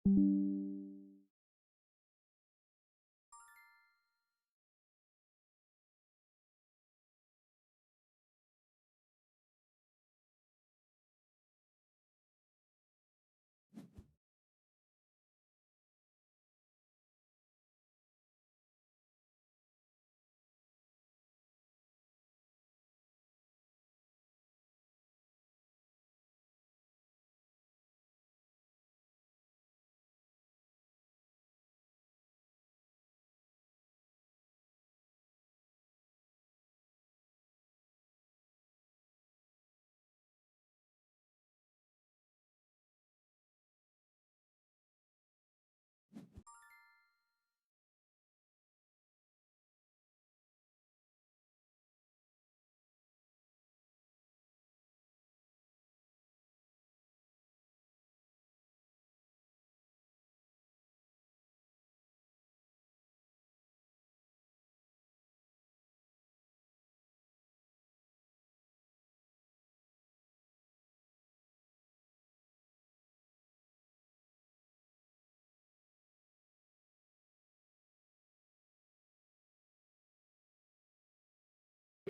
We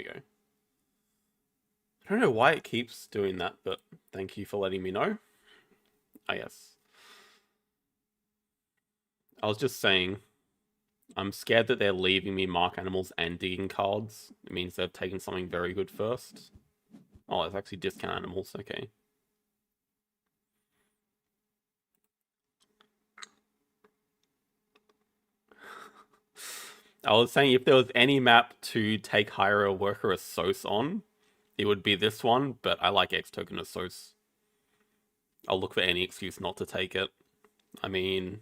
go. I don't know why it keeps doing that, but thank you for letting me know. Ah, yes. I was just saying, I'm scared that they're leaving me mark animals and digging cards. It means they've taken something very good first. Oh, it's actually discount animals, okay. I was saying if there was any map to take hire a worker as Sos on, it would be this one, but I like X token as Sos. I'll look for any excuse not to take it. I mean,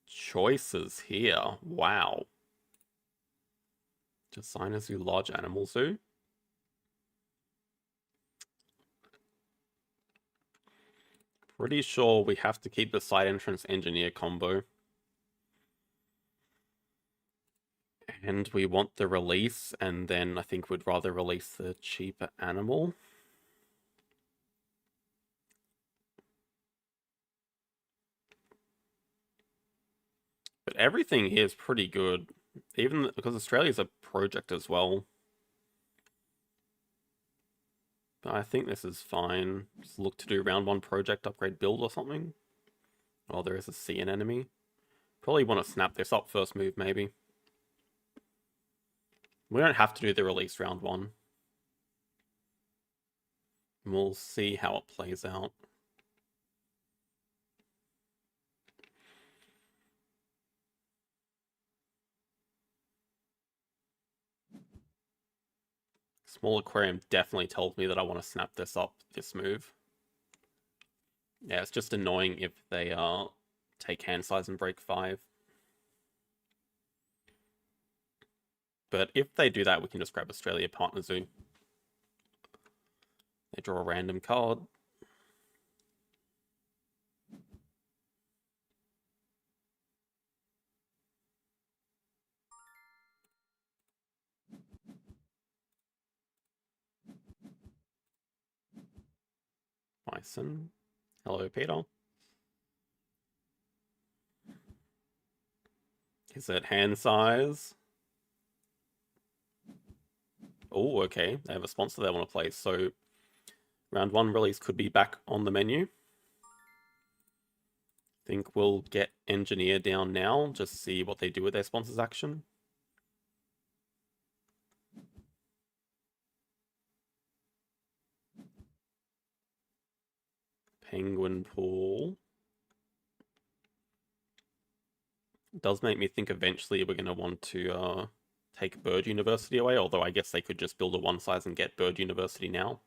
choices here. Wow. Designer zoo, large animal zoo. Pretty sure we have to keep the side entrance engineer combo. And we want the release, and then I think we'd rather release the cheaper animal. But everything here is pretty good, even because Australia's a project as well. But I think this is fine. Just look to do round 1 project upgrade build or something. Oh, there is a CN enemy. Probably want to snap this up first move, maybe. We don't have to do the release round 1. We'll see how it plays out. Small aquarium definitely tells me that I want to snap this up, this move. Yeah, it's just annoying if they take hand size and break 5. But if they do that, we can just grab Australia Partner Zoo. They draw a random card. Bison. Hello, Peter. Is it hand size? Oh, okay. They have a sponsor they want to play, so round 1 release could be back on the menu. Think we'll get Engineer down now, just see what they do with their sponsor's action. Penguin Pool. Does make me think eventually we're going to want to take Bird University away, although I guess they could just build a 1 size and get Bird University now.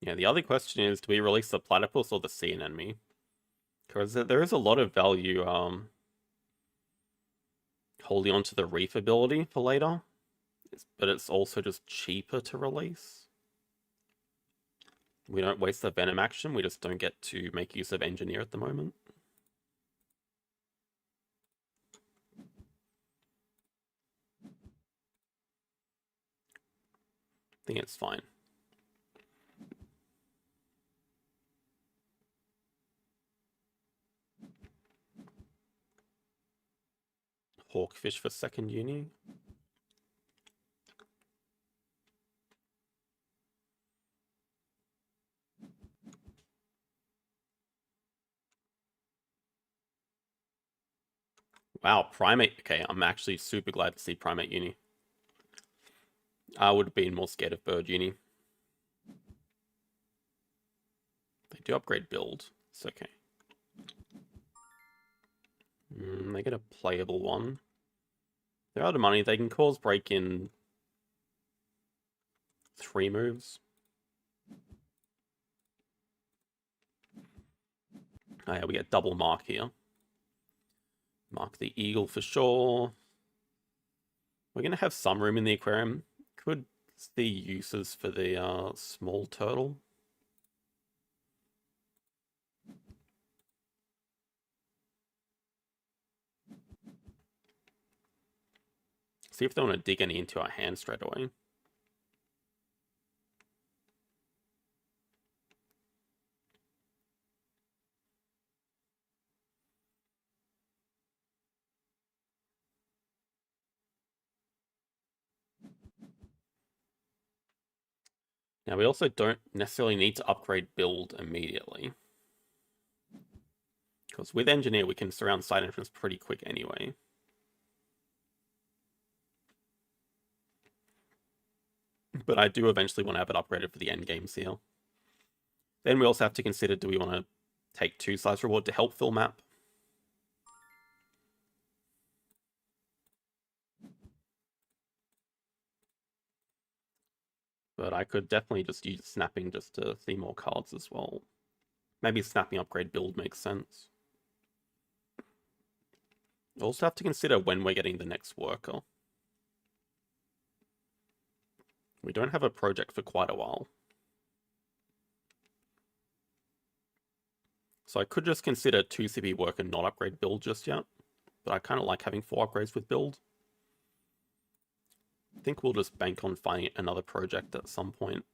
Yeah, the other question is, do we release the Platypus or the sea anemone? Because there is a lot of value holding on to the reef ability for later, but it's also just cheaper to release. We don't waste the Venom action, we just don't get to make use of Engineer at the moment. think it's fine. Hawkfish for second uni. Wow, Primate. Okay, I'm actually super glad to see Primate uni. I would have been more scared of Bird uni. They do upgrade build. It's okay. They get a playable one. They're out of money. They can cause break in 3 moves. Oh yeah, we get double mark here. Mark the eagle for sure. We're going to have some room in the aquarium. Could see uses for the small turtle. See if they want to dig any into our hand straight away. Now, we also don't necessarily need to upgrade build immediately. Because with engineer, we can surround side entrance pretty quick anyway. But I do eventually want to have it upgraded for the end game seal. Then we also have to consider, do we want to take 2 size reward to help fill map? But I could definitely just use snapping just to see more cards as well. Maybe snapping upgrade build makes sense. Also have to consider when we're getting the next worker. We don't have a project for quite a while. So I could just consider 2 CP work and not upgrade build just yet. But I kind of like having 4 upgrades with build. I think we'll just bank on finding another project at some point.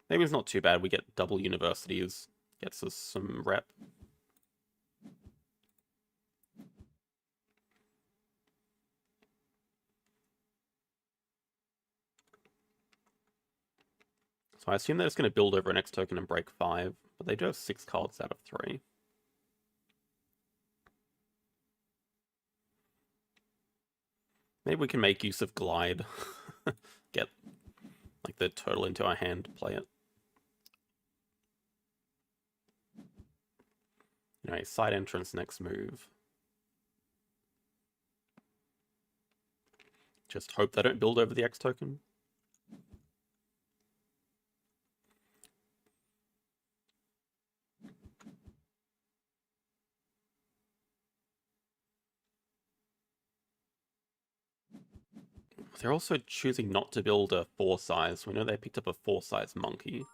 Maybe it's not too bad. We get double universities. Gets us some rep. So I assume they're just going to build over an X token and break 5. But they do have 6 cards out of 3. Maybe we can make use of Glide. Get like the turtle into our hand, play it. Anyway, side entrance next move. Just hope they don't build over the X token. They're also choosing not to build a 4 size. We know they picked up a 4 size monkey.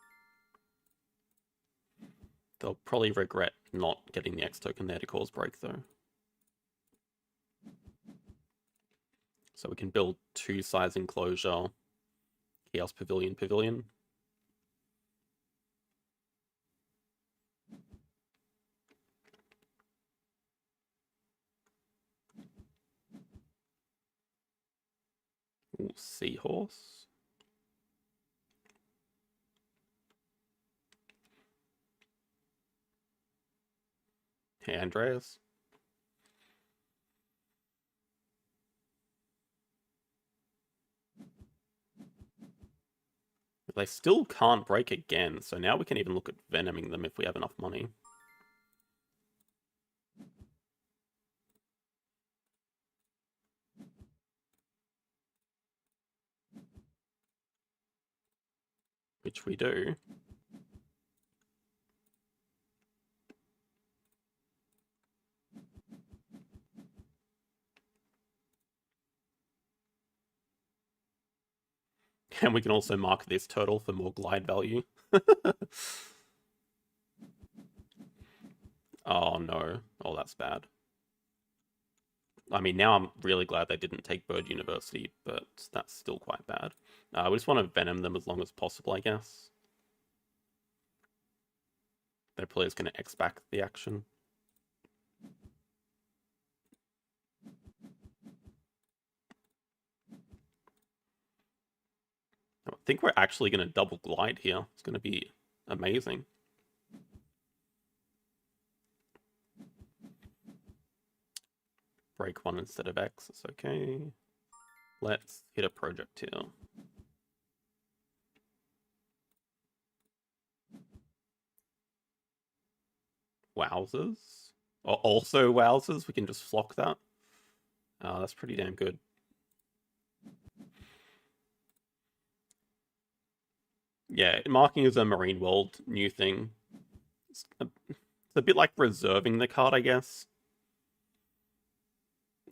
They'll probably regret not getting the X token there to cause break though. So we can build 2 size enclosure, Chaos Pavilion, Pavilion. Ooh, Seahorse. Hey, Andreas. They still can't break again, so now we can even look at venoming them if we have enough money. Which we do. And we can also mark this turtle for more glide value. Oh no. Oh, that's bad. I mean, now I'm really glad they didn't take Bird University, but that's still quite bad. We just want to Venom them as long as possible, I guess. Their player's going to X back the action. I think we're actually going to double glide here. It's going to be amazing. Break one instead of X, it's okay. Let's hit a project here. Wowzers. Also wowzers, we can just flock that. That's pretty damn good. Yeah, marking is a Marine World new thing. It's a bit like reserving the card, I guess.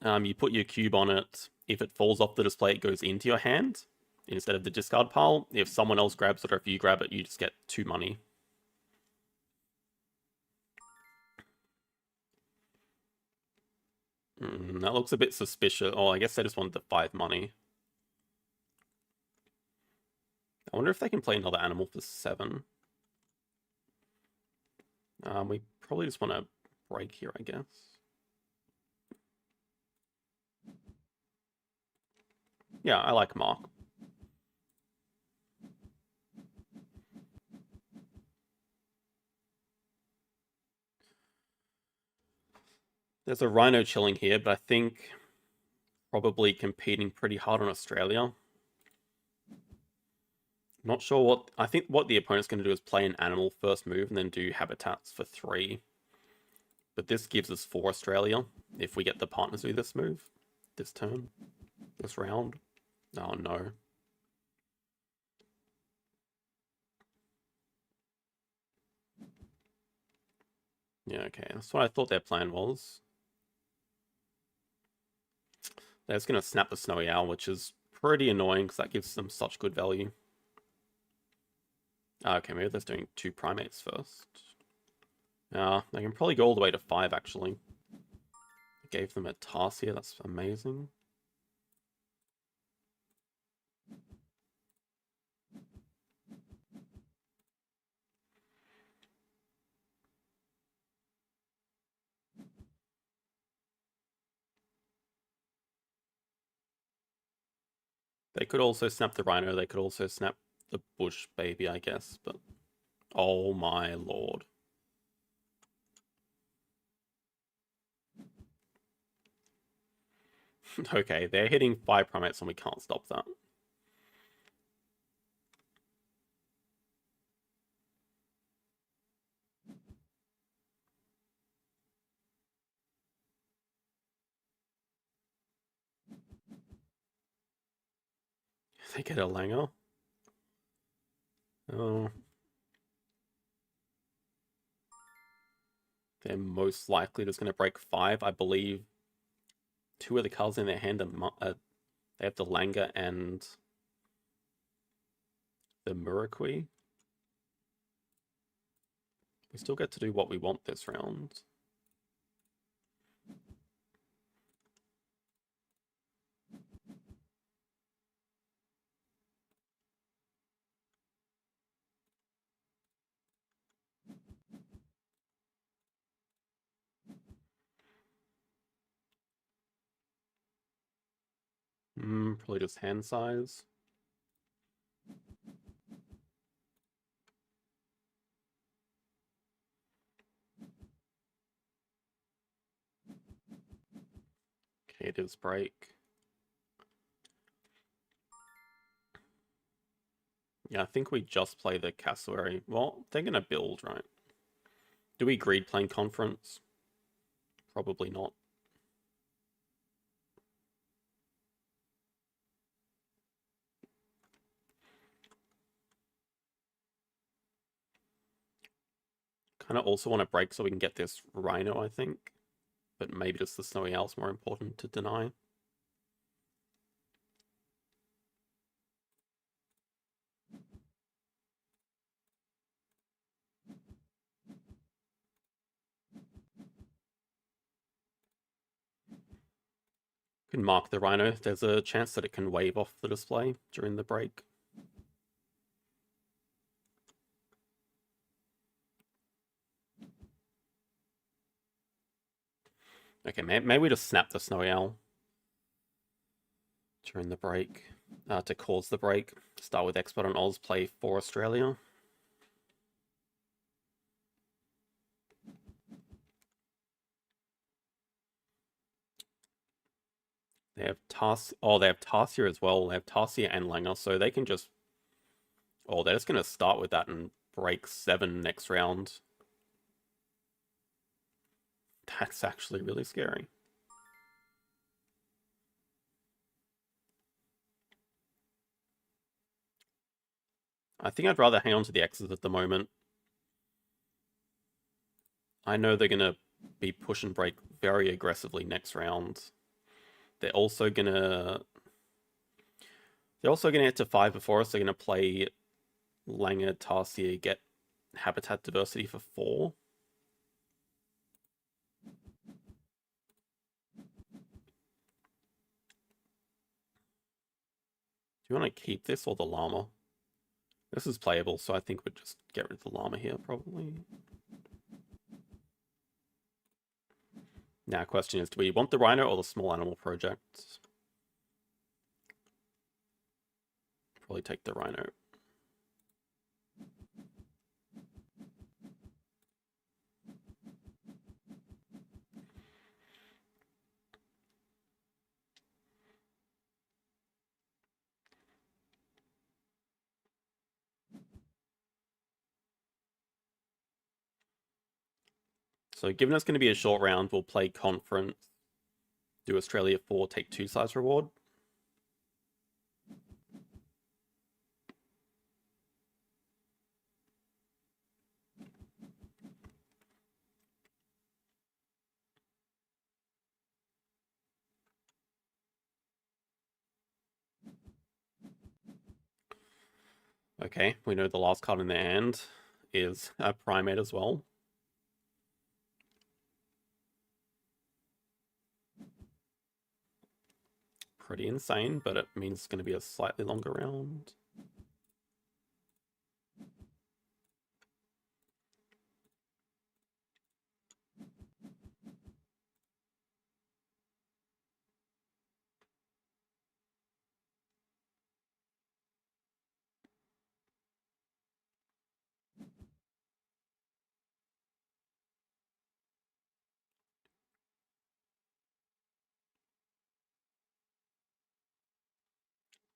You put your cube on it. If it falls off the display, it goes into your hand instead of the discard pile. If someone else grabs it or if you grab it, you just get 2 money. That looks a bit suspicious. Oh, I guess they just wanted the 5 money. I wonder if they can play another animal for 7. We probably just want to break here, I guess. Yeah, I like Mark. There's a Rhino chilling here, but I think probably competing pretty hard on Australia. Not sure what... I think what the opponent's going to do is play an animal first move and then do habitats for 3. But this gives us 4 Australia if we get the partners do this move. This turn. This round. Oh no. Yeah, okay. That's what I thought their plan was. They're just going to snap the Snowy Owl, which is pretty annoying because that gives them such good value. Okay, maybe they're doing 2 primates first. They can probably go all the way to 5, actually. I gave them a Tarsier, that's amazing. They could also snap the Rhino, they could also snap the Bush Baby, I guess, but... Oh my lord. Okay, they're hitting 5 primates and we can't stop that. They get a Langer. Oh. They're most likely just going to break 5. I believe 2 of the cards in their hand are they have the Langer and the Muraqui. We still get to do what we want this round. Probably just hand size. Okay, it is break. Yeah, I think we just play the Cassowary. Well, they're going to build, right? Do we greed playing Conference? Probably not. Kind of also want to break so we can get this Rhino, I think. But maybe just the Snowy Owl's more important to deny. Can mark the Rhino. There's a chance that it can wave off the display during the break. Okay, maybe we just snap the Snowy Owl during the break to cause the break. Start with Expert on Oz, play for Australia. They have they have Tarsia as well. They have Tarsia and Langer, so they can just... Oh, they're just going to start with that and break 7 next round. That's actually really scary. I think I'd rather hang on to the X's at the moment. I know they're going to be push and break very aggressively next round. They're also going to get to 5 before us. They're going to play Langer, Tarsier, get habitat diversity for 4. Do you want to keep this or the llama? This is playable, so I think we'd just get rid of the llama here, probably. Now, question is, do we want the Rhino or the Small Animal Project? Probably take the Rhino. So given it's going to be a short round, we'll play Conference, do Australia 4, take 2 size reward. Okay, we know the last card in their hand is a Primate as well. Pretty insane, but it means it's going to be a slightly longer round.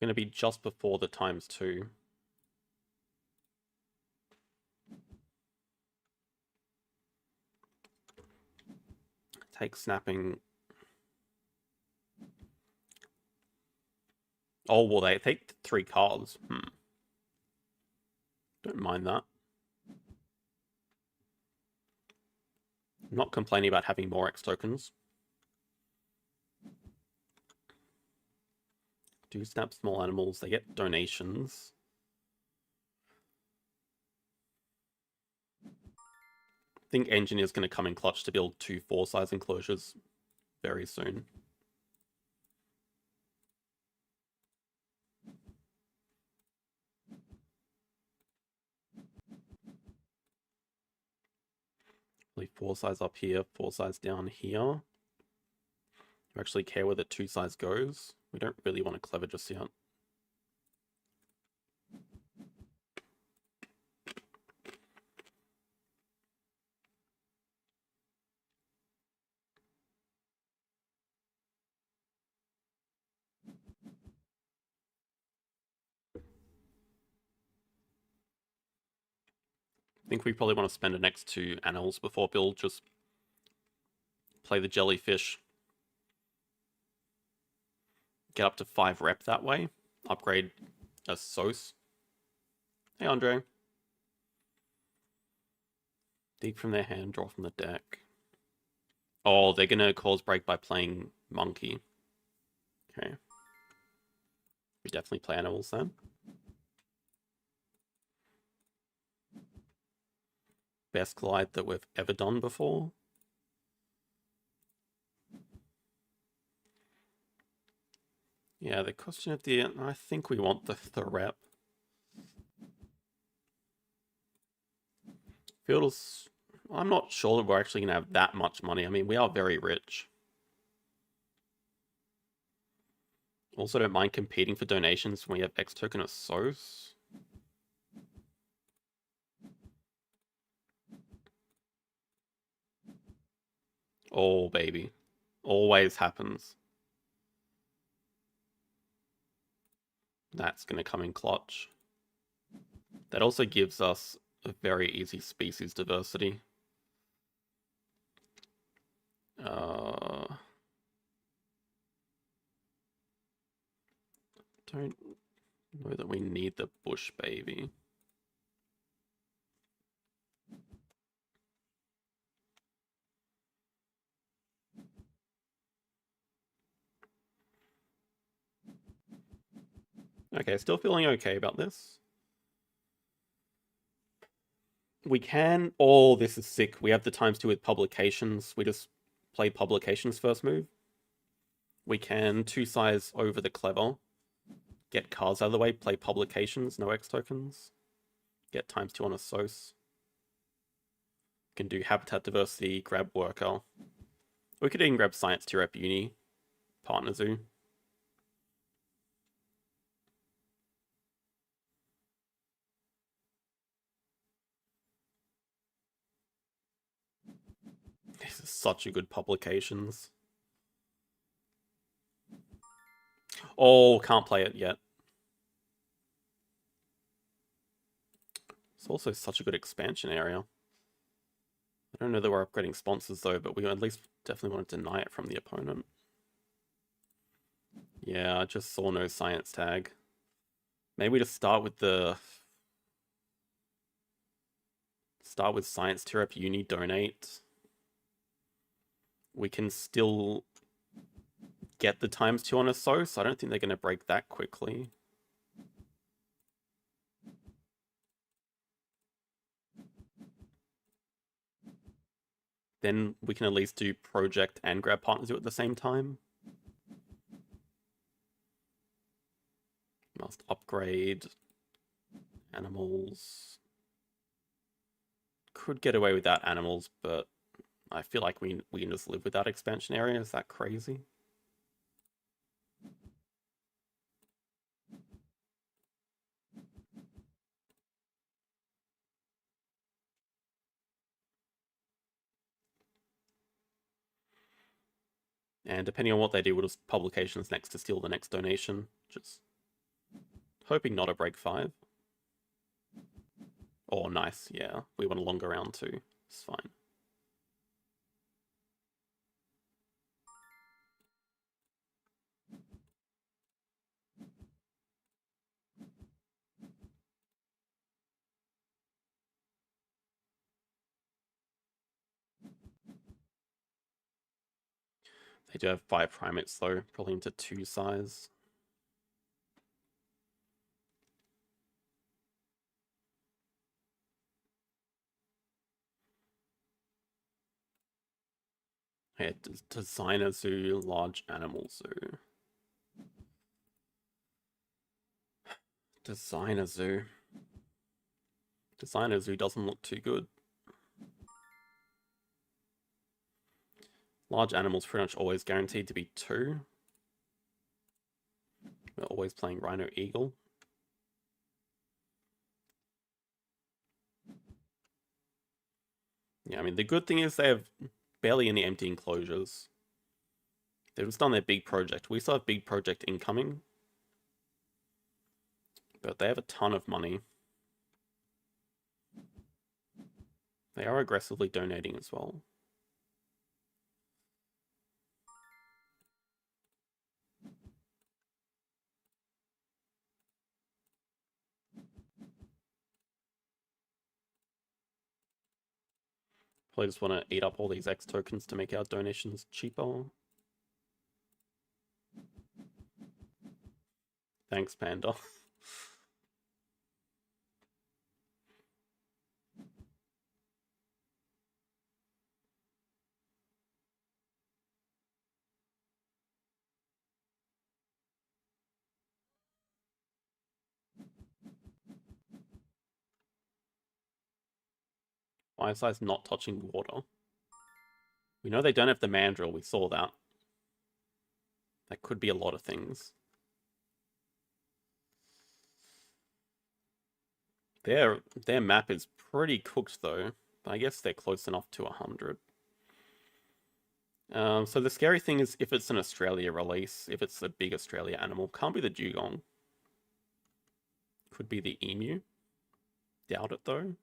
Going to be just before the ×2. Take snapping. Oh, well, they take 3 cards. Don't mind that. I'm not complaining about having more X tokens. Do snap small animals, they get donations. I think Engineer's going to come in clutch to build 2 4-size enclosures very soon. Leave 4-size up here, 4-size down here. You actually care where the 2-size goes. We don't really want a clever just yet. I think we probably want to spend the next 2 animals before build. Just play the jellyfish. Get up to 5 rep that way. Upgrade a Sos. Hey, Andre. Dig from their hand, draw from the deck. Oh, they're going to cause break by playing Monkey. Okay. We definitely play animals then. Best glide that we've ever done before. Yeah, the question of the... I think we want the rep. Feels... I'm not sure that we're actually going to have that much money. I mean, we are very rich. Also, don't mind competing for donations when we have X token of SOS. Oh, baby. Always happens. That's going to come in clutch. That also gives us a very easy species diversity. Don't know that we need the bush baby. Okay, still feeling okay about this. We can... Oh, this is sick. We have the ×2 with publications. We just play publications first move. We can 2-size over the clever. Get cards out of the way, play publications, no X tokens. Get ×2 on a SOS. Can do habitat diversity, grab worker. We could even grab science to rep uni. Partner zoo. This is such a good publications. Oh, can't play it yet. It's also such a good expansion area. I don't know that we're upgrading sponsors though, but we at least definitely want to deny it from the opponent. Yeah, I just saw no science tag. Maybe we just start with the... Start with science tier up uni, donate. We can still get the ×2 on a SOS. I don't think they're going to break that quickly. Then we can at least do project and grab partner zoo at the same time. Must upgrade animals. Could get away without animals, but I feel like we can just live without expansion area. Is that crazy? And depending on what they do, we'll just publications next to steal the next donation. Just hoping not a break 5. Oh, nice. Yeah, we want a longer round too. It's fine. They do have 5 primates though, probably into 2 size. Yeah, designer zoo, large animal zoo. Designer zoo. Designer zoo doesn't look too good. Large animals pretty much always guaranteed to be 2. We're always playing rhino eagle. Yeah, I mean, the good thing is they have barely any empty enclosures. They've just done their big project. We still have big project incoming. But they have a ton of money. They are aggressively donating as well. Probably just want to eat up all these X tokens to make our donations cheaper. Thanks, Panda. Fireflies not touching water. We know they don't have the mandrill, we saw that. That could be a lot of things. Their map is pretty cooked though. I guess they're close enough to 100. So the scary thing is if it's an Australia release, if it's a big Australia animal, can't be the dugong. Could be the emu. Doubt it though.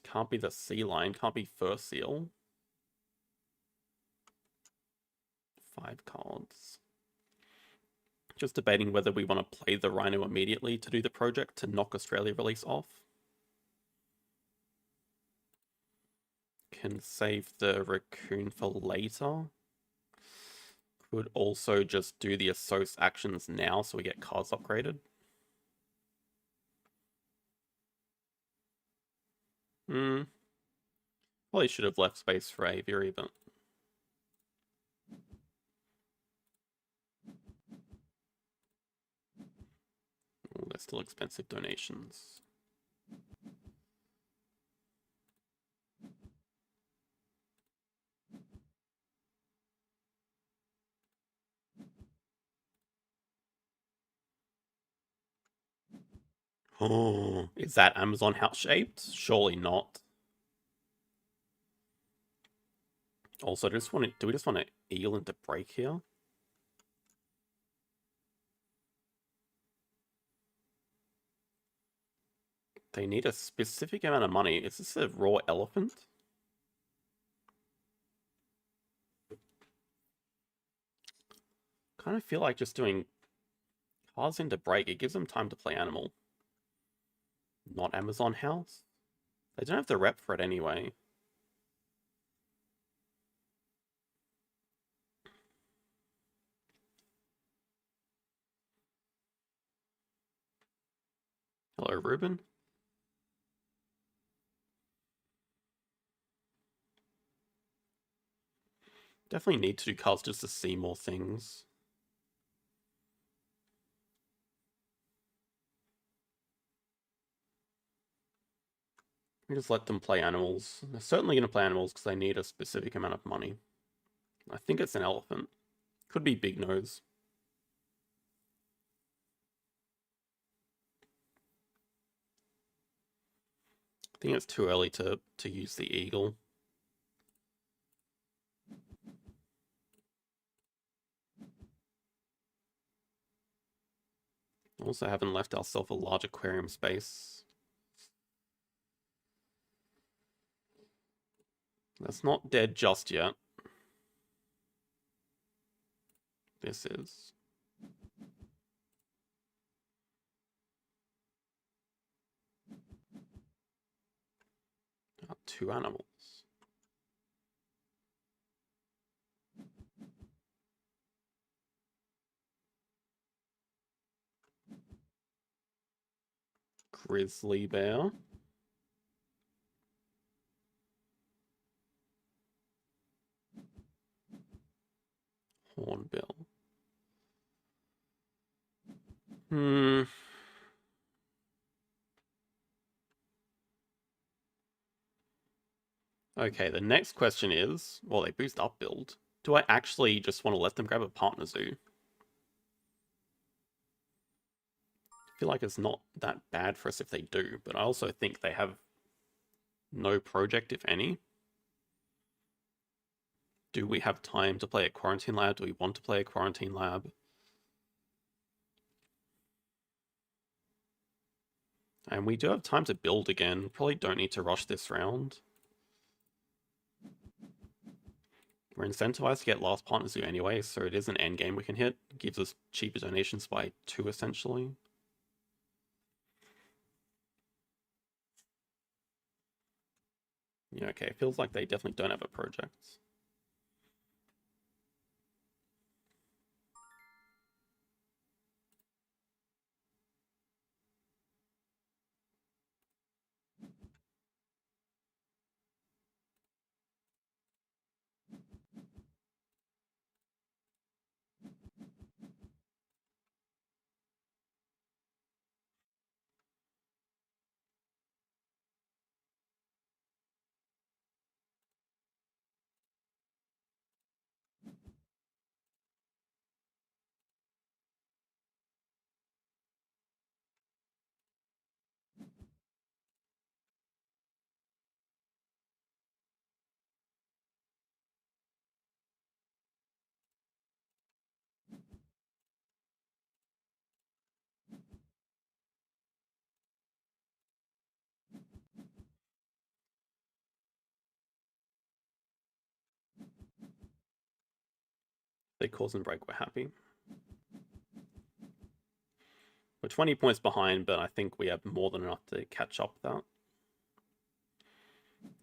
Can't be the sea lion, can't be fur seal. 5 cards. Just debating whether we want to play the rhino immediately to do the project to knock Australia release off. Can save the raccoon for later. Could also just do the Assos actions now so we get cards upgraded. Probably should have left space for aviary, but... Oh, they're still expensive donations. Oh, is that Amazon house shaped? Surely not. Also, do we just want to eel into break here? They need a specific amount of money. Is this a raw elephant? Kind of feel like just doing cards into break. It gives them time to play animal. Not Amazon house? They don't have the rep for it anyway. Hello, Ruben. Definitely need to do cards just to see more things. We just let them play animals. They're certainly going to play animals because they need a specific amount of money. I think it's an elephant. Could be big nose. I think it's too early to use the eagle. Also haven't left ourselves a large aquarium space. That's not dead just yet. This is. 2 animals. Grizzly bear. Hornbill. Okay, the next question is, well, they boost up build. Do I actually just want to let them grab a partner zoo? I feel like it's not that bad for us if they do, but I also think they have no project, if any. Do we have time to play a quarantine lab? Do we want to play a quarantine lab? And we do have time to build again. Probably don't need to rush this round. We're incentivized to get last partner zoo anyway, so it is an end game we can hit. It gives us cheaper donations by 2 essentially. Yeah, okay, it feels like they definitely don't have a project. they cause and break, we're happy. We're 20 points behind, but I think we have more than enough to catch up with that.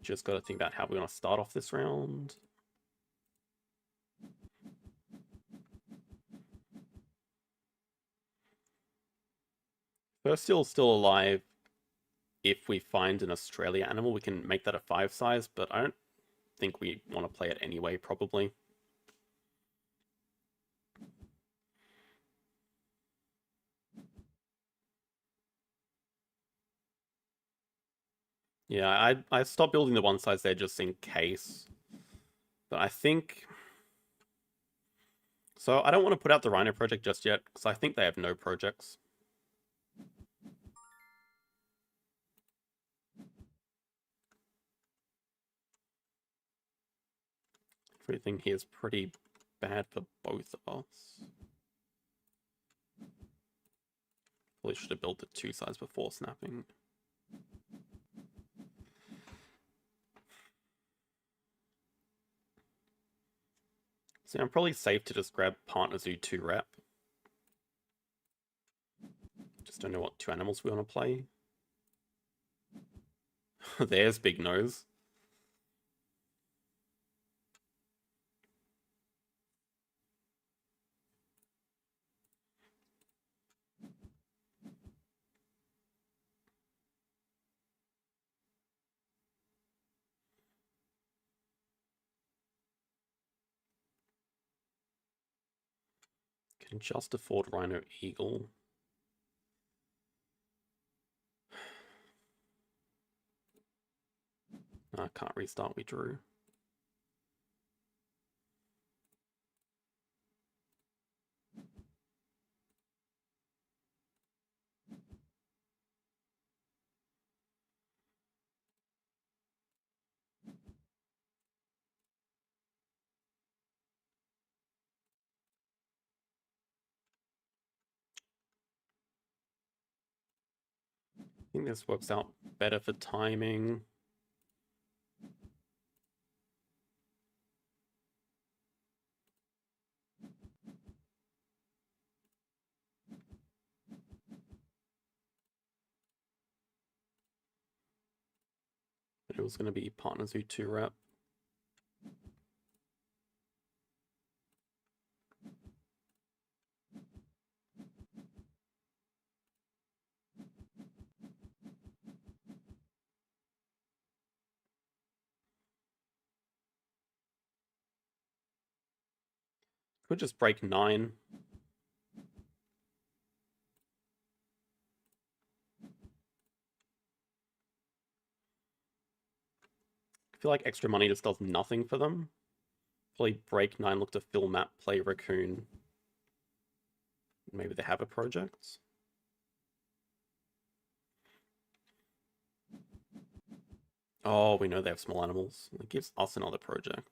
Just got to think about how we're going to start off this round. First Steel's still alive. If we find an Australia animal, we can make that a 5 size, but I don't think we want to play it anyway, probably. Yeah, I stopped building the 1 size there just in case. But I think... So I don't want to put out the Rhino project just yet, because I think they have no projects. Everything here is pretty bad for both of us. Probably should have built the 2 size before snapping. So I'm probably safe to just grab Partner Zoo 2 rep. Just don't know what 2 animals we want to play. There's Big Nose. Can just afford Rhino Eagle. I can't restart, we drew. I think this works out better for timing. But it was going to be Partner Zoo 2 rep. Could just break 9. I feel like extra money just does nothing for them. Probably break 9, look to fill map, play Raccoon. Maybe they have a project. Oh, we know they have small animals. It gives us another project.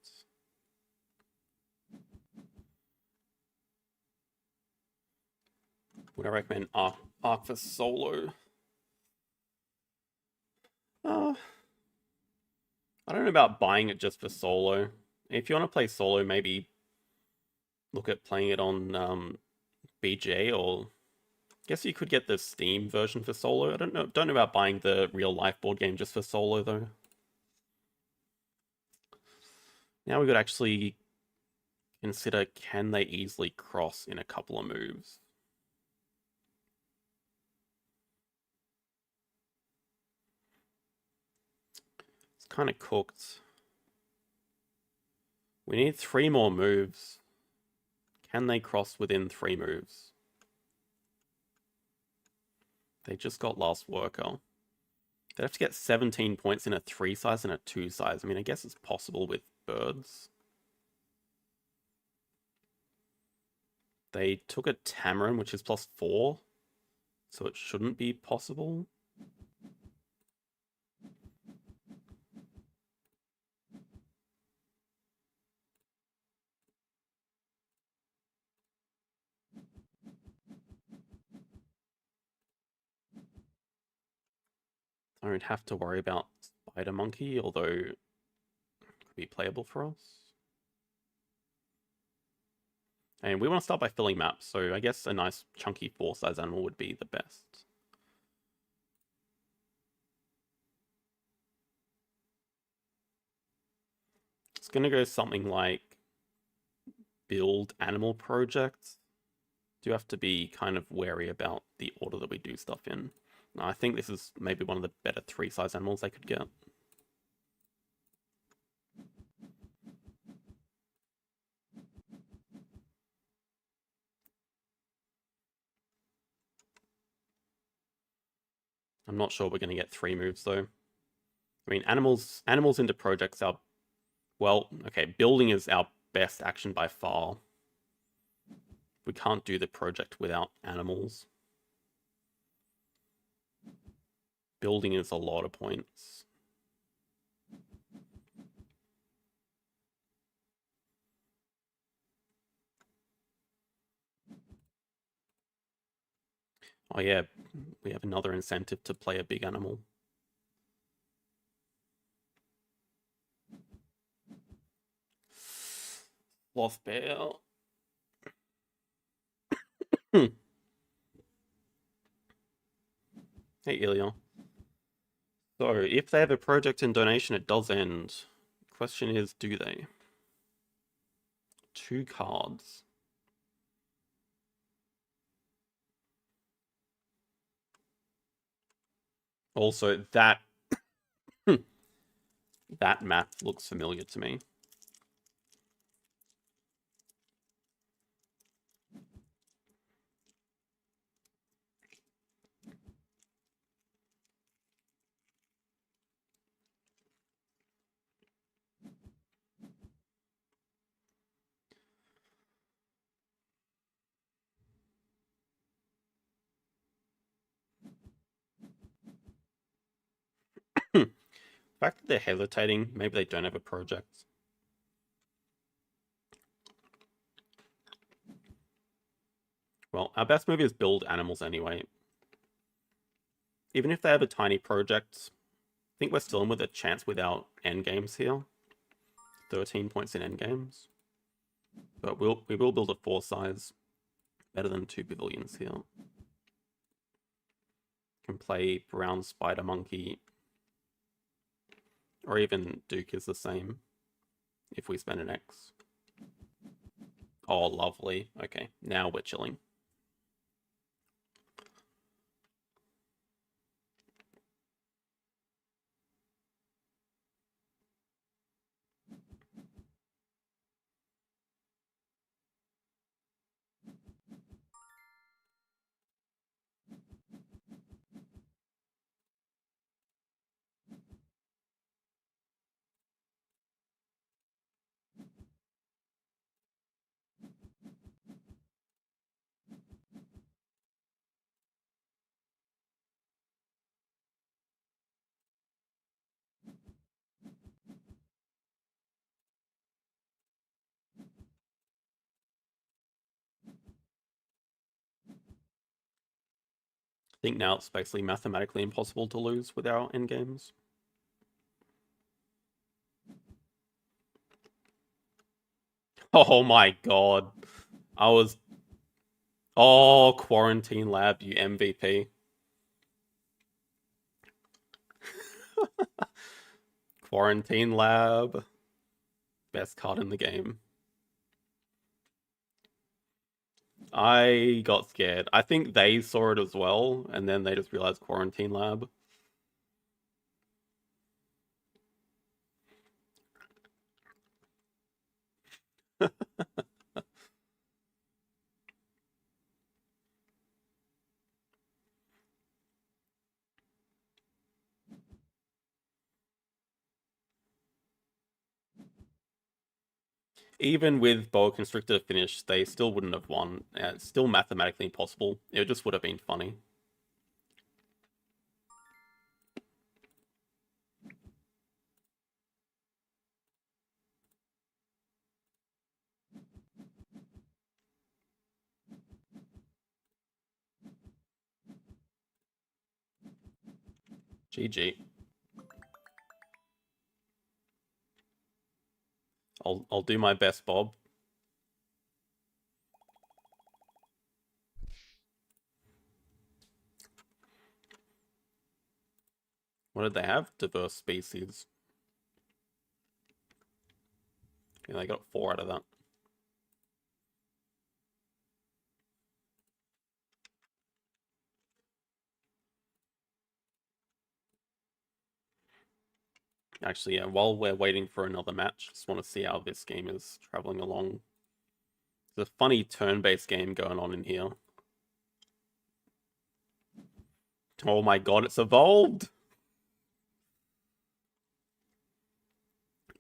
Would I recommend Ark for solo? I don't know about buying it just for solo. If you want to play solo, maybe look at playing it on BJ, or I guess you could get the Steam version for solo. I don't know about buying the real life board game just for solo though. Now we could actually consider, can they easily cross in a couple of moves? It's kind of cooked. We need 3 more moves. Can they cross within 3 moves? They just got Last Worker. They'd have to get 17 points in a 3 size and a 2 size. I mean, I guess it's possible with birds. They took a Tamarin, which is +4, so it shouldn't be possible. I don't have to worry about Spider Monkey, although it could be playable for us. And we want to start by filling maps, so I guess a nice chunky 4-size animal would be the best. It's going to go something like build animal projects. Do have to be kind of wary about the order that we do stuff in. I think this is maybe one of the better 3-size animals I could get. I'm not sure we're going to get 3 moves though. I mean, animals into projects are, well, okay, building is our best action by far. We can't do the project without animals. Building is a lot of points. Oh yeah, we have another incentive to play a big animal. Sloth bear. Hey Ilya. So, if they have a project and donation, it does end. Question is, do they? 2 cards. Also, that that map looks familiar to me. The fact that they're hesitating, maybe they don't have a project. Well, our best move is build animals anyway. Even if they have a tiny project, I think we're still in with a chance with our endgames here. 13 points in endgames. But we will build a 4-size. Better than 2 pavilions here. Can play brown spider monkey. Or even Duke is the same. If we spend an X. Oh, lovely. Okay, now we're chilling. I think now it's basically mathematically impossible to lose with our endgames. Oh my god. I was... Oh, Quarantine Lab, you MVP. Quarantine Lab. Best card in the game. I got scared. I think they saw it as well, and then they just realized Quarantine Lab. Even with Boa Constrictor finish, they still wouldn't have won. It's still mathematically impossible. It just would have been funny. GG. I'll do my best, Bob. What did they have? Diverse species. Yeah, they got 4 out of that. Actually, yeah, while we're waiting for another match, just want to see how this game is traveling along. There's a funny turn-based game going on in here. Oh my god, it's evolved!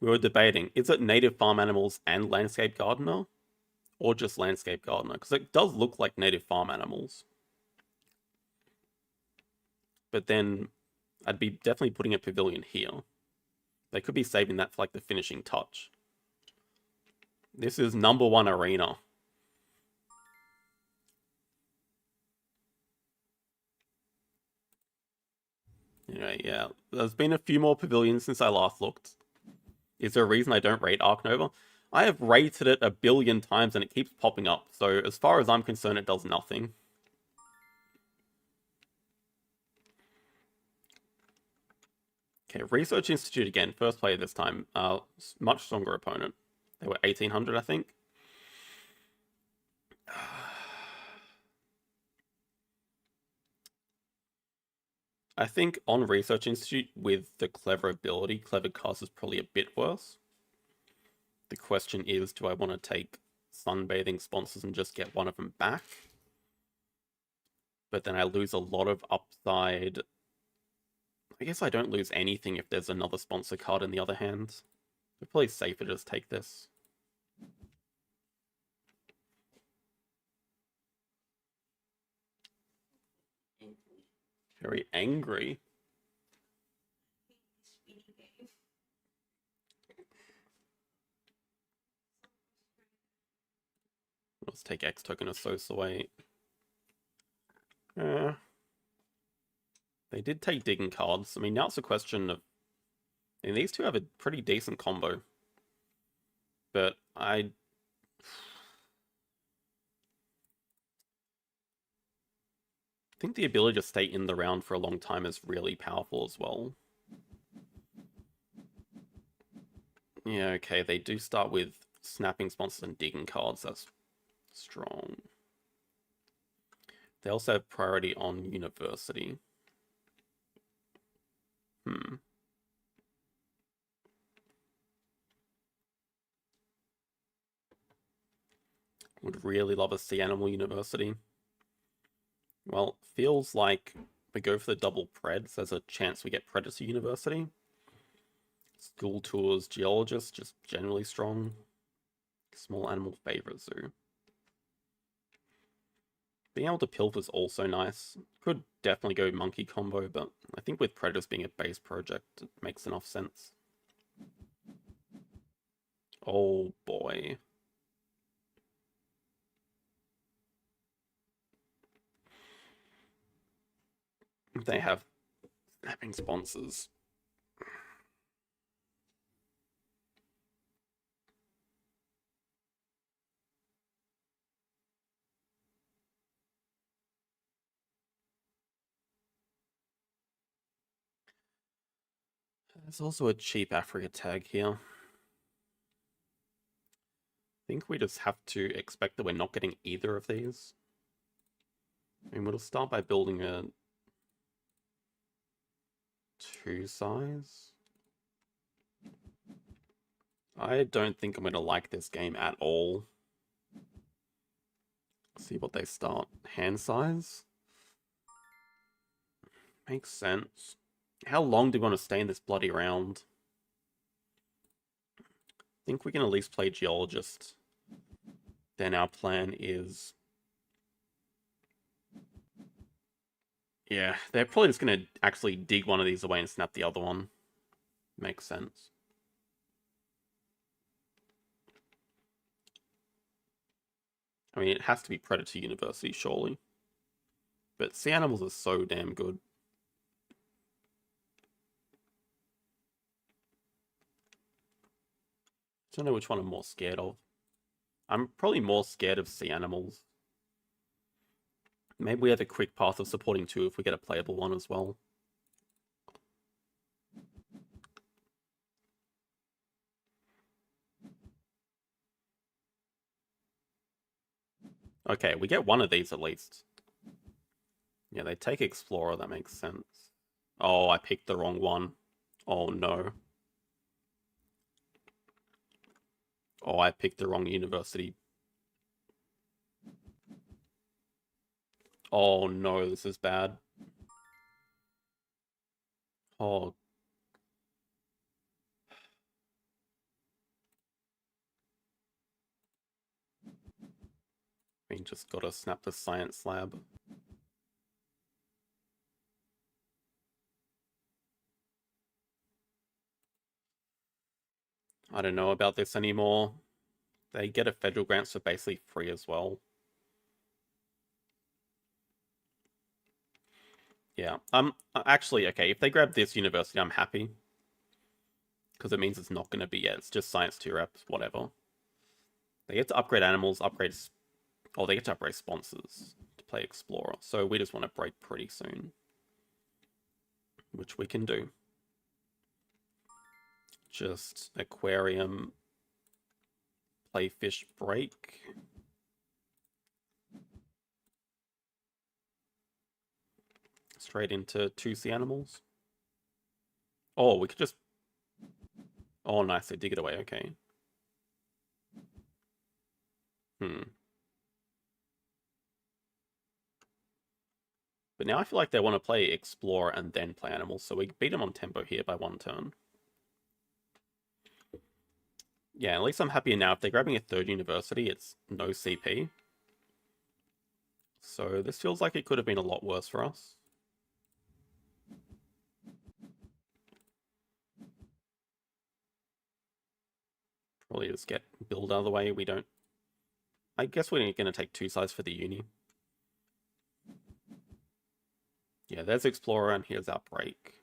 We were debating, is it native farm animals and landscape gardener? Or just landscape gardener? Because it does look like native farm animals. But then I'd be definitely putting a pavilion here. They could be saving that for like the finishing touch. This is #1 arena. Anyway, yeah, there's been a few more pavilions since I last looked. Is there a reason I don't rate Ark Nova? I have rated it 1 billion times and it keeps popping up. So as far as I'm concerned, it does nothing. Okay, Research Institute again. First player this time. Much stronger opponent. They were 1800, I think. I think on Research Institute, with the clever ability, Clever Cast is probably a bit worse. The question is, do I want to take sunbathing sponsors and just get one of them back? But then I lose a lot of upside. I guess I don't lose anything if there's another sponsor card in the other hand. It's probably safer to just take this. Very angry. Let's take X token of Sos away. They did take digging cards. I mean, now it's a question of... I mean, these two have a pretty decent combo. But I think the ability to stay in the round for a long time is really powerful as well. Yeah, okay, they do start with snapping sponsors and digging cards. That's strong. They also have priority on university. Would really love a sea animal university. Well, feels like we go for the double Preds. There's a chance we get Predator University. School tours, geologist, just generally strong. Small animal favorite zoo. Being able to pilfer is also nice. Could definitely go monkey combo, but I think with Predators being a base project, it makes enough sense. Oh boy. They have snapping sponsors. There's also a cheap Africa tag here. I think we just have to expect that we're not getting either of these. I mean, we'll start by building a 2 size. I don't think I'm going to like this game at all. Let's see what they start. Hand size? Makes sense. How long do we want to stay in this bloody round? I think we can at least play Geologist. Then our plan is... Yeah, they're probably just going to actually dig one of these away and snap the other one. Makes sense. I mean, it has to be Predator University, surely. But sea animals are so damn good. I don't know which one I'm more scared of. I'm probably more scared of sea animals. Maybe we have a quick path of supporting 2 if we get a playable one as well. Okay, we get one of these at least. Yeah, they take Explorer, that makes sense. Oh, I picked the wrong one. Oh no. Oh, I picked the wrong university. Oh no, this is bad. Oh, we just gotta snap the science lab. I don't know about this anymore. They get a federal grant for basically free as well. Yeah. Actually, okay, if they grab this university, I'm happy. Because it means it's not going to be, yeah, it's just science 2 reps, whatever. They get to upgrade animals, oh, they get to upgrade sponsors to play Explorer. So we just want to break pretty soon. Which we can do. Just aquarium, play fish break. Straight into 2 sea animals. Oh, we could just... Oh, nice, they dig it away, okay. But now I feel like they want to play Explore and then play Animals, so we beat them on tempo here by 1 turn. Yeah, at least I'm happier now. If they're grabbing a 3rd university, it's no CP. So this feels like it could have been a lot worse for us. Probably just get build out of the way. We don't... I guess we're going to take 2 sides for the uni. Yeah, there's Explorer and here's our break.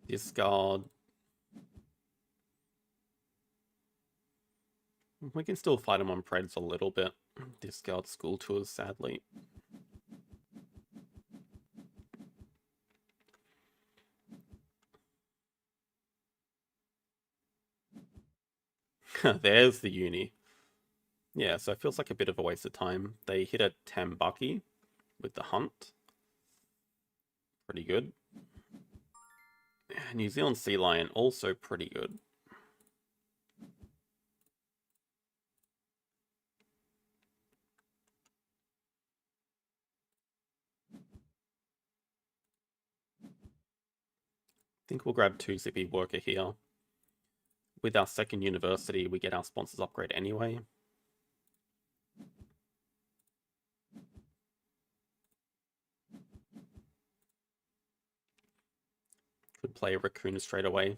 Discard. We can still fight them on Preds a little bit. Discard school tours, sadly. There's the uni. Yeah, so it feels like a bit of a waste of time. They hit a Tambucky with the hunt. Pretty good. New Zealand Sea Lion, also pretty good. I think we'll grab 2 Zippy Worker here. With our 2nd university, we get our sponsors upgrade anyway. Could play a Raccoon straight away.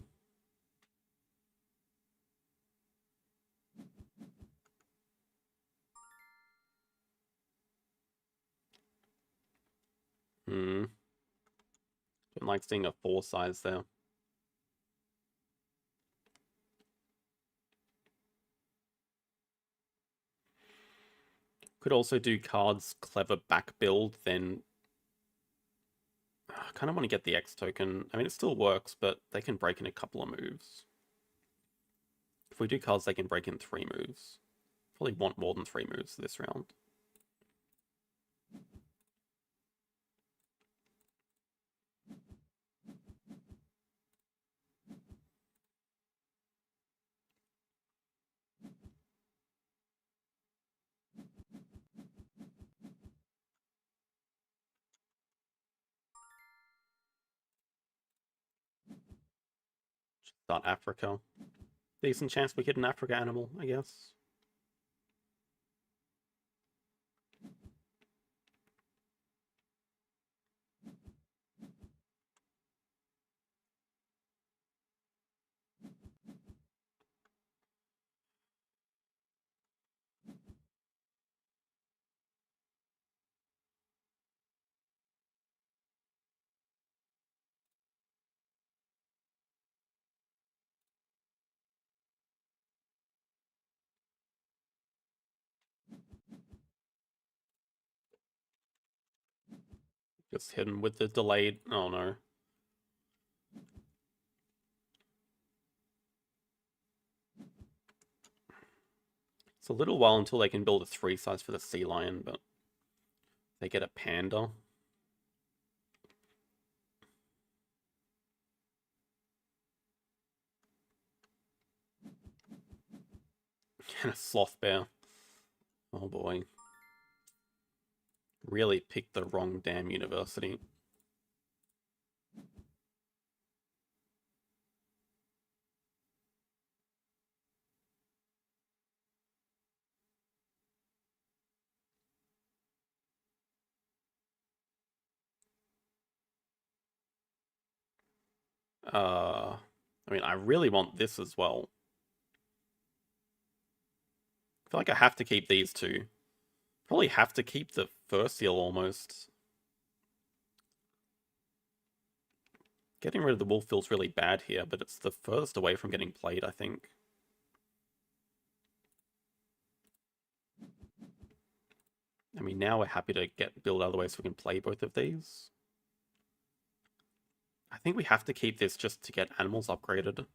Don't like seeing a 4 size there. Could also do cards clever back build, then I kind of want to get the X token. I mean, it still works, but they can break in a couple of moves. If we do cards, they can break in 3 moves. Probably want more than 3 moves this round. Start Africa. Decent chance we get an Africa animal, I guess. Just hit him with the delayed... Oh no. It's a little while until they can build a 3 size for the sea lion, but they get a panda. And a sloth bear. Oh boy. Really picked the wrong damn university. I mean, I really want this as well. I feel like I have to keep these two. Probably have to keep the first seal almost. Getting rid of the wolf feels really bad here, but it's the furthest away from getting played, I think. I mean, now we're happy to build other ways so we can play both of these. I think we have to keep this just to get animals upgraded.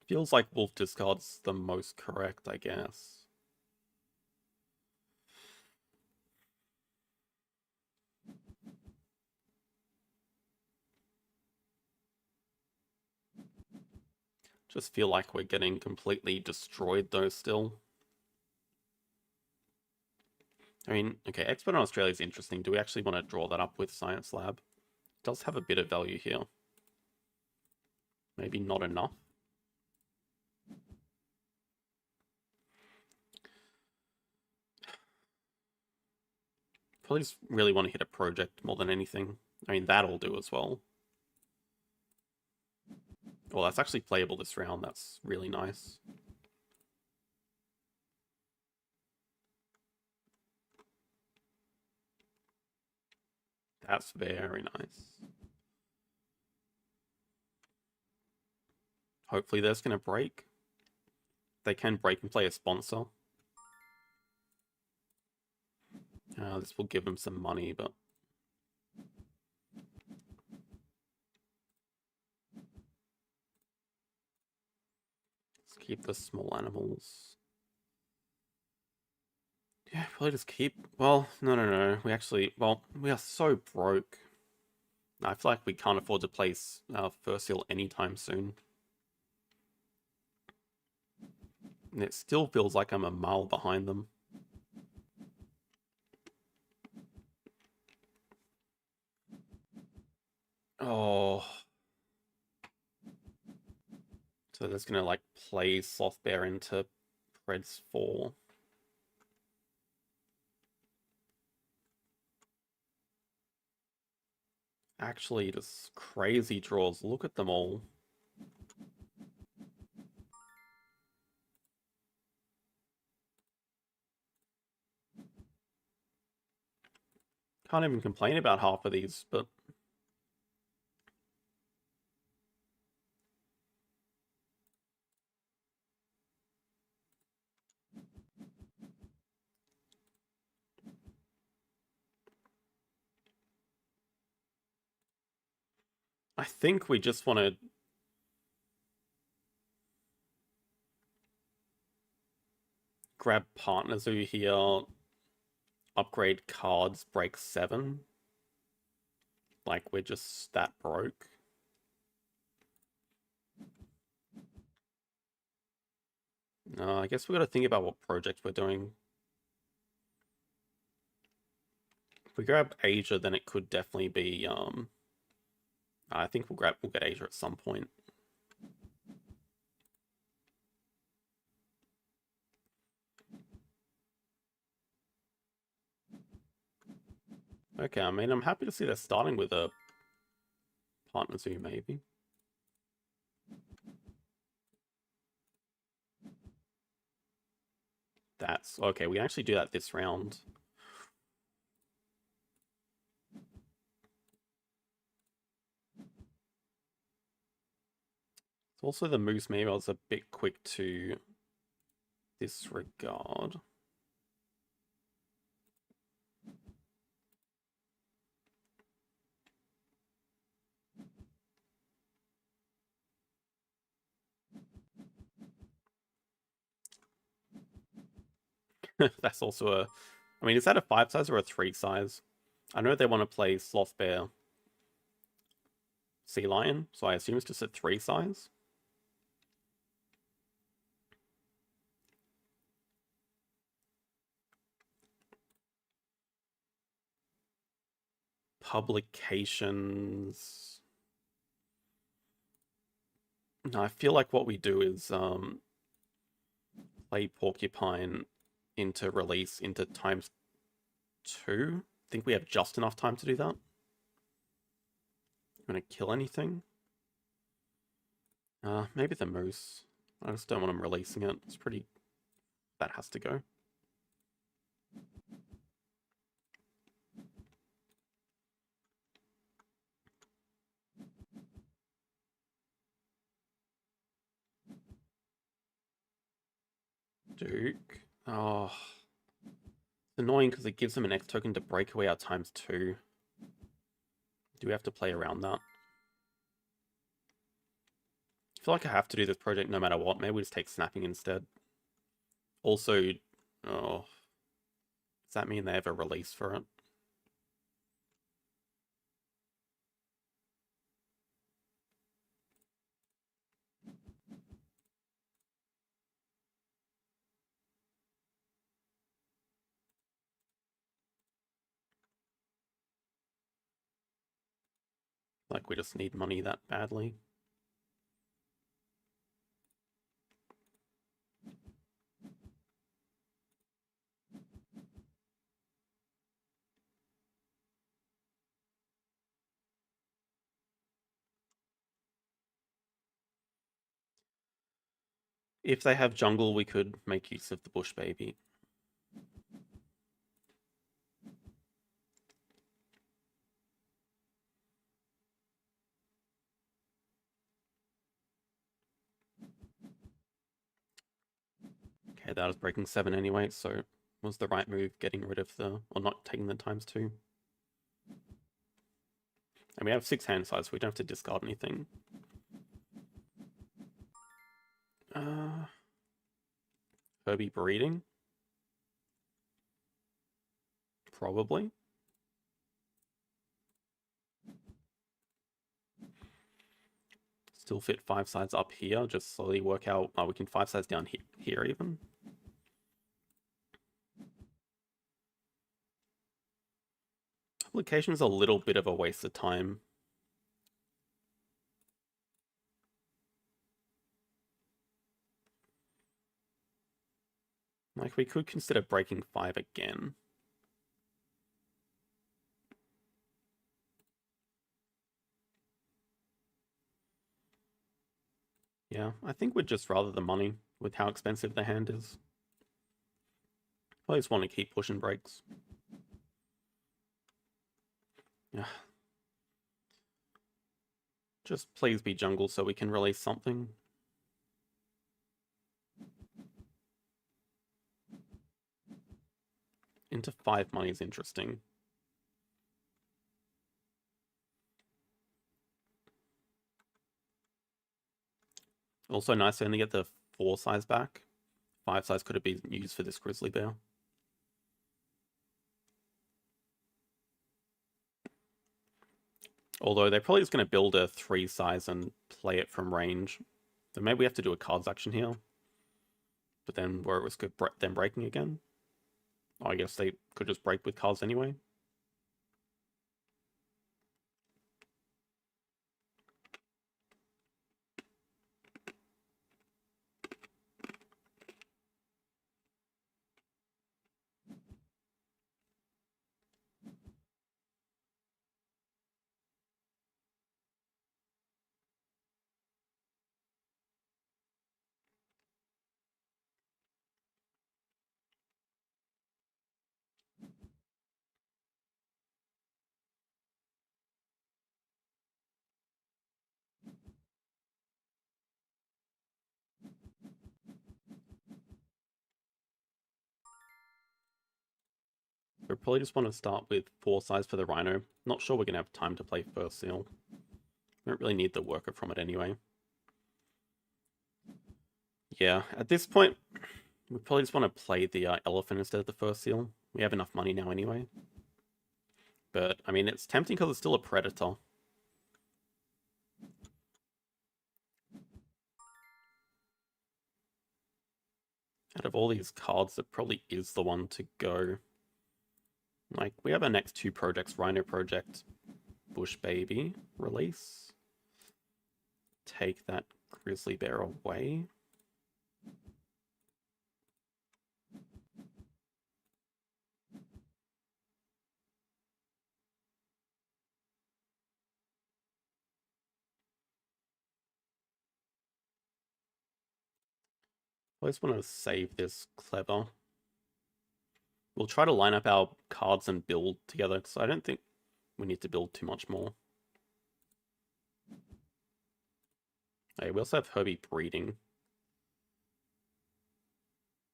Feels like wolf discard's the most correct, I guess. Just feel like we're getting completely destroyed though still. I mean, okay, Expert on Australia is interesting. Do we actually want to draw that up with Science Lab? It does have a bit of value here. Maybe not enough. Probably just really want to hit a project more than anything. I mean, that'll do as well. Well, that's actually playable this round. That's really nice. That's very nice. Hopefully that's going to break. They can break and play a sponsor. This will give them some money, but... Let's keep the small animals. Yeah, probably just keep... Well, no. We actually... Well, we are so broke. I feel like we can't afford to place our first seal anytime soon. And it still feels like I'm a mile behind them. Oh. So that's gonna like play Sloth Bear into Preds 4. Actually, just crazy draws. Look at them all. Can't even complain about half of these, but... I think we just want to... grab Partner Zoo here, upgrade cards, break 7. Like, we're just that broke. No, I guess we got to think about what project we're doing. If we grab Asia, then it could definitely be, I think we'll get Asia at some point. Okay, I mean, I'm happy to see they're starting with a Partner Zoo, maybe. That's... Okay, we can actually do that this round. Also, the moose maybe I was a bit quick to disregard. That's also a... I mean, is that a 5 size or a 3 size? I know they want to play Sloth Bear Sea Lion, so I assume it's just a 3 size. Publications. No, I feel like what we do is play Porcupine into release into ×2. I think we have just enough time to do that. You want to kill anything? Maybe the moose. I just don't want him releasing it. It's pretty... That has to go. Duke. Oh. It's annoying because it gives them an X token to break away our ×2. Do we have to play around that? I feel like I have to do this project no matter what. Maybe we just take snapping instead. Also, oh, does that mean they have a release for it? Like we just need money that badly. If they have jungle, we could make use of the bush baby. Okay, that was breaking 7 anyway, so was the right move getting rid of the... or not taking the ×2. And we have 6 hand size, so we don't have to discard anything. Herbie breeding? Probably. Still fit 5 sides up here, just slowly work out... Oh, we can 5 sides down here even. Publication is a little bit of a waste of time. Like, we could consider breaking 5 again. Yeah, I think we'd just rather the money with how expensive the hand is. I just want to keep pushing breaks. Yeah. Just please be jungle so we can release something. Into 5 money is interesting. Also nice to only get the 4 size back. 5 size could have been used for this grizzly bear. Although they're probably just going to build a 3 size and play it from range. So maybe we have to do a cards action here. But then where it was good them breaking again. Oh, I guess they could just break with cards anyway. we probably just want to start with 4 size for the Rhino. Not sure we're going to have time to play first seal. We don't really need the worker from it anyway. Yeah, at this point, we probably just want to play the elephant instead of the first seal. We have enough money now anyway. But, I mean, it's tempting because it's still a predator. Out of all these cards, it probably is the one to go. Like, we have our next 2 projects, Rhino Project, Bush Baby, release. Take that grizzly bear away. I just want to save this clever. We'll try to line up our cards and build together, because I don't think we need to build too much more. Okay, we also have Herbie breeding.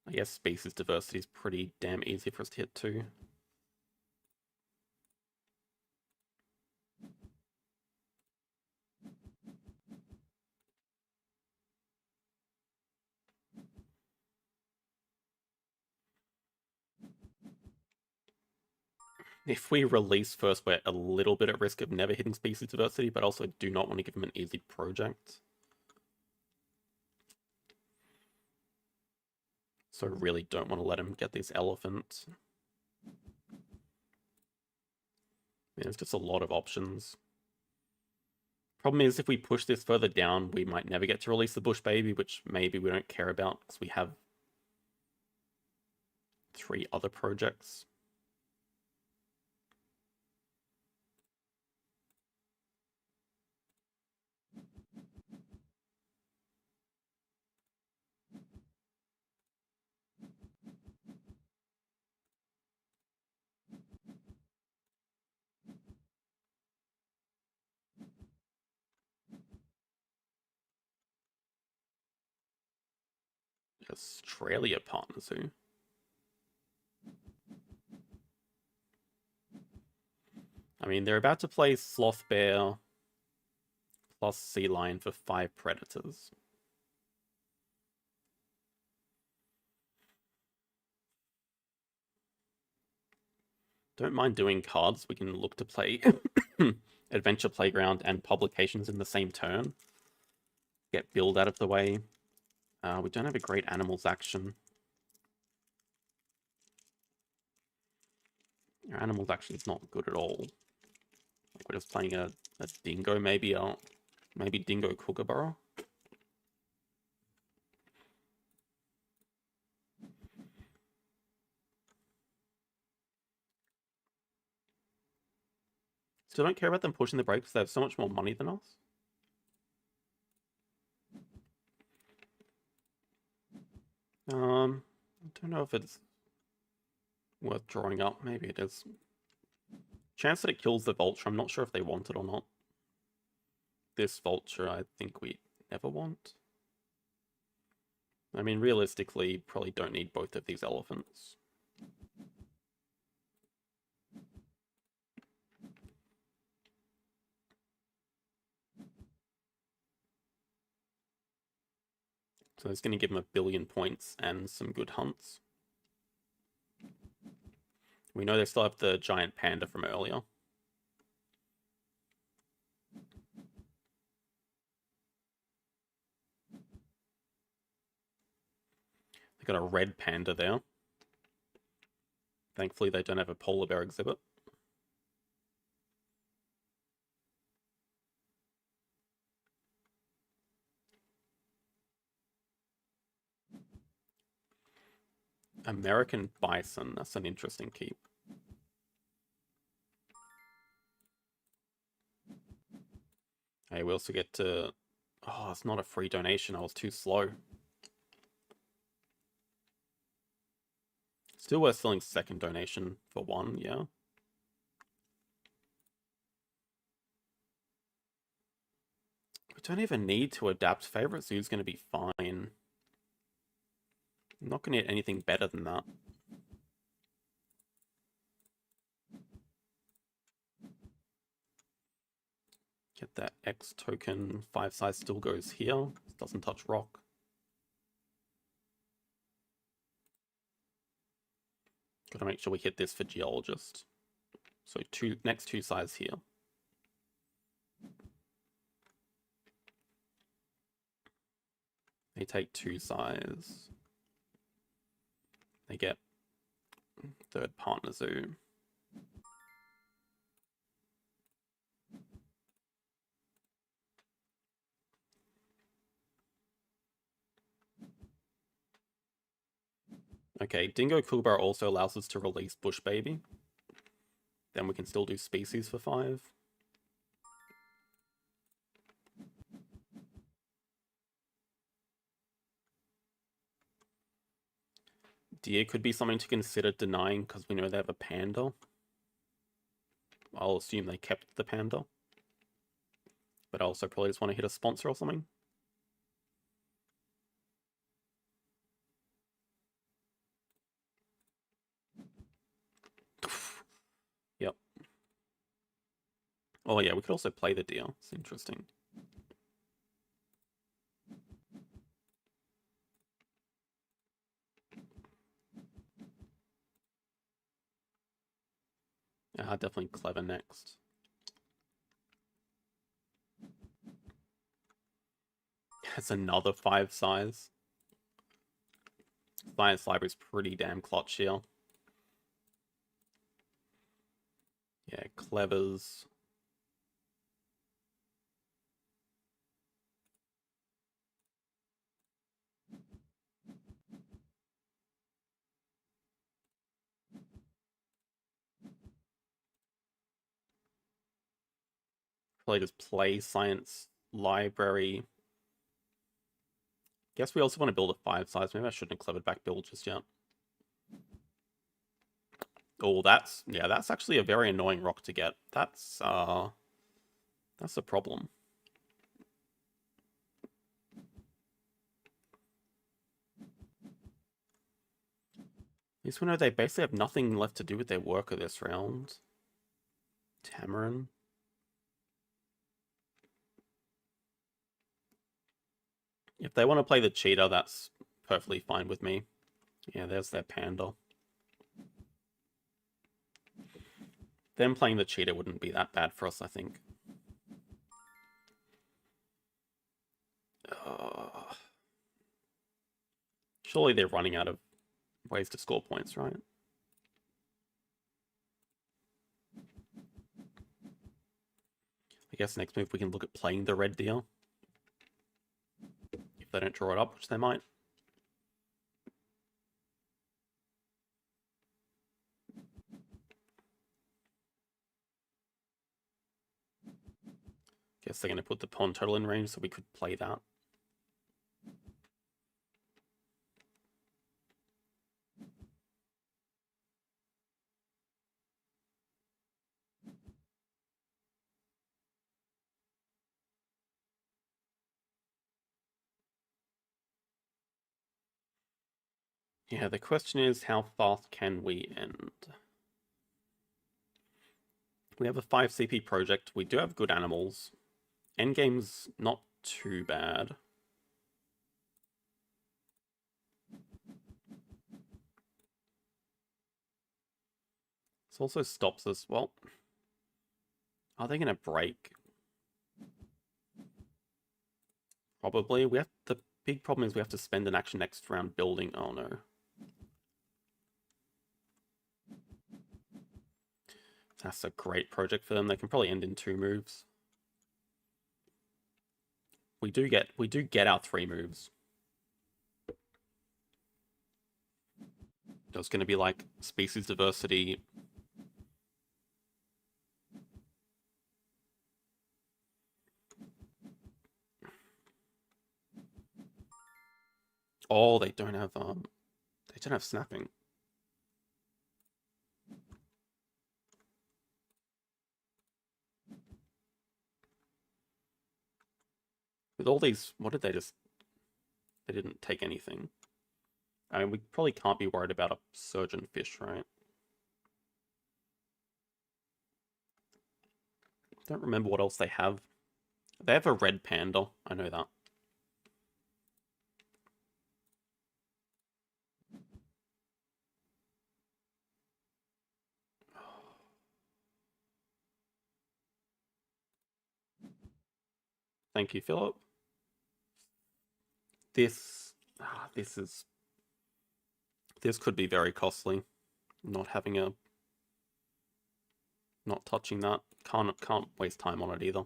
I guess species diversity is pretty damn easy for us to hit too. If we release first, we're a little bit at risk of never hitting species diversity, but also do not want to give him an easy project. So really don't want to let him get this elephant. There's just a lot of options. Problem is, if we push this further down, we might never get to release the Bush Baby, which maybe we don't care about, because we have 3 other projects. Australia Partner Zoo. I mean, they're about to play Sloth Bear plus Sea Lion for 5 predators. Don't mind doing cards. We can look to play Adventure Playground and Publications in the same turn. Get build out of the way. We don't have a great animals action. Our animals action is not good at all. Like, we're just playing a dingo, maybe dingo kookaburra. Still don't care about them pushing the break because they have so much more money than us. I don't know if it's worth drawing up. Maybe it is. Chance that it kills the vulture. I'm not sure if they want it or not. This vulture, I think we never want. I mean, realistically, probably don't need both of these elephants. So it's going to give him 1 billion points and some good hunts. We know they still have the giant panda from earlier. They got a red panda there. Thankfully, they don't have a polar bear exhibit. American bison. That's an interesting keep. Hey, we also get to... Oh, it's not a free donation. I was too slow. Still worth selling second donation for 1, yeah. We don't even need to adapt. Favorite Zoo's going to be fine. I'm not going to get anything better than that. Get that X token. 5 size still goes here. Doesn't touch rock. Gotta make sure we hit this for geologist. So next 2 size here. They take 2 size. They get 3rd partner zoo. Okay, Dingo Kookaburra also allows us to release Bush Baby. Then we can still do species for 5. Deer could be something to consider denying because we know they have a panda. I'll assume they kept the panda. But I also probably just want to hit a sponsor or something. Yep. Oh yeah, we could also play the deer. It's interesting. Definitely clever next. That's another 5 size. Science Library's pretty damn clutch here. Yeah, clevers. Probably just play Science Library. Guess we also want to build a 5 size. Maybe I shouldn't have clevered back build just yet. Oh, that's actually a very annoying rock to get. That's a problem. These one know they basically have nothing left to do with their worker this round. Tamarin. If they want to play the cheetah, that's perfectly fine with me. Yeah, there's their panda. Them playing the cheetah wouldn't be that bad for us, I think. Surely they're running out of ways to score points, right? I guess next move we can look at playing the red deer. If they don't draw it up, which they might. Guess they're going to put the pawn total in range, so we could play that. Yeah, the question is, how fast can we end? We have a 5 CP project. We do have good animals. Endgame's not too bad. This also stops us. Well, are they going to break? Probably. The big problem is we have to spend an action next round building. Oh no. That's a great project for them. They can probably end in 2 moves. We do get our 3 moves. There's going to be like species diversity. Oh, they don't have snapping. With all these, what did they just... They didn't take anything. I mean, we probably can't be worried about a surgeon fish, right? Don't remember what else they have. They have a red panda. I know that. Thank you, Philip. This, this could be very costly. Not having a, not touching that. Can't waste time on it either.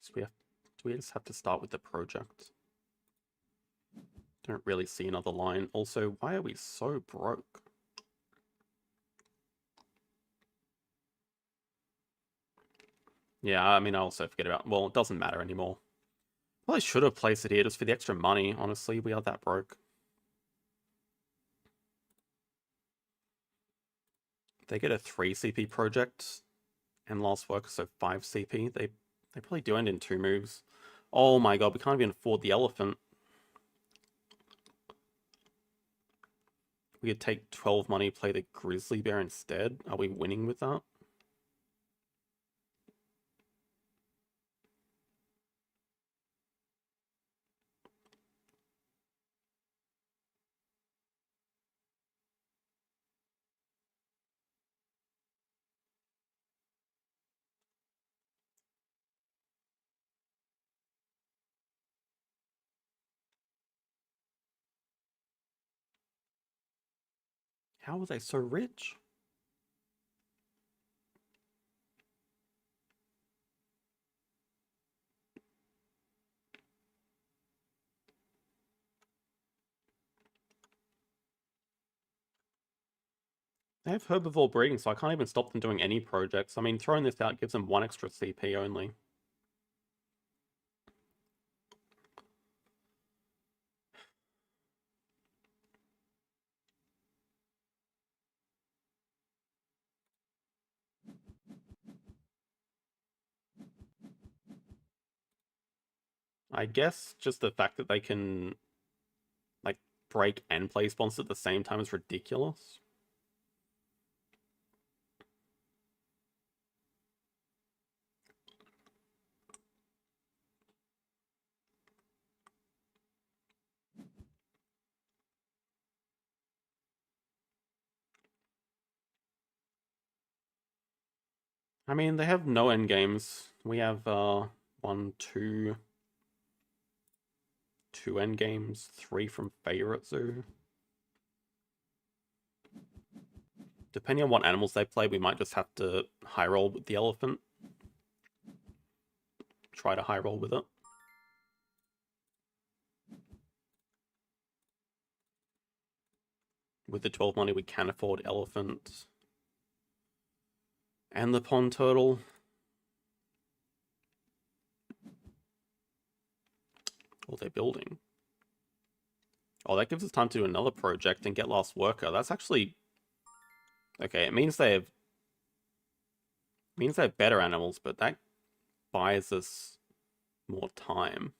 So do we just have to start with the project? Don't really see another line. Also, why are we so broke? Yeah, I mean, I also forget about... Well, it doesn't matter anymore. Well, I should have placed it here just for the extra money. Honestly, we are that broke. They get a 3 CP project and last work, so 5 CP. They probably do end in 2 moves. Oh my god, we can't even afford the elephant. We could take 12 money, play the grizzly bear instead. Are we winning with that? How are they so rich? They have herbivore breeding, so I can't even stop them doing any projects. I mean, throwing this out gives them 1 extra CP only. I guess just the fact that they can, like, break and play sponsor at the same time is ridiculous. I mean, they have no end games. We have, 1, 2... 2 end games, 3 from favorite zoo. Depending on what animals they play, we might just have to high roll with the elephant. Try to high roll with it. With the 12 money, we can afford elephant. And the pond turtle. Oh, they're building. Oh, that gives us time to do another project and get last worker. That's actually... Okay, it means they have... means they have better animals, but that buys us more time.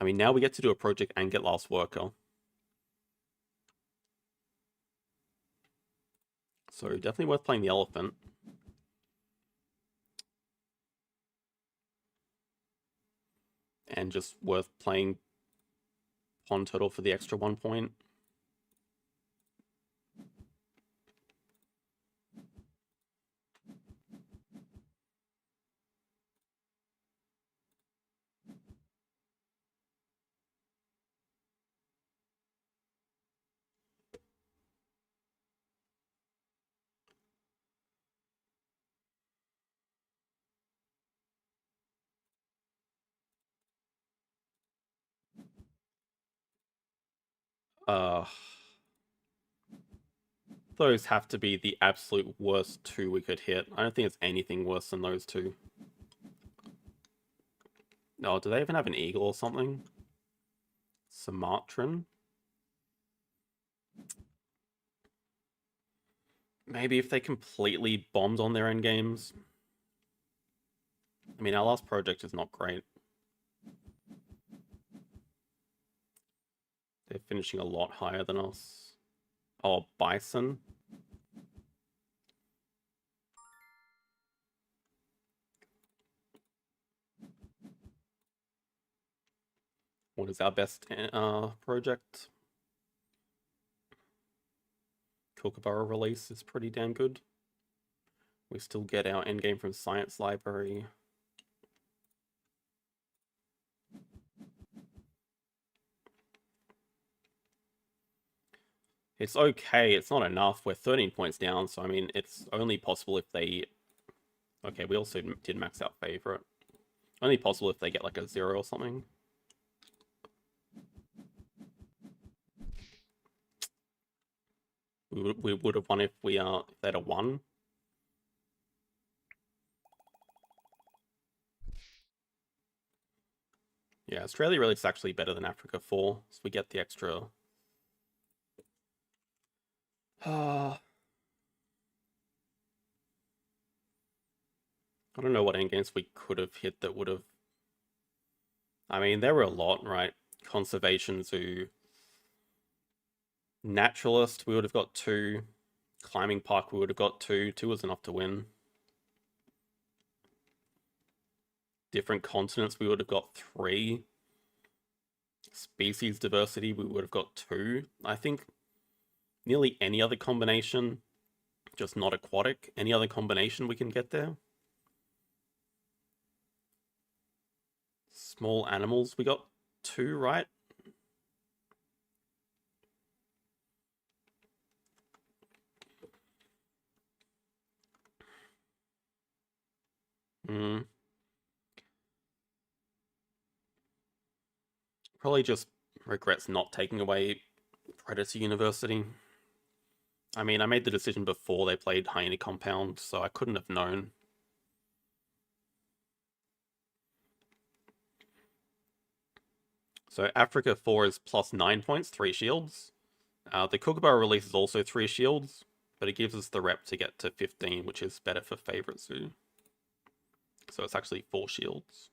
I mean, now we get to do a project and get last worker. So definitely worth playing the elephant. And just worth playing pond turtle for the extra 1 point. Those have to be the absolute worst 2 we could hit. I don't think it's anything worse than those 2. No, do they even have an eagle or something? Sumatran? Maybe if they completely bombed on their end games. I mean, our last project is not great. They're finishing a lot higher than us. Oh, Bison. What is our best project? Kookaburra release is pretty damn good. We still get our endgame from Science Library. It's okay, it's not enough. We're 13 points down, so I mean, it's only possible if they... Okay, we also did max out favorite. Only possible if they get like a 0 or something. We would have won if we if they had a 1. Yeah, Australia really is actually better than Africa 4, so we get the extra... I don't know what endgames we could have hit that would have... I mean, there were a lot, right? Conservation Zoo. Naturalist, we would have got 2. Climbing Park, we would have got 2. 2 was enough to win. Different continents, we would have got 3. Species diversity, we would have got 2. I think nearly any other combination, just not aquatic, any other combination we can get there. Small animals, we got 2, right? Probably just regrets not taking away Predator University. I mean, I made the decision before they played Hyena Compound, so I couldn't have known. So Africa 4 is plus 9 points, 3 shields. The Kookaburra release is also 3 shields, but it gives us the rep to get to 15, which is better for favorite zoo. So it's actually 4 shields.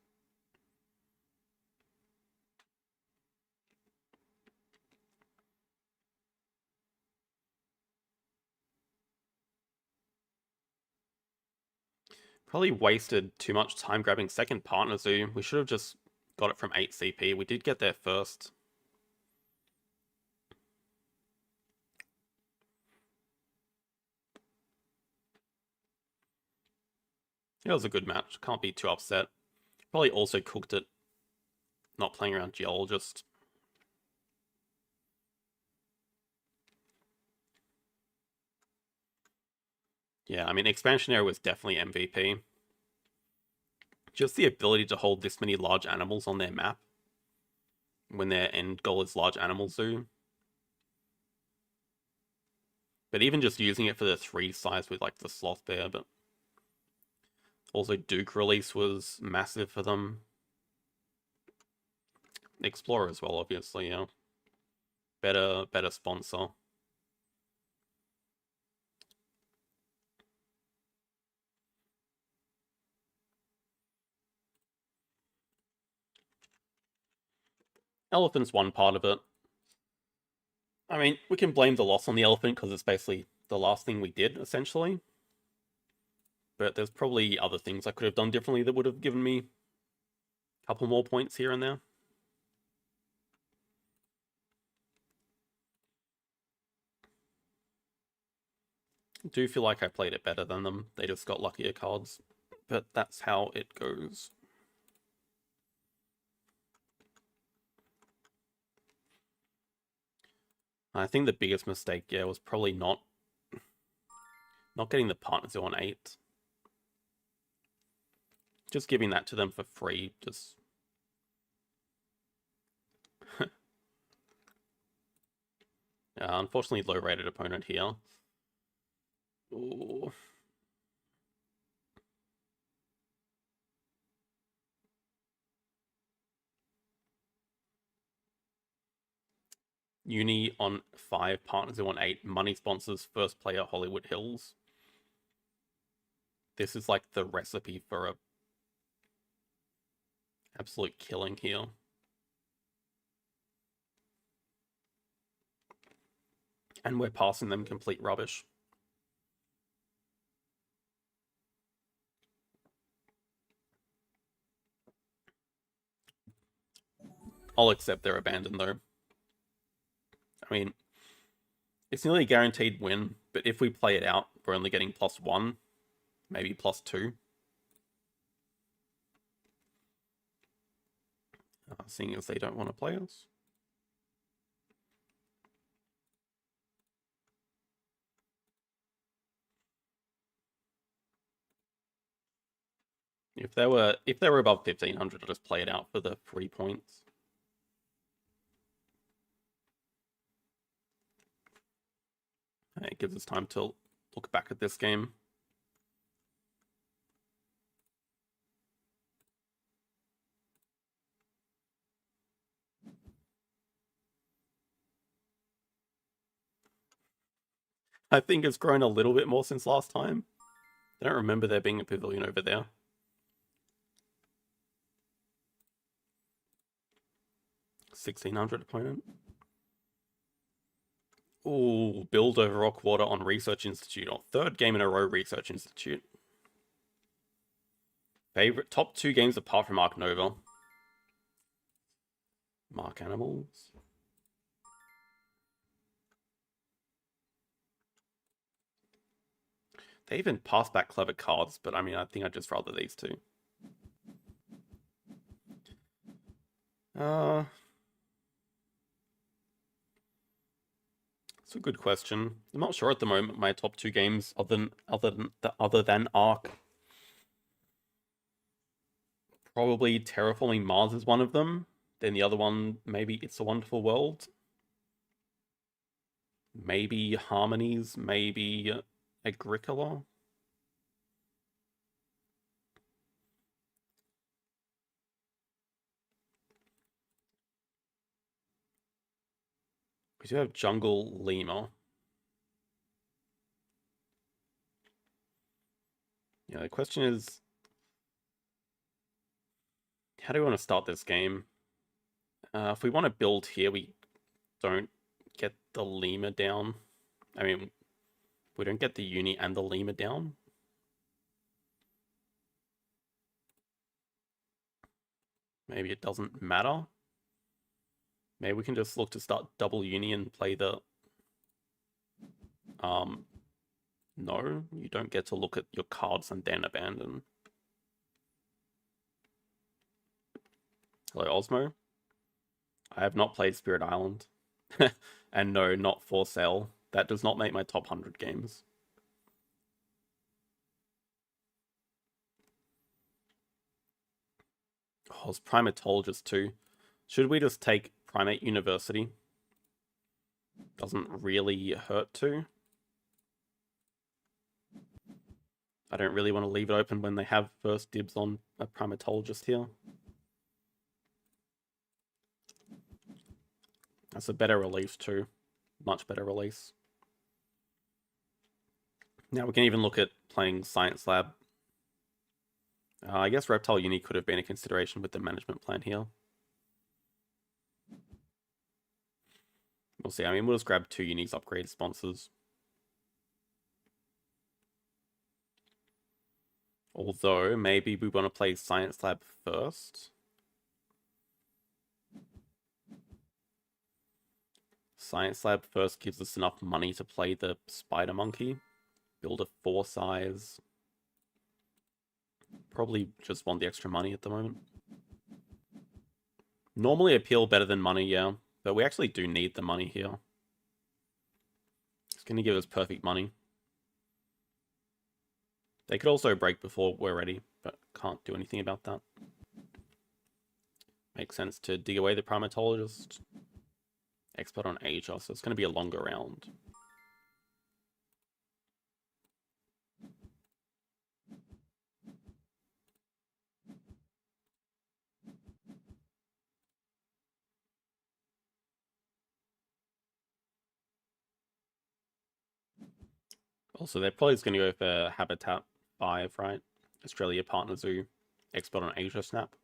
Probably wasted too much time grabbing second partner zoo. We should have just got it from 8 CP. We did get there first. It was a good match. Can't be too upset. Probably also cooked it not playing around Geologist. Yeah, I mean, Expansion Area was definitely MVP. Just the ability to hold this many large animals on their map when their end goal is large animal zoo. But even just using it for the 3 size with like the sloth bear, but also Duke release was massive for them. Explorer as well, obviously, yeah. Better sponsor. Elephant's one part of it. I mean, we can blame the loss on the elephant because it's basically the last thing we did, essentially. But there's probably other things I could have done differently that would have given me a couple more points here and there. I do feel like I played it better than them. They just got luckier cards. But that's how it goes. I think the biggest mistake, yeah, was probably not getting the partners on 8. Just giving that to them for free, just... unfortunately, low-rated opponent here. Ooh. Uni on 5, partners on 8, money sponsors, first player Hollywood Hills. This is like the recipe for a Absolute killing here. And we're passing them complete rubbish. I'll accept they're abandoned though. I mean, it's nearly a guaranteed win, but if we play it out, we're only getting +1, maybe +2. Seeing as they don't want to play us. If they were above 1500, I'd just play it out for the 3 points. It gives us time to look back at this game. I think it's grown a little bit more since last time. I don't remember there being a pavilion over there. $1,600 opponent. Ooh, build over Rockwater on Research Institute. Oh, third game in a row, Research Institute. Favorite top 2 games apart from Ark Nova. Mark Animals. They even pass back clever cards, but I mean, I think I'd just rather these two. It's a good question. I'm not sure at the moment. My top 2 games, other than Ark, probably Terraforming Mars is one of them. Then the other one, maybe It's a Wonderful World. Maybe Harmonies. Maybe Agricola. We do have Jungle Lemur. Yeah, the question is, how do we want to start this game? If we want to build here, we don't get the lemur down. I mean, we don't get the uni and the lemur down. Maybe it doesn't matter. Maybe we can just look to start double uni and play the... No, you don't get to look at your cards and then abandon. Hello, Osmo. I have not played Spirit Island. And no, not for sale. That does not make my top 100 games. Oh, it's Primatologist too. Should we just take Primate University? Doesn't really hurt to. I don't really want to leave it open when they have first dibs on a Primatologist here. That's a better release too. Much better release. Now we can even look at playing Science Lab. I guess Reptile Uni could have been a consideration with the management plan here. We'll see. I mean, we'll just grab 2 Unis upgrade sponsors. Although, maybe we want to play Science Lab first. Science Lab first gives us enough money to play the Spider Monkey. Build a 4 size. Probably just want the extra money at the moment. Normally appeal better than money, yeah. But we actually do need the money here. It's going to give us perfect money. They could also break before we're ready, but can't do anything about that. Makes sense to dig away the Primatologist. Expert on Asia, so it's going to be a longer round. Also, they're probably just going to go for Habitat 5, right? Australia Partner Zoo, Expert on Asia Snap.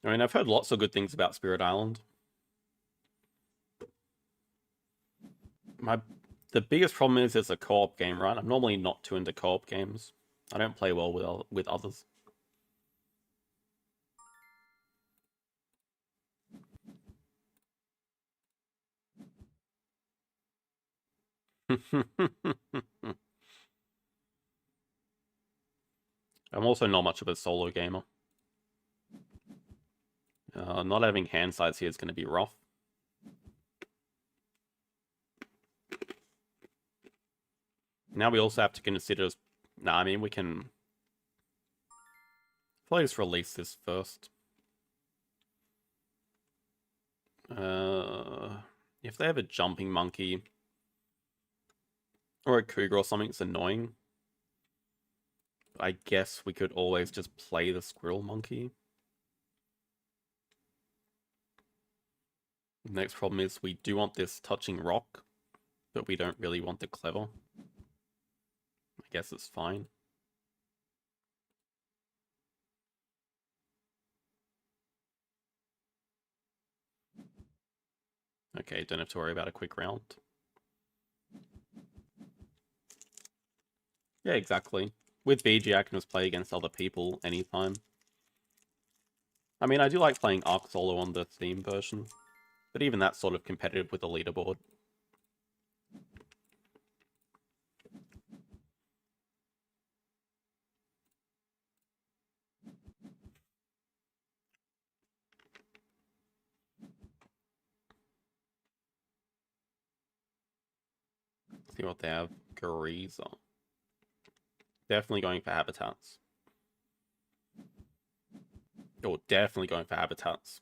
I mean, I've heard lots of good things about Spirit Island. The biggest problem is it's a co-op game, right? I'm normally not too into co-op games. I don't play well with others. I'm also not much of a solo gamer. Not having hand size here is going to be rough. Now we also have to consider... Nah, I mean, we can... Probably just release this first. If they have a jumping monkey... Or a cougar or something, it's annoying. I guess we could always just play the squirrel monkey. Next problem is we do want this touching rock, but we don't really want the clever. I guess it's fine. Okay, don't have to worry about a quick round. Yeah, exactly. With BG, I can just play against other people anytime. I mean, I do like playing Ark Solo on the Steam version, but even that's sort of competitive with the leaderboard. Let's see what they have. Gariza. Definitely going for habitats. Oh, definitely going for habitats.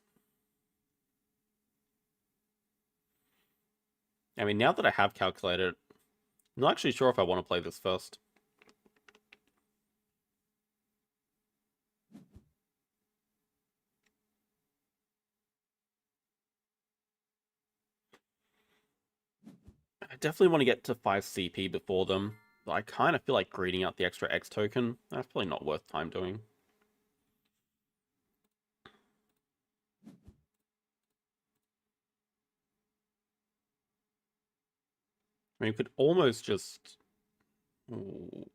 I mean, now that I have calculated, I'm not actually sure if I want to play this first. I definitely want to get to 5 CP before them, but I kind of feel like greeding out the extra X token. That's probably not worth time doing. I mean, we could almost just... Ooh.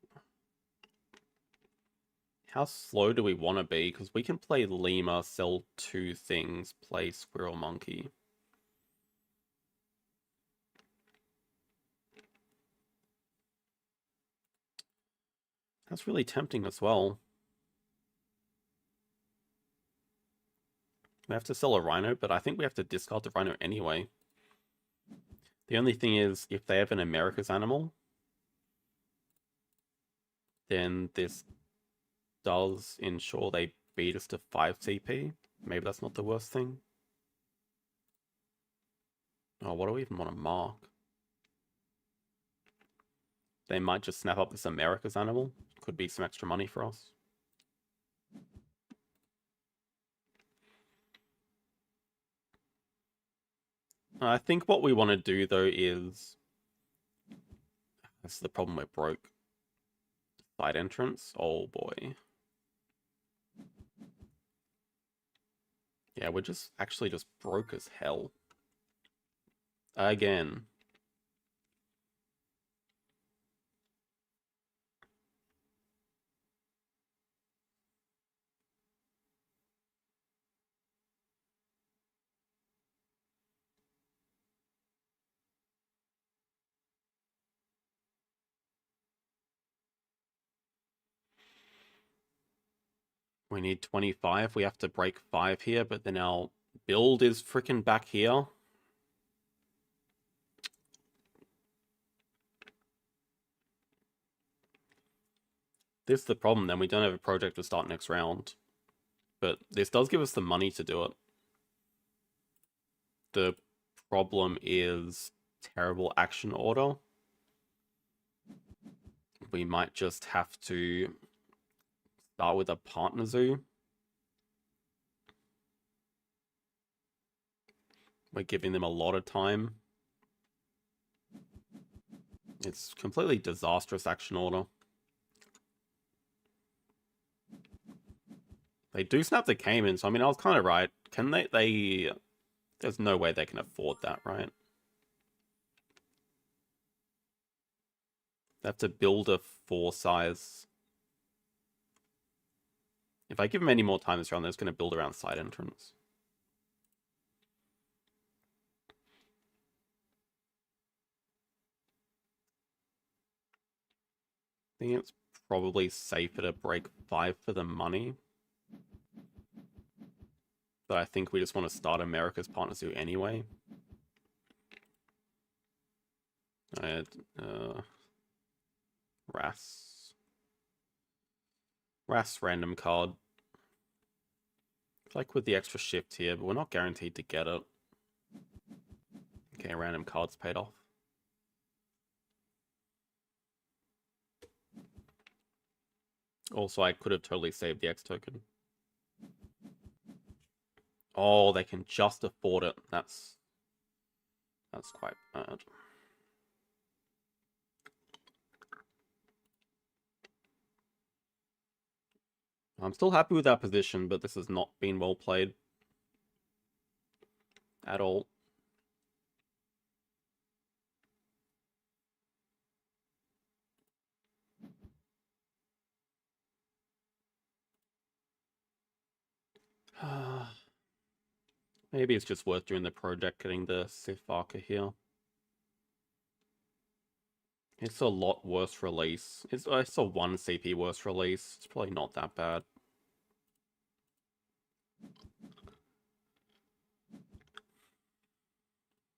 How slow do we want to be? Because we can play Lemur, sell 2 things, play Squirrel Monkey. That's really tempting as well. We have to sell a Rhino, but I think we have to discard the Rhino anyway. The only thing is, if they have an America's Animal, then this does ensure they beat us to 5 CP. Maybe that's not the worst thing. Oh, what do we even want to mark? They might just snap up this America's Animal. Could be some extra money for us. I think what we want to do, though, is... That's the problem, we're broke. Side entrance? Oh, boy. Yeah, we're just actually just broke as hell. Again. We need 25. We have to break 5 here, but then our build is freaking back here. This is the problem, then. We don't have a project to start next round. But this does give us the money to do it. The problem is terrible action order. We might just have to start with a partner zoo. We're giving them a lot of time. It's completely disastrous action order. They do snap the Cayman, so I mean, I was kind of right. Can they... There's no way they can afford that, right? They have to build a 4 size. If I give them any more time this round, they're just going to build around side entrance. I think it's probably safer to break 5 for the money. But I think we just want to start America's Partner Zoo anyway. Ras random card. Like with the extra shift here, but we're not guaranteed to get it. Okay, random cards paid off. Also, I could have totally saved the X token. Oh, they can just afford it. That's quite bad. I'm still happy with that position, but this has not been well played at all. Maybe it's just worth doing the project, getting the Sith Arca here. It's a lot worse release. It's a 1 CP worse release. It's probably not that bad.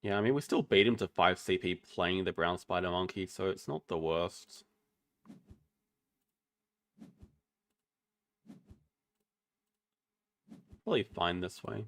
Yeah, I mean, we still beat him to 5 CP playing the Brown Spider Monkey, so it's not the worst. Probably fine this way.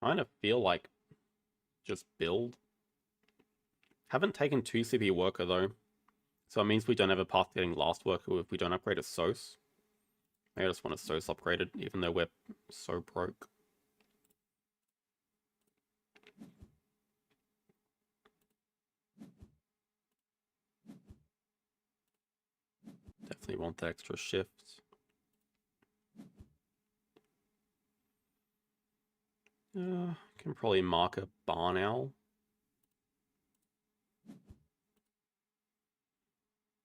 Kind of feel like just build. Haven't taken 2 CP worker though. So it means we don't have a path to getting last worker if we don't upgrade a SOS. Maybe I just want a SOS upgraded, even though we're so broke. Definitely want that extra shift. Can probably mark a barn owl.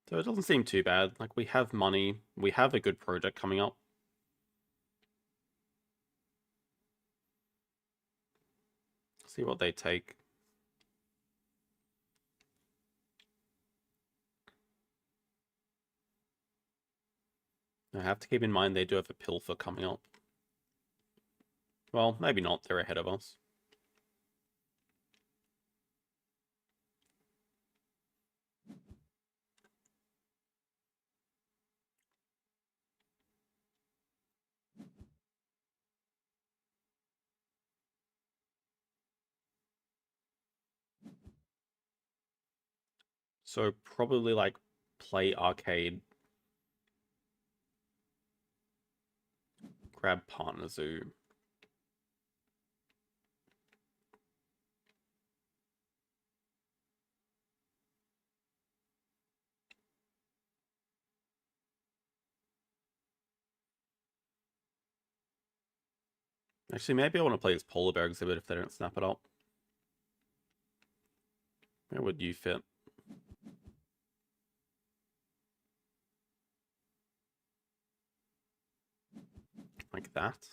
So it doesn't seem too bad. Like, we have money. We have a good project coming up. See what they take. I have to keep in mind they do have a pilfer coming up. Well, maybe not. They're ahead of us. So probably like play arcade, grab partner zoo. Actually, maybe I want to play this polar bear exhibit if they don't snap it up. Where would you fit? Like that.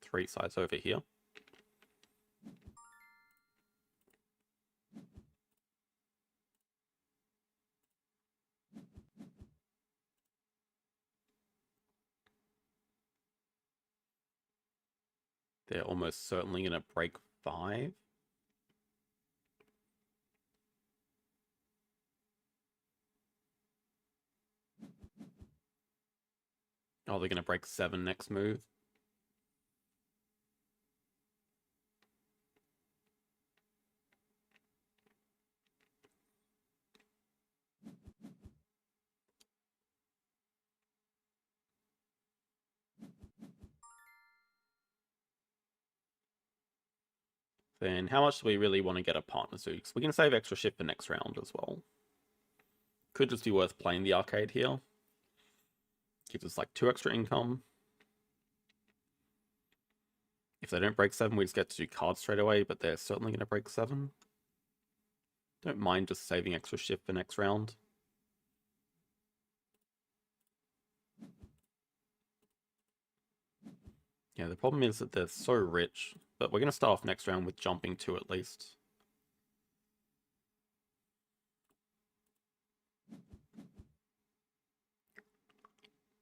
3 sides over here. They're almost certainly going to break 5. Oh, they're going to break 7 next move. Then how much do we really want to get a partner to? Because we can save extra ship for next round as well. Could just be worth playing the arcade here. Gives us like 2 extra income. If they don't break 7, we just get to do cards straight away, but they're certainly going to break 7. Don't mind just saving extra ship for next round. Yeah, the problem is that they're so rich, but we're going to start off next round with jumping 2 at least.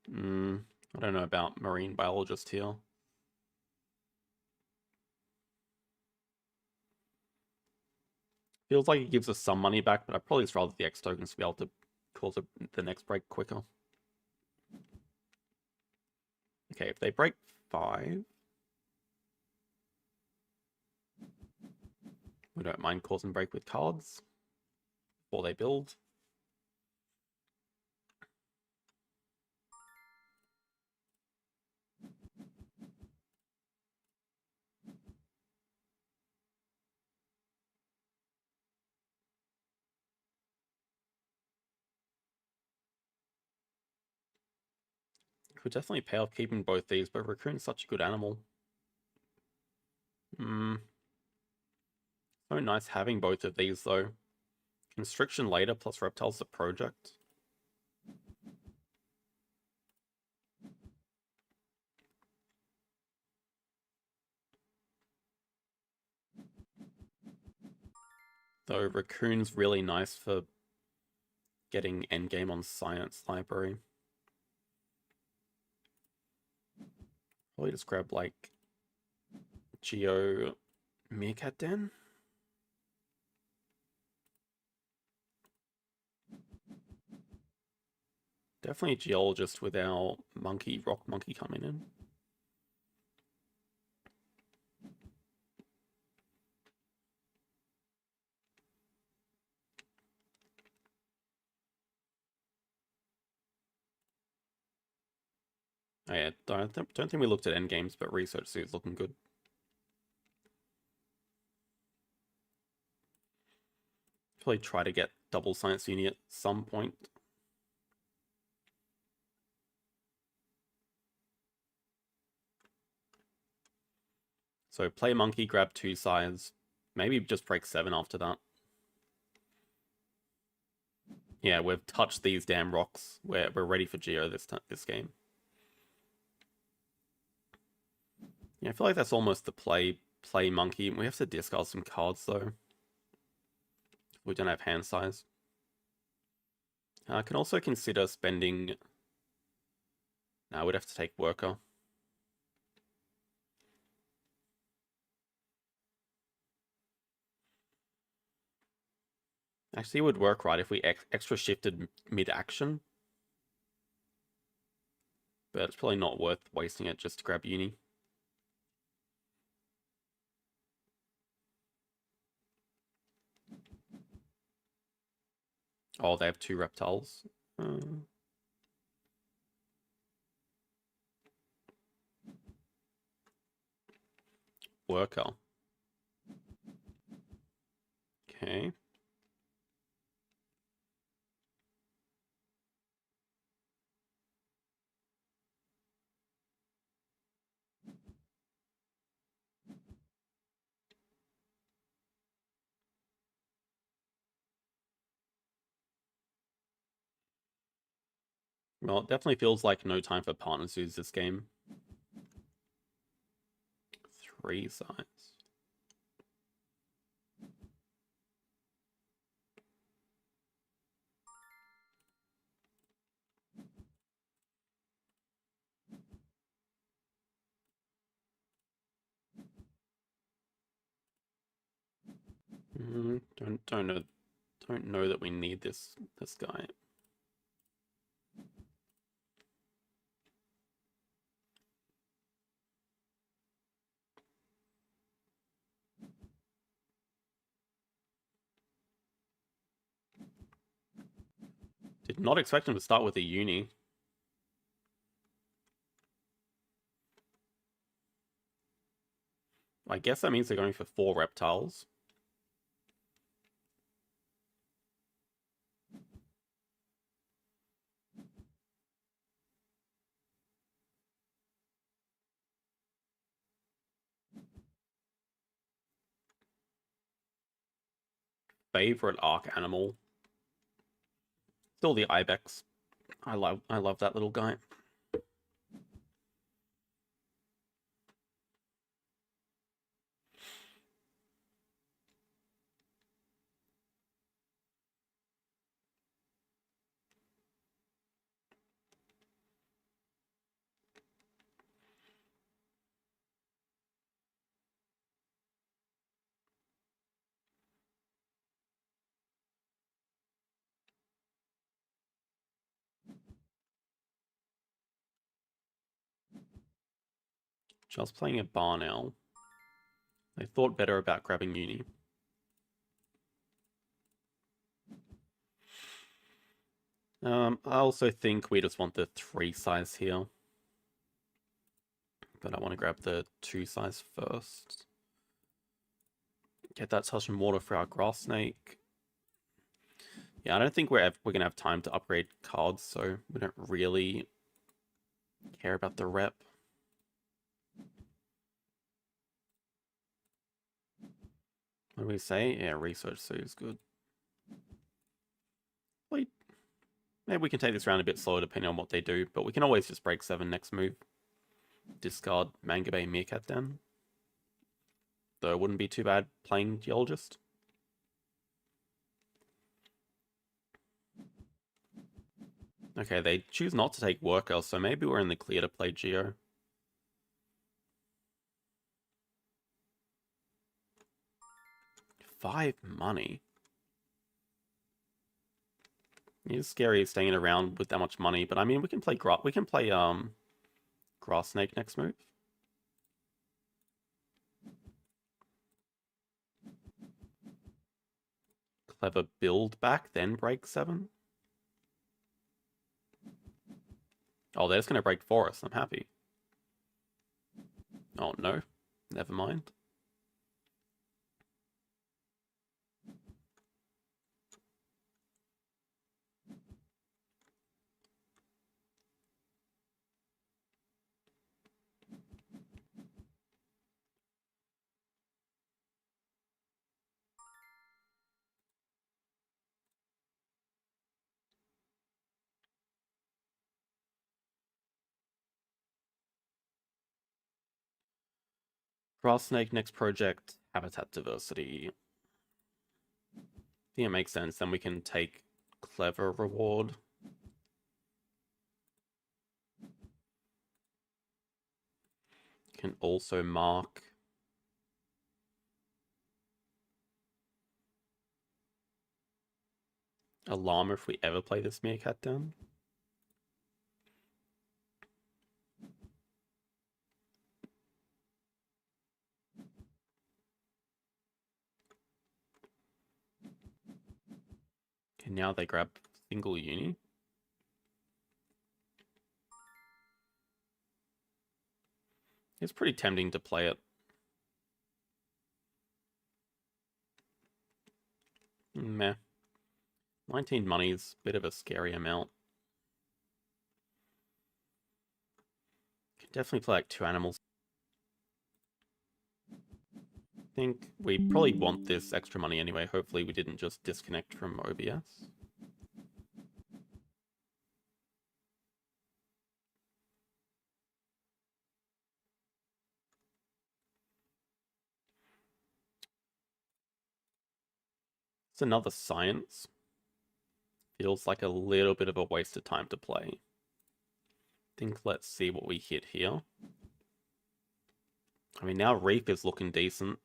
I don't know about marine biologist here. Feels like it gives us some money back, but I'd probably just rather the X tokens to be able to cause the next break quicker. Okay, if they break 5, we don't mind causing break with cards before they build. Could definitely pay off keeping both these, but Raccoon's such a good animal. So nice having both of these though. Constriction later plus Reptiles the project. Though Raccoon's really nice for getting endgame on Science Library. Probably just grab like Geo Meerkat Den. Definitely a geologist with our monkey, rock monkey coming in. Oh yeah, don't think we looked at endgames, but research suit's looking good. Probably try to get double Science Uni at some point. So play monkey, grab 2 sides, maybe just break 7 after that. Yeah, we've touched these damn rocks. We're ready for Geo this game. Yeah, I feel like that's almost the play monkey. We have to discard some cards though. We don't have hand size. I can also consider spending. No, we'd have to take worker. Actually, it would work right if we extra shifted mid-action. But it's probably not worth wasting it just to grab uni. Oh, they have 2 reptiles. Worker. Okay. Well, it definitely feels like no time for partners use this game. 3 sides. Don't know that we need this guy. Did not expect him to start with a uni. I guess that means they're going for 4 reptiles. Favorite Ark animal. Still the ibex. I love that little guy. Just playing a barn owl. They thought better about grabbing uni. I also think we just want the 3 size here. But I want to grab the 2 size first. Get that touch and water for our grass snake. Yeah, I don't think we're going to have time to upgrade cards, so we don't really care about the rep. What do we say? Yeah, research so is good. Wait. Maybe we can take this round a bit slower depending on what they do, but we can always just break 7 next move. Discard Manga Bay Meerkat then. Though it wouldn't be too bad playing Geologist. Okay, they choose not to take Worker, so maybe we're in the clear to play Geo. $5 money. It is scary staying around with that much money, but I mean we can play Grass Snake next move. Clever build back, then break 7. Oh, they're just going to break Forest. I'm happy. Oh, no. Never mind. Grass Snake, next project, Habitat Diversity. I think it makes sense. Then we can take Clever Reward. Can also mark a llama if we ever play this Meerkat down. Okay, now they grab single uni. It's pretty tempting to play it. Meh. 19 money is a bit of a scary amount. Can definitely play like 2 animals. I think we probably want this extra money anyway. Hopefully we didn't just disconnect from OBS. It's another science. Feels like a little bit of a waste of time to play. I think let's see what we hit here. I mean, now Reef is looking decent.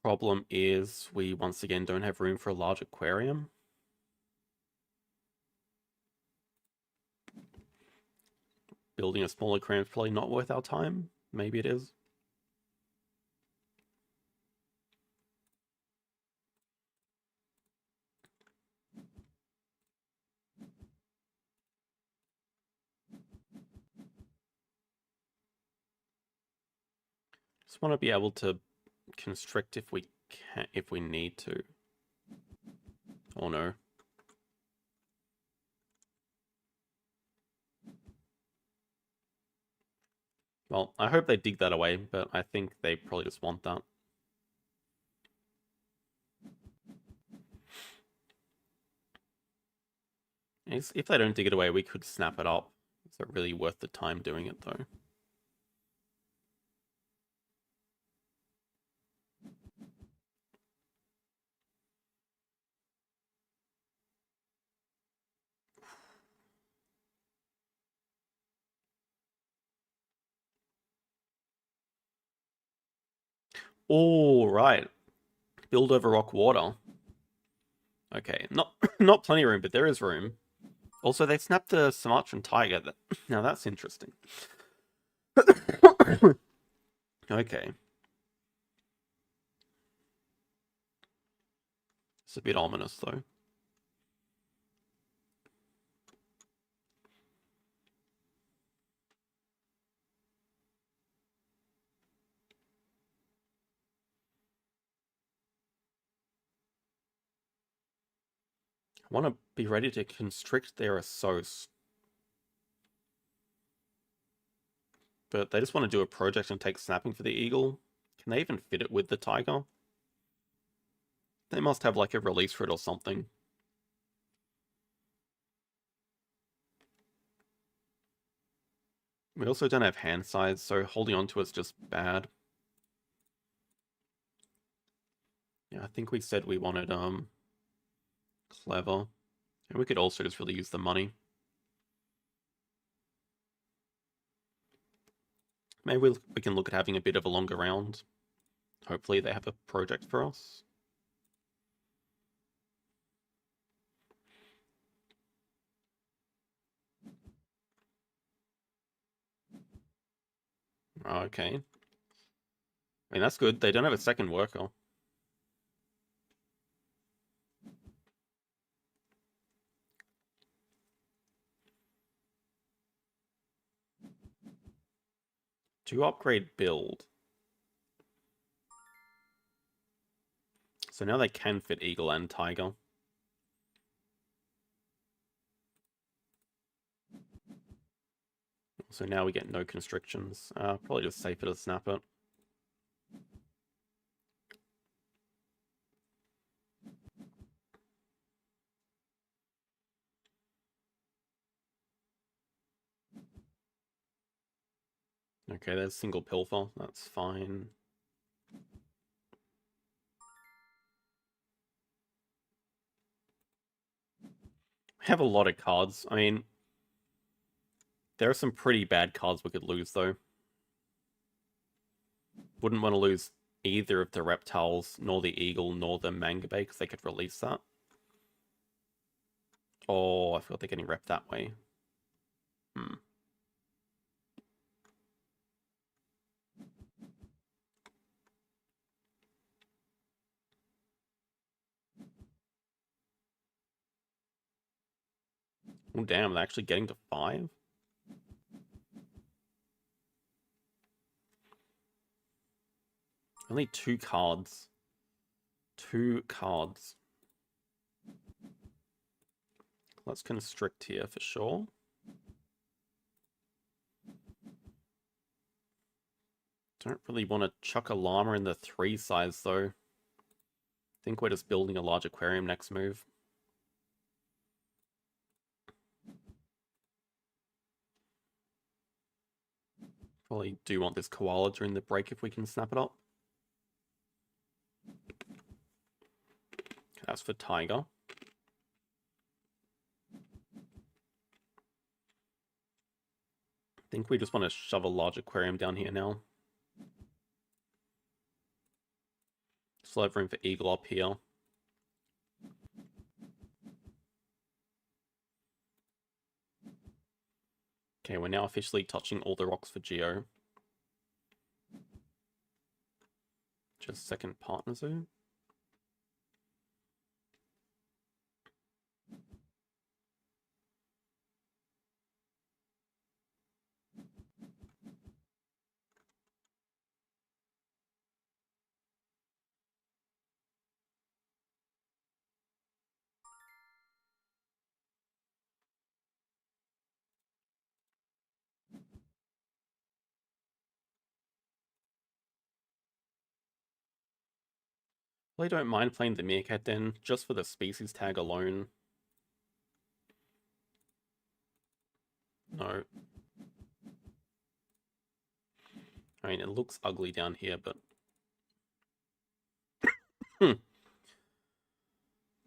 Problem is we once again don't have room for a large aquarium. Building a small aquarium is probably not worth our time. Maybe it is. Just want to be able to constrict if we can, if we need to. Oh no. Well, I hope they dig that away, but I think they probably just want that. If they don't dig it away, we could snap it up. Is it really worth the time doing it, though? All right. Build over rock water. Okay, not not plenty of room, but there is room. Also, they snapped a Sumatran tiger. Now that's interesting. Okay. It's a bit ominous, though. I want to be ready to constrict their Assos. But they just want to do a project and take snapping for the eagle. Can they even fit it with the tiger? They must have like a release for it or something. We also don't have hand size, so holding on to it's just bad. Yeah, I think we said we wanted clever. And we could also just really use the money. Maybe we can look at having a bit of a longer round. Hopefully they have a project for us. Okay. I mean, that's good. They don't have a second worker. To upgrade build. So now they can fit eagle and tiger. So now we get no constrictions. Probably just safer to snap it. Okay, there's single pilfer. That's fine. We have a lot of cards. I mean, there are some pretty bad cards we could lose, though. Wouldn't want to lose either of the reptiles, nor the eagle, nor the manga bay, because they could release that. Oh, I forgot they're getting repped that way. Hmm. Oh, damn, they're actually getting to 5? Only 2 cards. 2 cards. Let's constrict here for sure. Don't really want to chuck a llama in the 3 size, though. I think we're just building a large aquarium next move. Probably do want this koala during the break if we can snap it up. That's for tiger. I think we just want to shove a large aquarium down here now. Still have room for eagle up here. Okay, we're now officially touching all the rocks for Geo. Just second partner zoo. Really don't mind playing the Meerkat Den, just for the species tag alone. No. I mean, it looks ugly down here, but...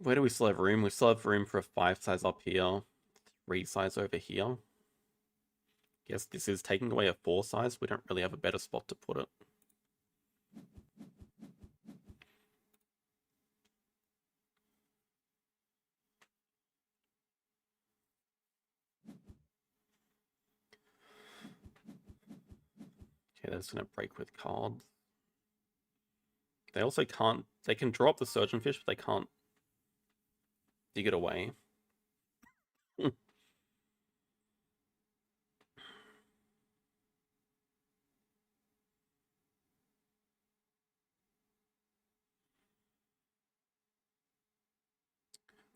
Where do we still have room? We still have room for a 5 size up here. 3 size over here. Guess this is taking away a 4 size. We don't really have a better spot to put it. Okay, they're just going to break with cards. They also can't... They can draw up the Surgeonfish, but they can't dig it away.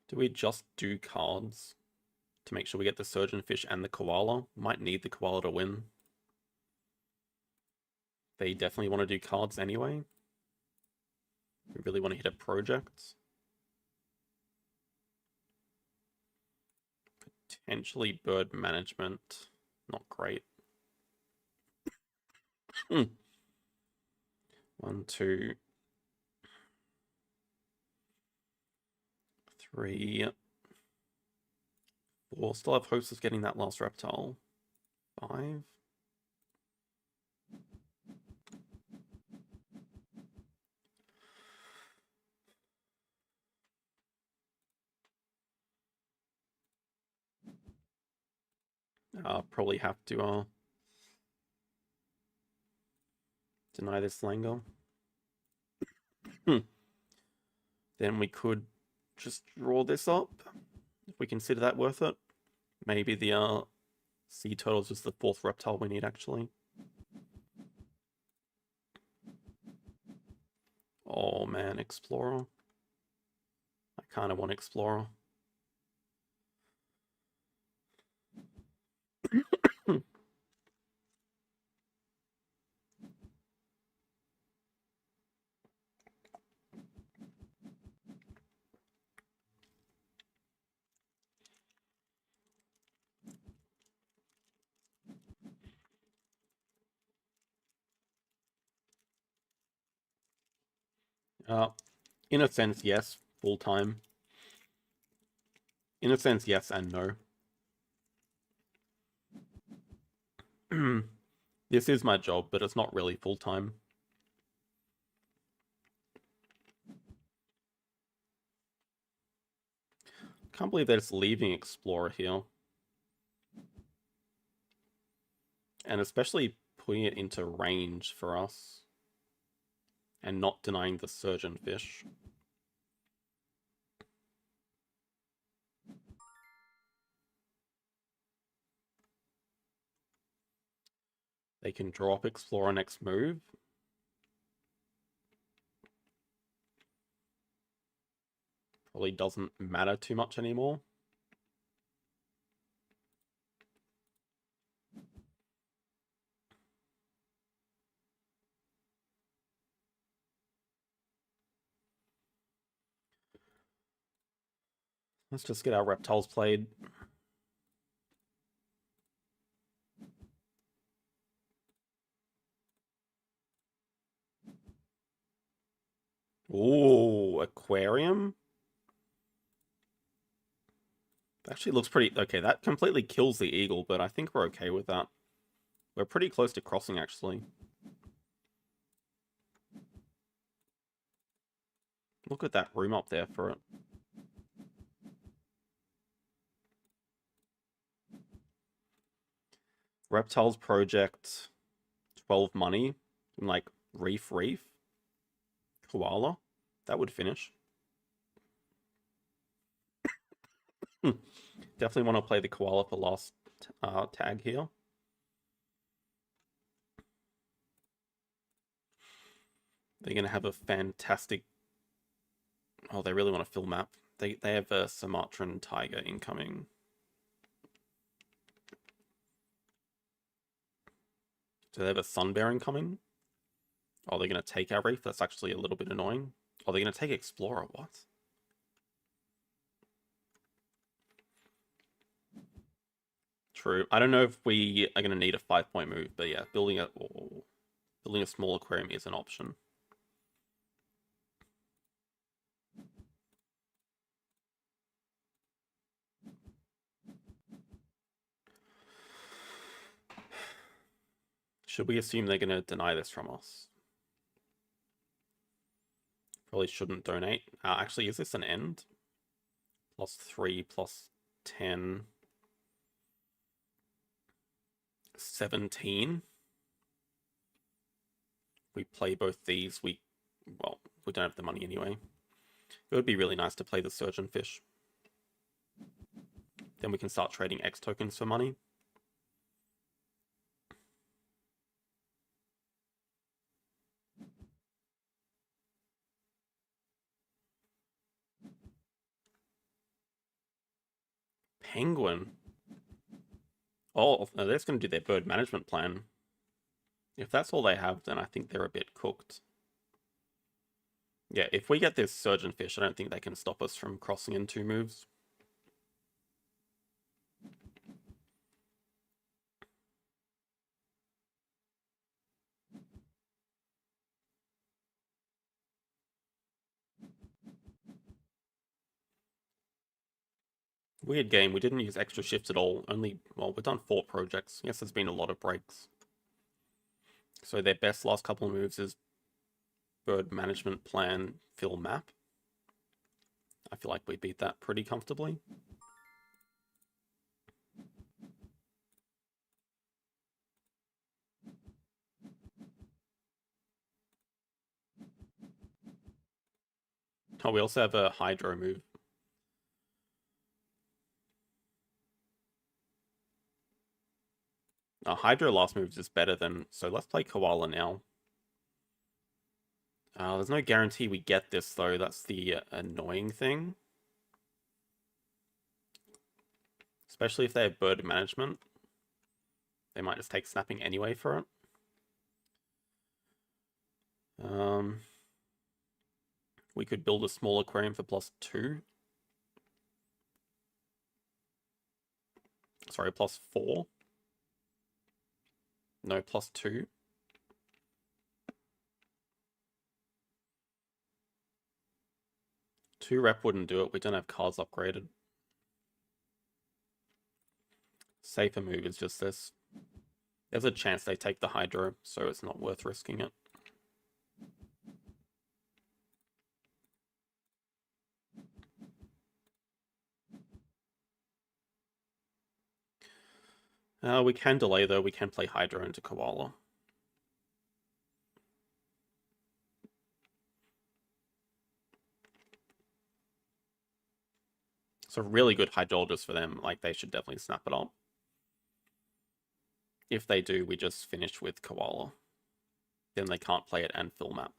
Do we just do cards to make sure we get the Surgeonfish and the Koala? Might need the Koala to win. They definitely want to do cards anyway. We really want to hit a project. Potentially bird management. Not great. 1, 2, 3, 4. Still have hopes of getting that last reptile. 5. Probably have to deny this Langer. Then we could just draw this up, if we consider that worth it. Maybe the sea turtle's just the 4th reptile we need, actually. Oh man, Explorer. I kind of want Explorer. In a sense, yes, full time. In a sense, yes and no. This is my job, but it's not really full time. Can't believe that it's leaving Explorer here. And especially putting it into range for us. And not denying the Surgeonfish. They can drop Explorer next move. Probably doesn't matter too much anymore. Let's just get our reptiles played. Ooh, aquarium? Actually looks pretty... Okay, that completely kills the eagle, but I think we're okay with that. We're pretty close to crossing, actually. Look at that room up there for it. Reptiles Project, 12 money, and like Reef, Koala. That would finish. Definitely want to play the Koala for last tag here. They're going to have a fantastic... Oh, they really want to fill map. They have a Sumatran tiger incoming. Do they have a sun bear incoming? Oh, they're going to take our reef? That's actually a little bit annoying. Oh, they're going to take Explorer, what? True. I don't know if we are going to need a 5-point move, but yeah, building a small aquarium is an option. Should we assume they're going to deny this from us? Probably shouldn't donate. Actually, is this an end? +3, +10. 17. We play both these. Well, we don't have the money anyway. It would be really nice to play the Surgeon Fish. Then we can start trading X tokens for money. Penguin. Oh, they're just going to do their bird management plan. If that's all they have, then I think they're a bit cooked. Yeah, if we get this Surgeon Fish, I don't think they can stop us from crossing in 2 moves. Weird game. We didn't use extra shifts at all. Well, we've done 4 projects. Yes, there's been a lot of breaks. So their best last couple of moves is bird management plan, fill map. I feel like we beat that pretty comfortably. Oh, we also have a Hydro move. Hydro last moves is better than... So let's play Koala now. There's no guarantee we get this, though. That's the annoying thing. Especially if they have bird management. They might just take snapping anyway for it. We could build a small aquarium for +2. Sorry, +4. No, +2. Two rep wouldn't do it. We don't have cards upgraded. Safer move is just this. There's a chance they take the Hydro, so it's not worth risking it. We can delay, though. We can play Hydro into Koala. It's a really good Hydrologist for them. Like, they should definitely snap it up. If they do, we just finish with Koala. Then they can't play it and fill map.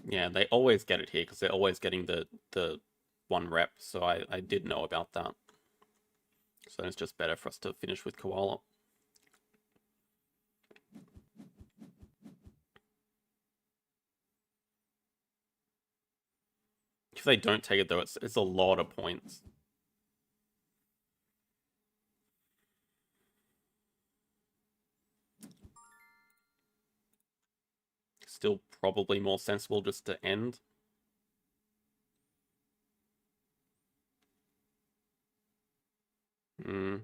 Yeah, they always get it here because they're always getting the 1 rep, so I did know about that. So it's just better for us to finish with Koala. If they don't take it, though, it's a lot of points. Still probably more sensible just to end. Hmm.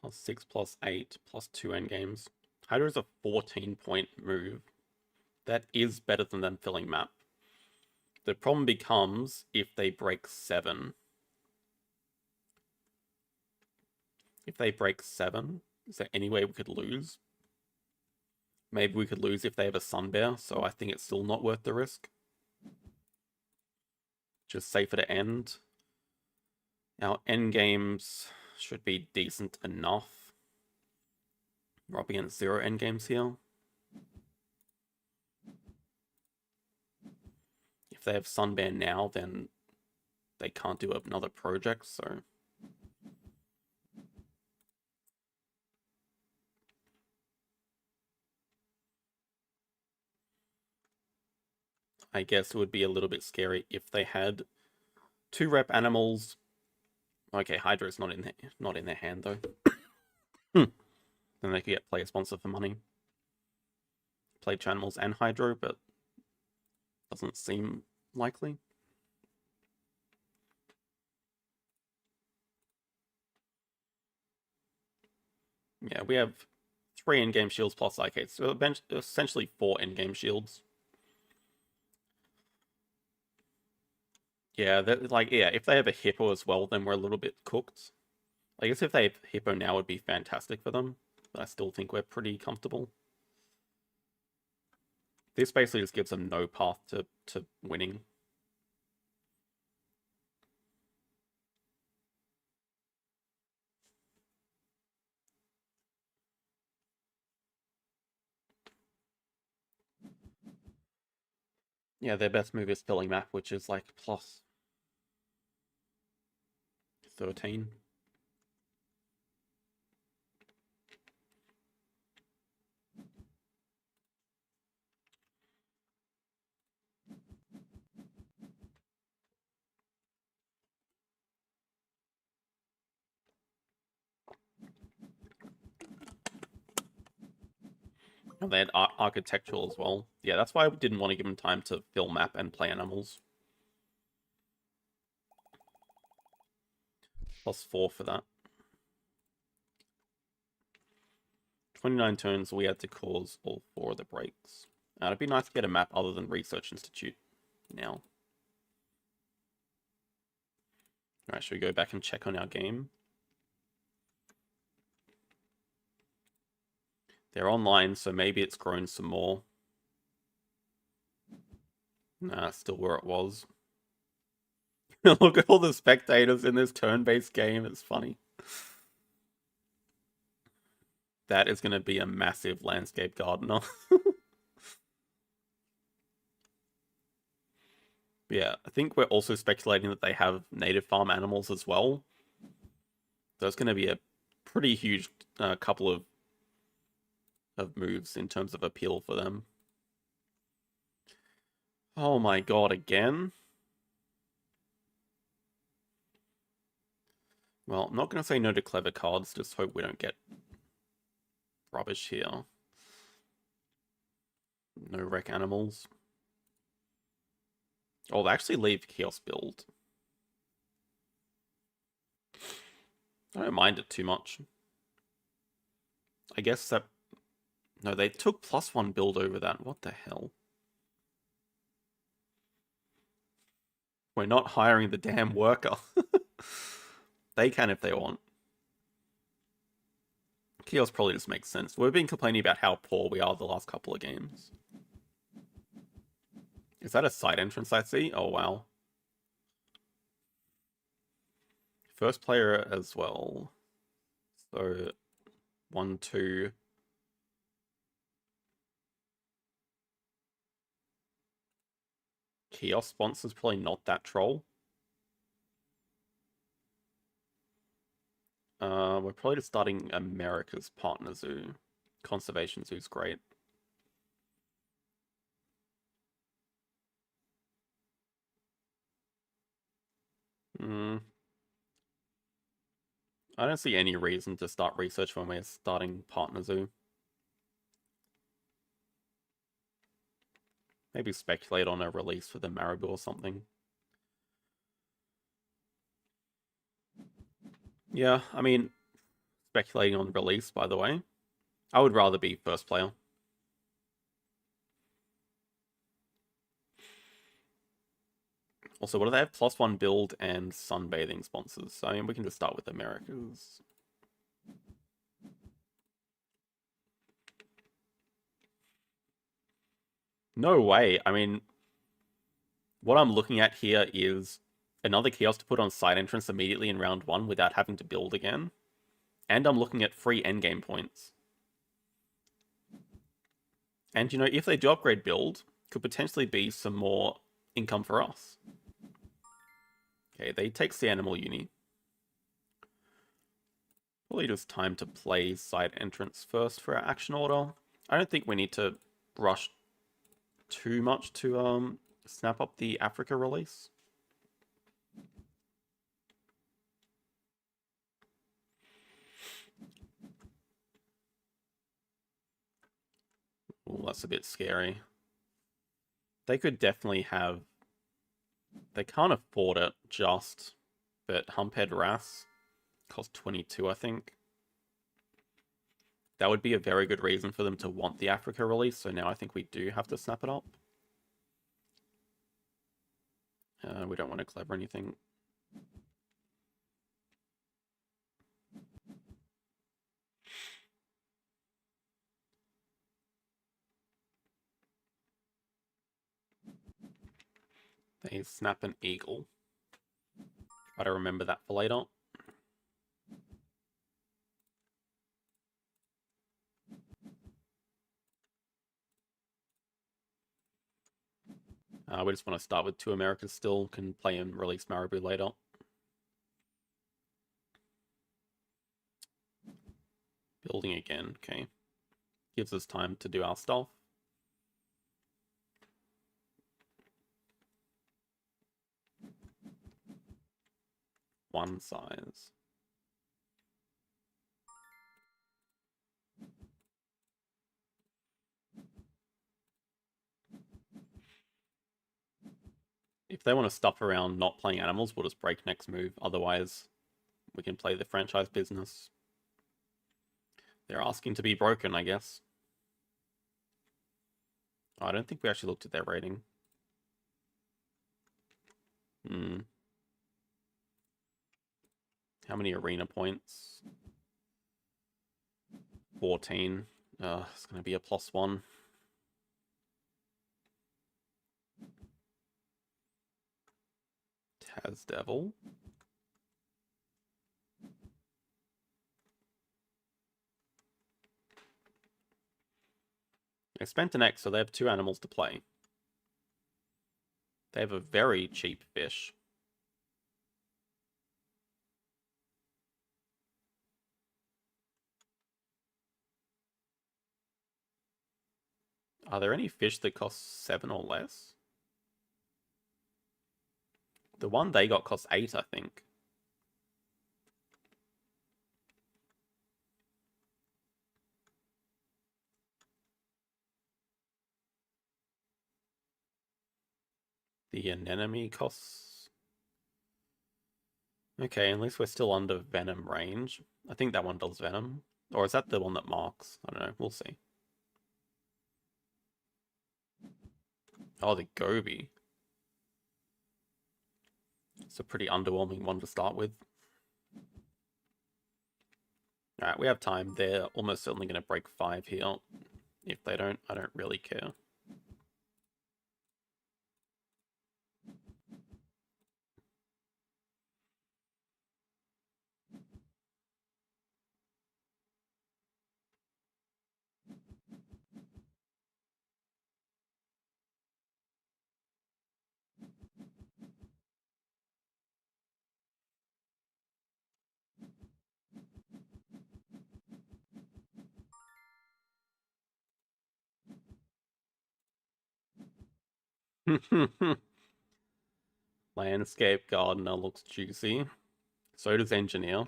+6, +8, +2 endgames. Hydra is a 14-point move. That is better than them filling map. The problem becomes if they break 7. If they break 7, is there any way we could lose? Maybe we could lose if they have a Sun Bear, so I think it's still not worth the risk. Just safer to end. Our endgames should be decent enough. We're up against 0 endgames here. If they have Sunban now, then they can't do another project, so... I guess it would be a little bit scary if they had 2 rep animals. Okay, Hydra's not in their hand though. Then they could get player sponsor for money. Play animals and Hydro, but doesn't seem likely. Yeah, we have 3 in-game shields plus arcades, so essentially 4 in-game shields. Yeah, if they have a Hippo as well, then we're a little bit cooked. I guess if they have Hippo now, would be fantastic for them, but I still think we're pretty comfortable. This basically just gives them no path to winning. Yeah, their best move is filling map, which is like plus 13. And they had architectural as well. Yeah, that's why I didn't want to give them time to fill map and play animals. Plus 4 for that. 29 turns, we had to cause all 4 of the breaks. It'd be nice to get a map other than Research Institute now. Alright, should we go back and check on our game? They're online, so maybe it's grown some more. Nah, still where it was. Look at all the spectators in this turn-based game. It's funny. That is going to be a massive landscape gardener. Yeah, I think we're also speculating that they have native farm animals as well. So it's going to be a pretty huge couple of moves in terms of appeal for them. Oh my god, again? Well, I'm not going to say no to clever cards, just hope we don't get rubbish here. No wreck animals. Oh, they actually leave Chaos build. I don't mind it too much. I guess that... No, they took +1 build over that. What the hell? We're not hiring the damn worker. They can if they want. Chaos probably just makes sense. We've been complaining about how poor we are the last couple of games. Is that a side entrance I see? Oh, wow. First player as well. So, 1, 2... Chaos sponsor's probably not that troll. We're probably just starting America's partner zoo. Conservation zoo's great. I don't see any reason to start research when we're starting partner zoo. Maybe speculate on a release for the Marabou or something. Yeah, I mean, speculating on release, by the way. I would rather be first player. Also, what do they have? +1 build and sunbathing sponsors. So, I mean, we can just start with Americas. No way. I mean, what I'm looking at here is another Chaos to put on side entrance immediately in round 1 without having to build again. And I'm looking at free endgame points. And, if they do upgrade build, could potentially be some more income for us. Okay, they takes the animal uni. Probably just time to play side entrance first for our action order. I don't think we need to rush too much to snap up the Africa release. Oh, that's a bit scary. They could definitely have... They can't afford it just, but Humphead Wrath cost 22, I think. That would be a very good reason for them to want the Africa release, so now I think we do have to snap it up. We don't want to clever anything. They snap an eagle. Try to remember that for later. We just want to start with 2 Americas still. Can play and release Marabou later. Building again, okay. Gives us time to do our stuff. One size. If they want to stuff around not playing animals, we'll just break next move. Otherwise, we can play the franchise business. They're asking to be broken, I guess. Oh, I don't think we actually looked at their rating. How many arena points? 14. It's going to be a +1. Taz Devil. They spent an X, so they have 2 animals to play. They have a very cheap fish. Are there any fish that cost 7 or less? The one they got cost 8, I think. The anemone costs... Okay, at least we're still under venom range. I think that one does venom. Or is that the one that marks? I don't know, we'll see. Oh, the Goby. It's a pretty underwhelming one to start with. Alright, we have time. They're almost certainly going to break 5 here. If they don't, I don't really care. Landscape Gardener looks juicy. So does Engineer.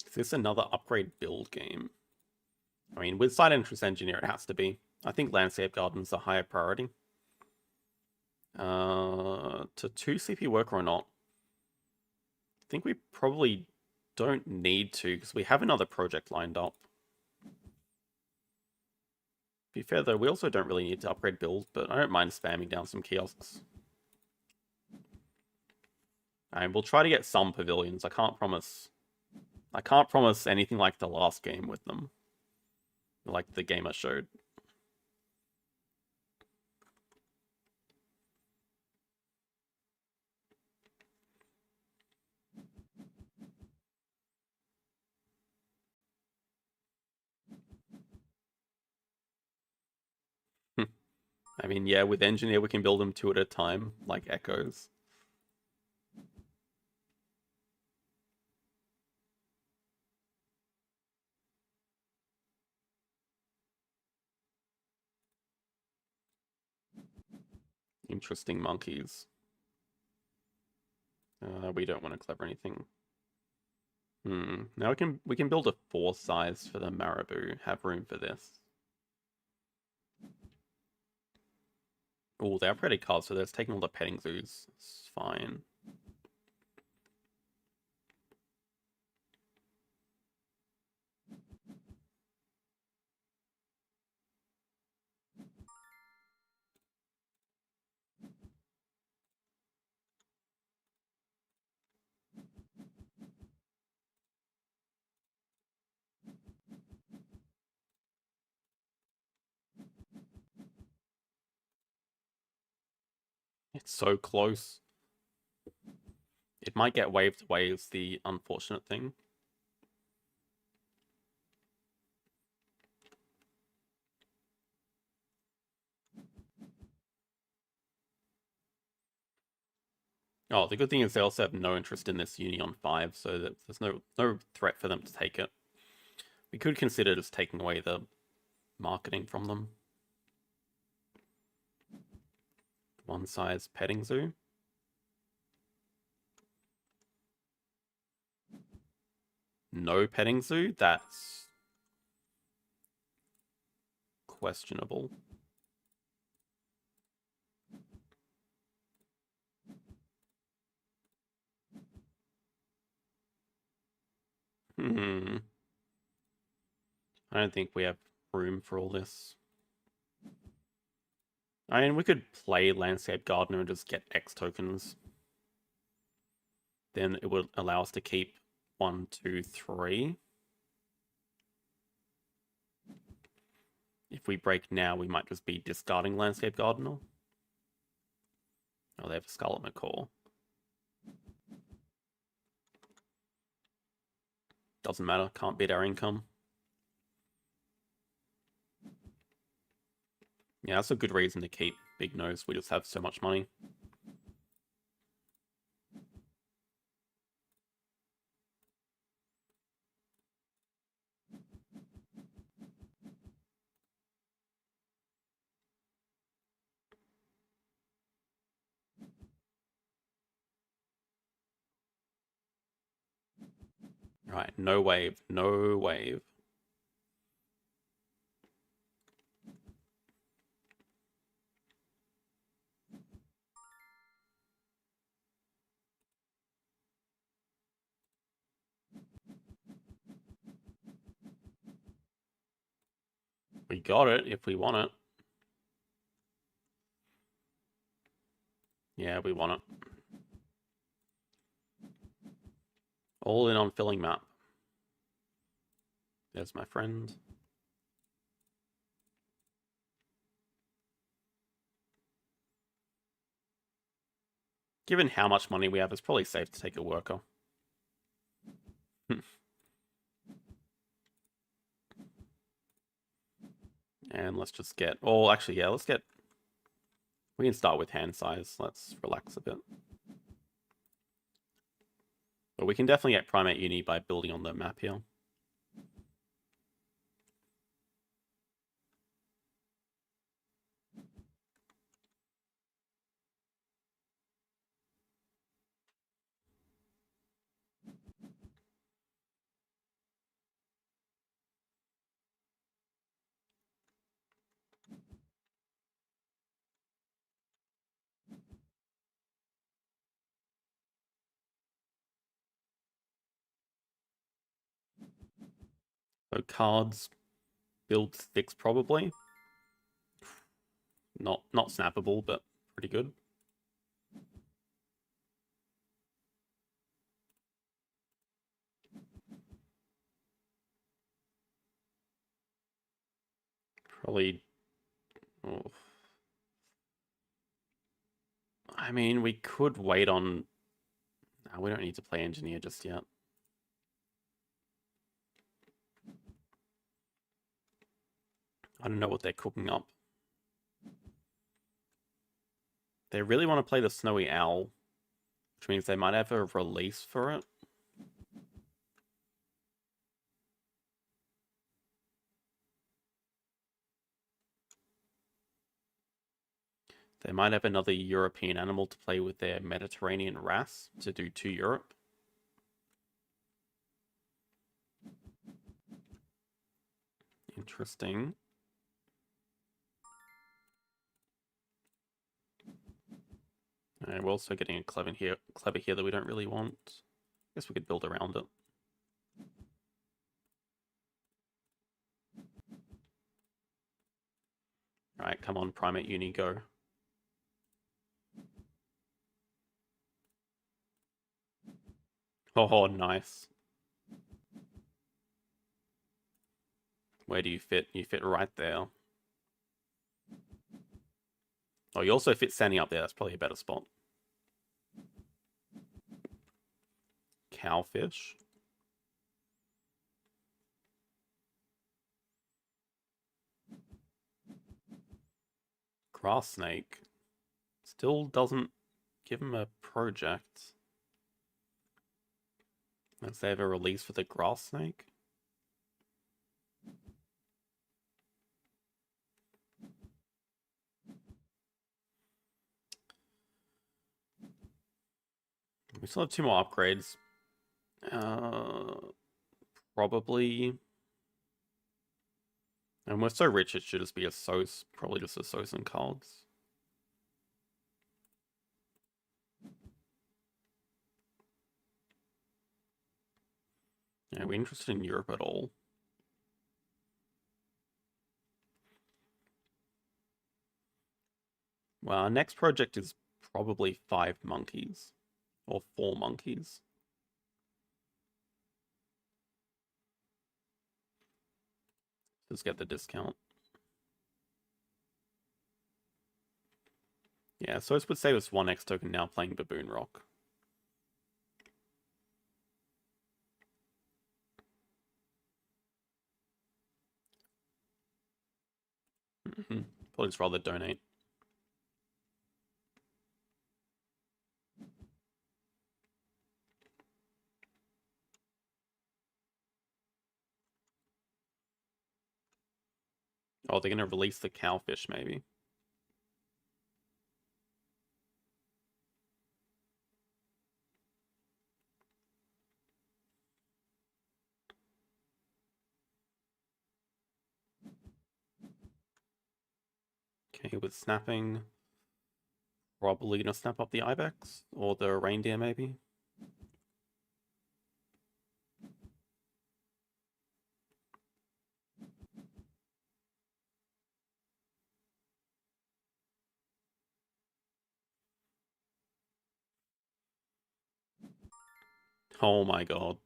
Is this another upgrade build game? I mean, with Side Entrance Engineer, it has to be. I think Landscape Garden's a higher priority. To 2 CP Worker or not? I think we probably don't need to, because we have another project lined up. To be fair though, we also don't really need to upgrade build, but I don't mind spamming down some kiosks. And we'll try to get some pavilions. I can't promise anything like the last game with them. Like the game I showed. I mean, yeah, with Engineer we can build them 2 at a time, like Echoes. Interesting monkeys. We don't want to clever anything. Now we can build a 4 size for the Marabou. Have room for this. Oh, they're pretty cards, so they're taking all the petting zoos. It's fine. It's so close. It might get waved away is the unfortunate thing. Oh, the good thing is they also have no interest in this uni on 5, so that there's no threat for them to take it. We could consider just taking away the marketing from them. 1 size petting zoo. No petting zoo? That's questionable. I don't think we have room for all this. I mean, we could play Landscape Gardener and just get X tokens. Then it would allow us to keep 1, 2, 3. If we break now, we might just be discarding Landscape Gardener. Oh, they have a Scarlet Macaw. Doesn't matter, can't beat our income. Yeah, that's a good reason to keep Big Nose. We just have so much money. Right, no wave, no wave. We got it if we want it. Yeah, we want it. All in on filling map. There's my friend. Given how much money we have, it's probably safe to take a worker. And let's just get... Oh, actually, yeah, let's get... We can start with hand size. Let's relax a bit. But we can definitely get Primate Uni by building on the map here. So cards, build sticks probably. Not snappable, but pretty good. Probably... Oh. I mean, we could wait on... No, we don't need to play Engineer just yet. I don't know what they're cooking up. They really want to play the Snowy Owl, which means they might have a release for it. They might have another European animal to play with their Mediterranean wrasse to do to Europe. Interesting. And we're also getting a clever here that we don't really want. Guess we could build around it. Alright, come on, Primate Uni, go. Oh, nice. Where do you fit? You fit right there. Oh, you also fit standing up there. That's probably a better spot. Cowfish. Grass snake. Still doesn't give him a project. Let's say have a release for the grass snake. We still have 2 more upgrades. Probably. And we're so rich, it should just be a Sos. Probably just a Sos and cards. Yeah, are we interested in Europe at all? Well, our next project is probably 5 monkeys. Or 4 monkeys. Let's get the discount. Yeah, so this would save us 1 X token now playing Baboon Rock. Probably just rather donate. Oh, they're going to release the cowfish, maybe. Okay, with snapping, probably going to snap up the ibex, or the reindeer, maybe. Oh my god.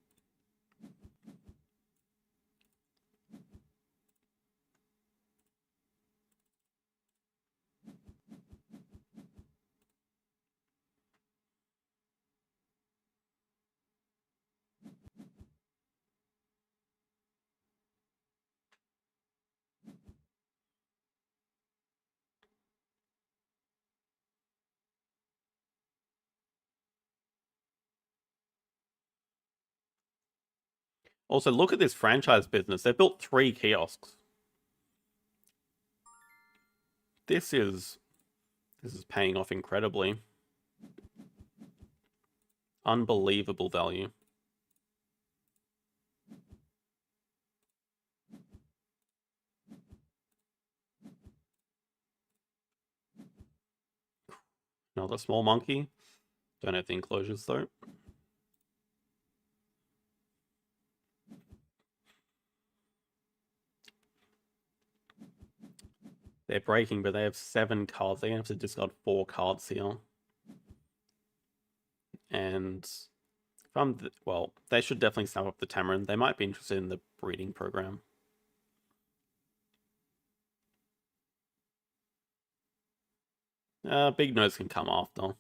Also, look at this franchise business. They built 3 kiosks. This is paying off incredibly. Unbelievable value. Another small monkey. Don't have the enclosures though. They're breaking, but they have 7 cards. They're going to have to discard 4 cards here. And if I'm... well, they should definitely snap up the Tamarin. They might be interested in the breeding program. Big Nose can come after.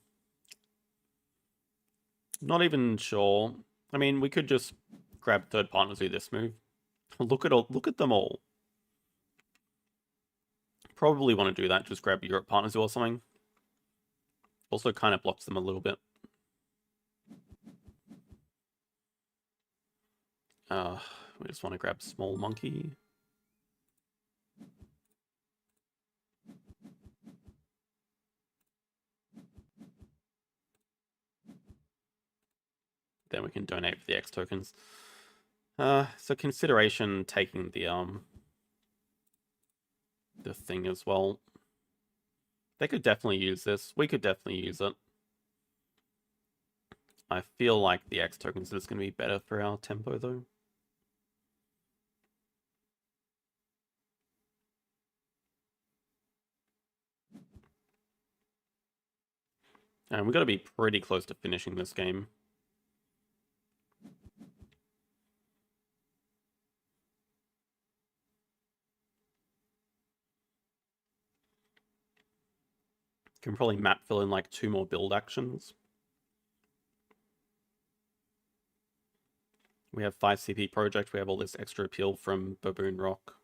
Not even sure. I mean, we could just grab third partners do this move. Look at them all. Probably want to do that. Just grab Europe partners or something. Also kind of blocks them a little bit. We just want to grab small monkey. Then we can donate for the X tokens. So consideration taking the thing as well. They could definitely use this. We could definitely use it. I feel like the X tokens is going to be better for our tempo though. And we've got to be pretty close to finishing this game. Can probably map fill in like 2 more build actions. We have 5 CP project. We have all this extra appeal from Baboon Rock.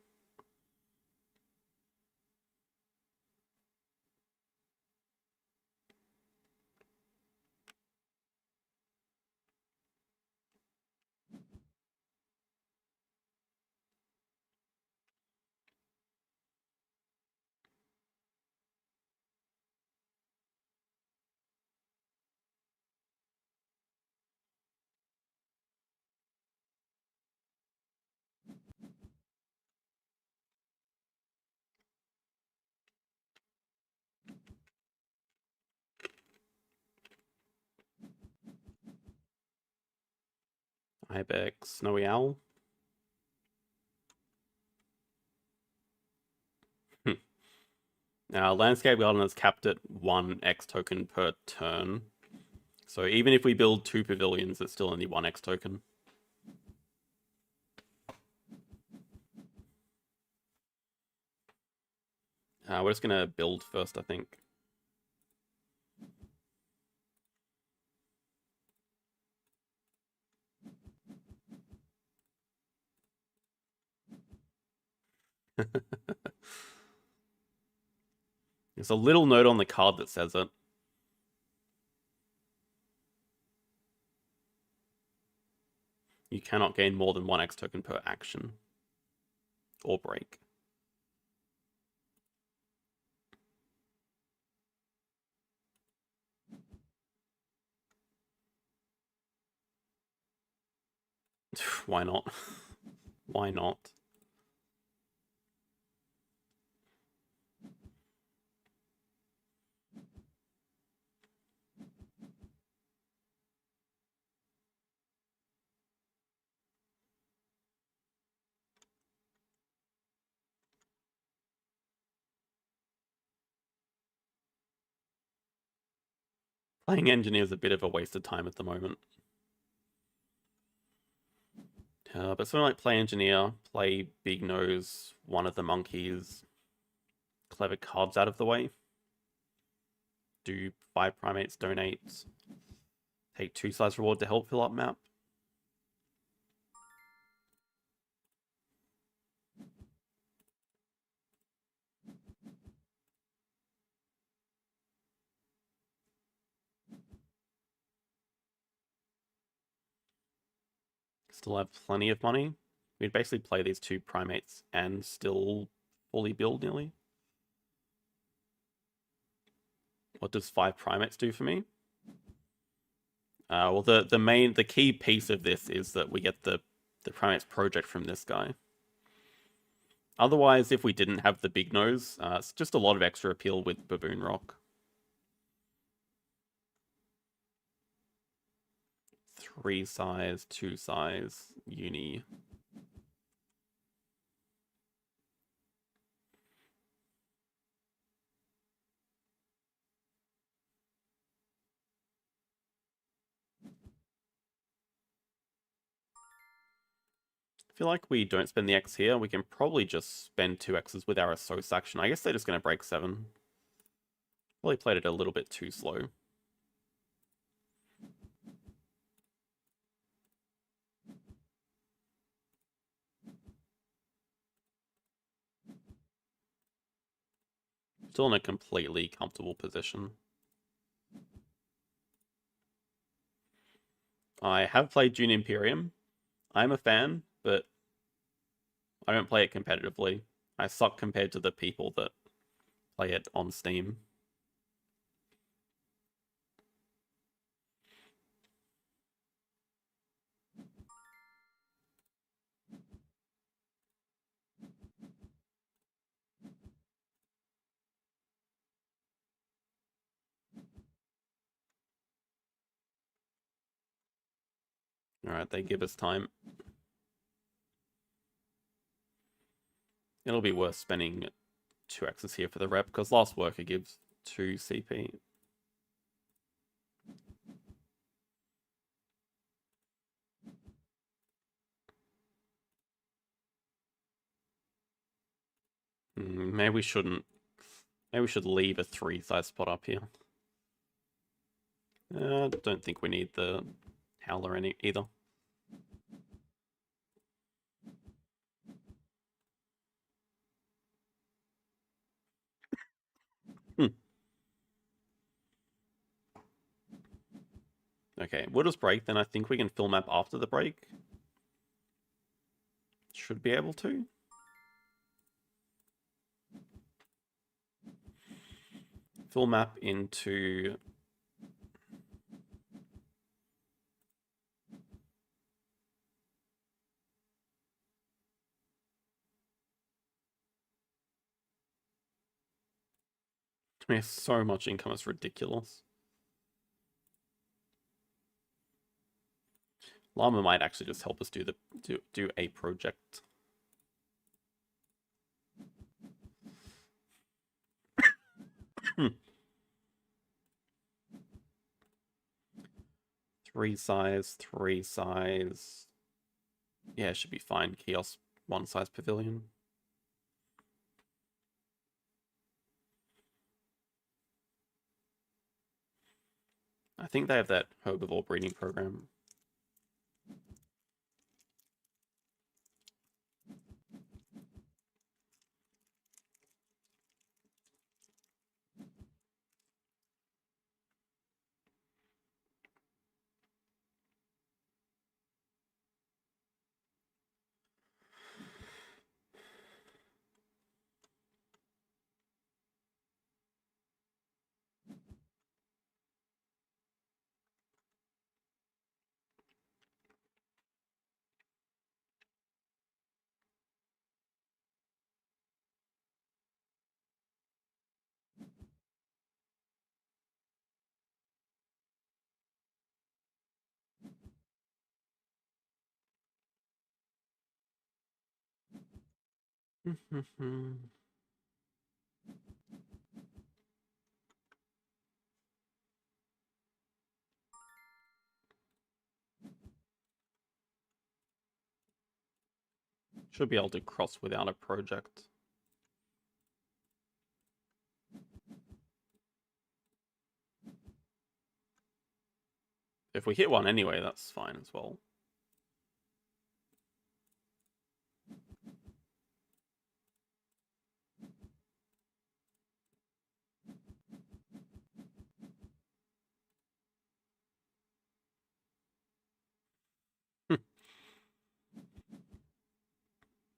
Ibex, Snowy Owl. Now, Landscape Garden is capped at 1 X token per turn. So even if we build 2 pavilions, it's still only 1 X token. We're just going to build first, I think. There's a little note on the card that says it. You cannot gain more than 1 X token per action. Or break. Why not? Why not? Playing engineer is a bit of a waste of time at the moment. But something like play engineer, play big nose, one of the monkeys, clever cards out of the way. Do 5 primates, donates. Take 2 size reward to help fill up map. Still have plenty of money. We'd basically play these 2 primates and still fully build nearly. What does 5 primates do for me? Well, the key piece of this is that we get the primates project from this guy. Otherwise, if we didn't have the big nose, it's just a lot of extra appeal with Baboon Rock. 3 size, 2 size, uni. I feel like we don't spend the X here. We can probably just spend 2 X's with our Assos action. I guess they're just going to break 7. Probably played it a little bit too slow. Still in a completely comfortable position. I have played Dune Imperium. I'm a fan, but I don't play it competitively. I suck compared to the people that play it on Steam. Alright, they give us time. It'll be worth spending 2x's here for the rep, because Last Worker gives 2 CP. Maybe we shouldn't. Maybe we should leave a 3 size spot up here. Don't think we need the Howler either. Okay, we'll just break, then I think we can fill map after the break. Should be able to. Fill map into... We have so much income, it's ridiculous. Llama might actually just help us do a project. Three size. Yeah, it should be fine. Kiosk, 1 size pavilion. I think they have that herbivore breeding program. Should be able to cross without a project. If we hit one anyway, that's fine as well.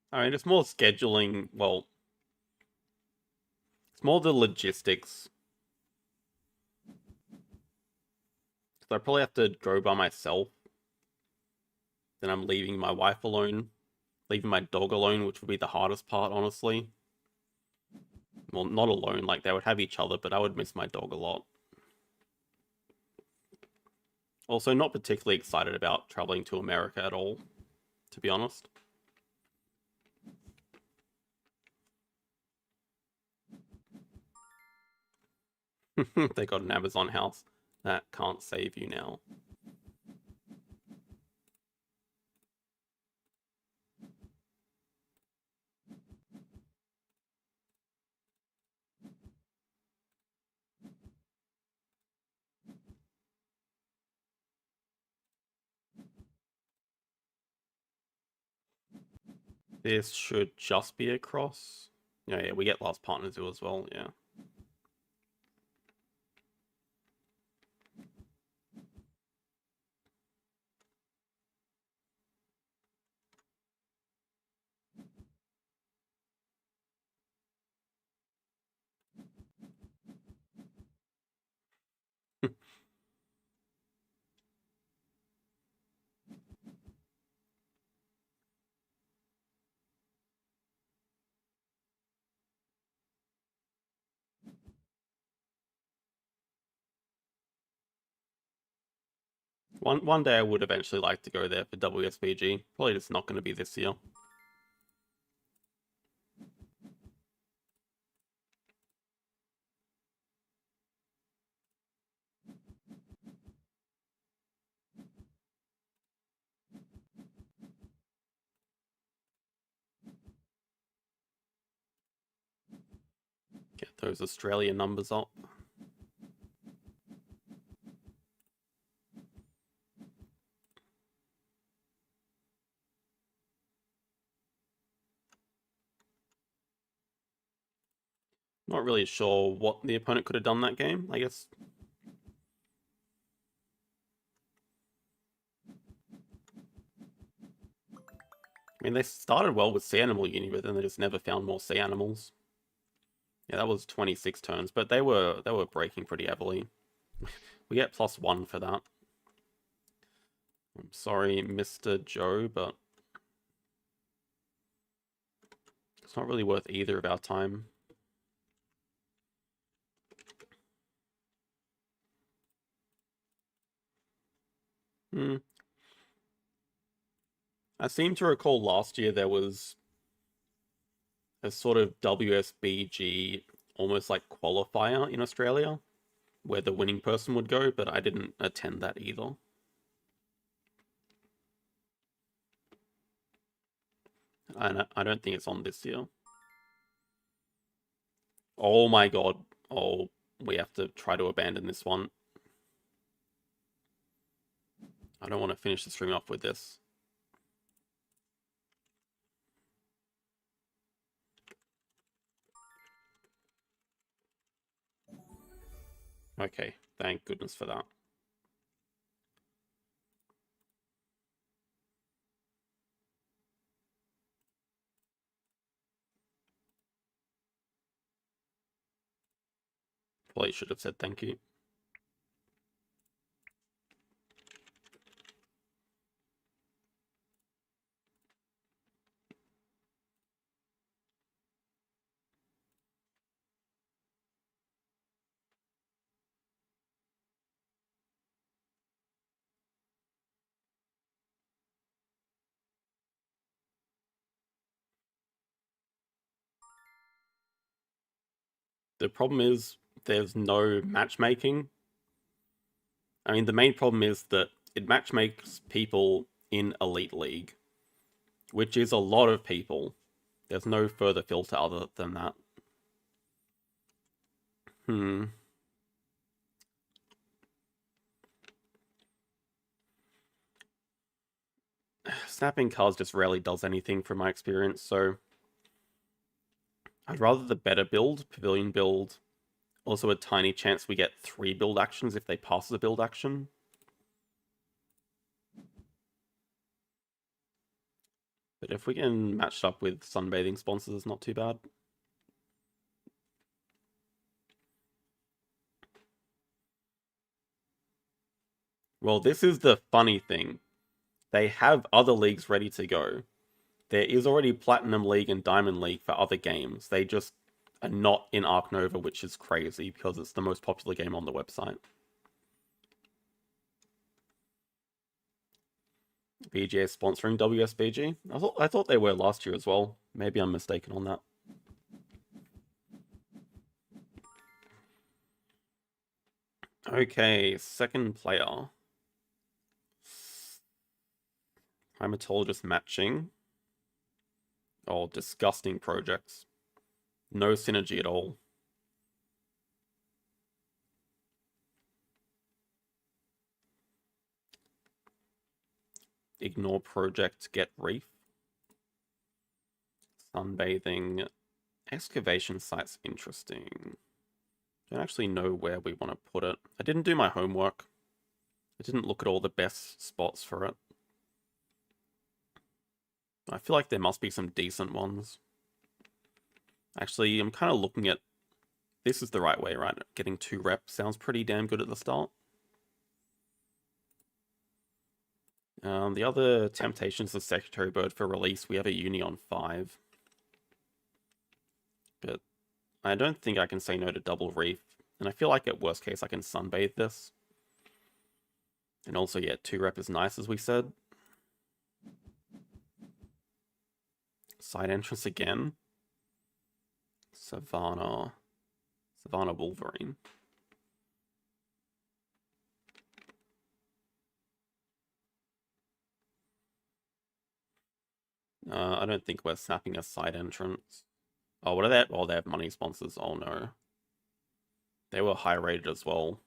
I mean, it's more scheduling. Well, it's more the logistics. So I probably have to go by myself. Then I'm leaving my wife alone. Leaving my dog alone, which would be the hardest part, honestly. Well, not alone. Like, they would have each other, but I would miss my dog a lot. Also, not particularly excited about traveling to America at all, to be honest. They got an Amazon house. That can't save you now. This should just be a cross. Yeah, we get last partner do as well, yeah. One day I would eventually like to go there for WSBG. Probably just not going to be this year. Get those Australian numbers up. Not really sure what the opponent could have done that game. I guess. I mean, they started well with Sea Animal Uni, but then they just never found more sea animals. Yeah, that was 26 turns, but they were breaking pretty heavily. We get +1 for that. I'm sorry, Mr. Joe, but it's not really worth either of our time. I seem to recall last year there was a sort of WSBG almost like qualifier in Australia where the winning person would go, but I didn't attend that either. I don't think it's on this year. Oh my god. Oh, we have to try to abandon this one. I don't want to finish the stream off with this. Okay, thank goodness for that. Probably should have said thank you. The problem is there's no matchmaking. I mean, the main problem is that it matchmakes people in Elite League, which is a lot of people. There's no further filter other than that. Snapping cards just rarely does anything from my experience, so I'd rather the better build, Pavilion build. Also a tiny chance we get 3 build actions if they pass the build action. But if we can match it up with sunbathing sponsors, it's not too bad. Well, this is the funny thing. They have other leagues ready to go. There is already Platinum League and Diamond League for other games. They just are not in Ark Nova, which is crazy because it's the most popular game on the website. BGA sponsoring WSBG? I thought they were last year as well. Maybe I'm mistaken on that. Okay, second player. Primatologist matching. Oh, disgusting projects. No synergy at all. Ignore project, get reef. Sunbathing. Excavation site's interesting. Don't actually know where we want to put it. I didn't do my homework. I didn't look at all the best spots for it. I feel like there must be some decent ones. Actually, I'm kind of looking at... This is the right way, right? Getting 2 reps sounds pretty damn good at the start. The other Temptations of Secretary Bird for release, we have a uni on 5. But I don't think I can say no to Double Reef. And I feel like at worst case I can sunbathe this. And also, yeah, 2-rep is nice, as we said. Side entrance again. Savannah Wolverine. I don't think we're snapping a side entrance. Oh, what are they? Oh, they have money sponsors. Oh no. They were high rated as well.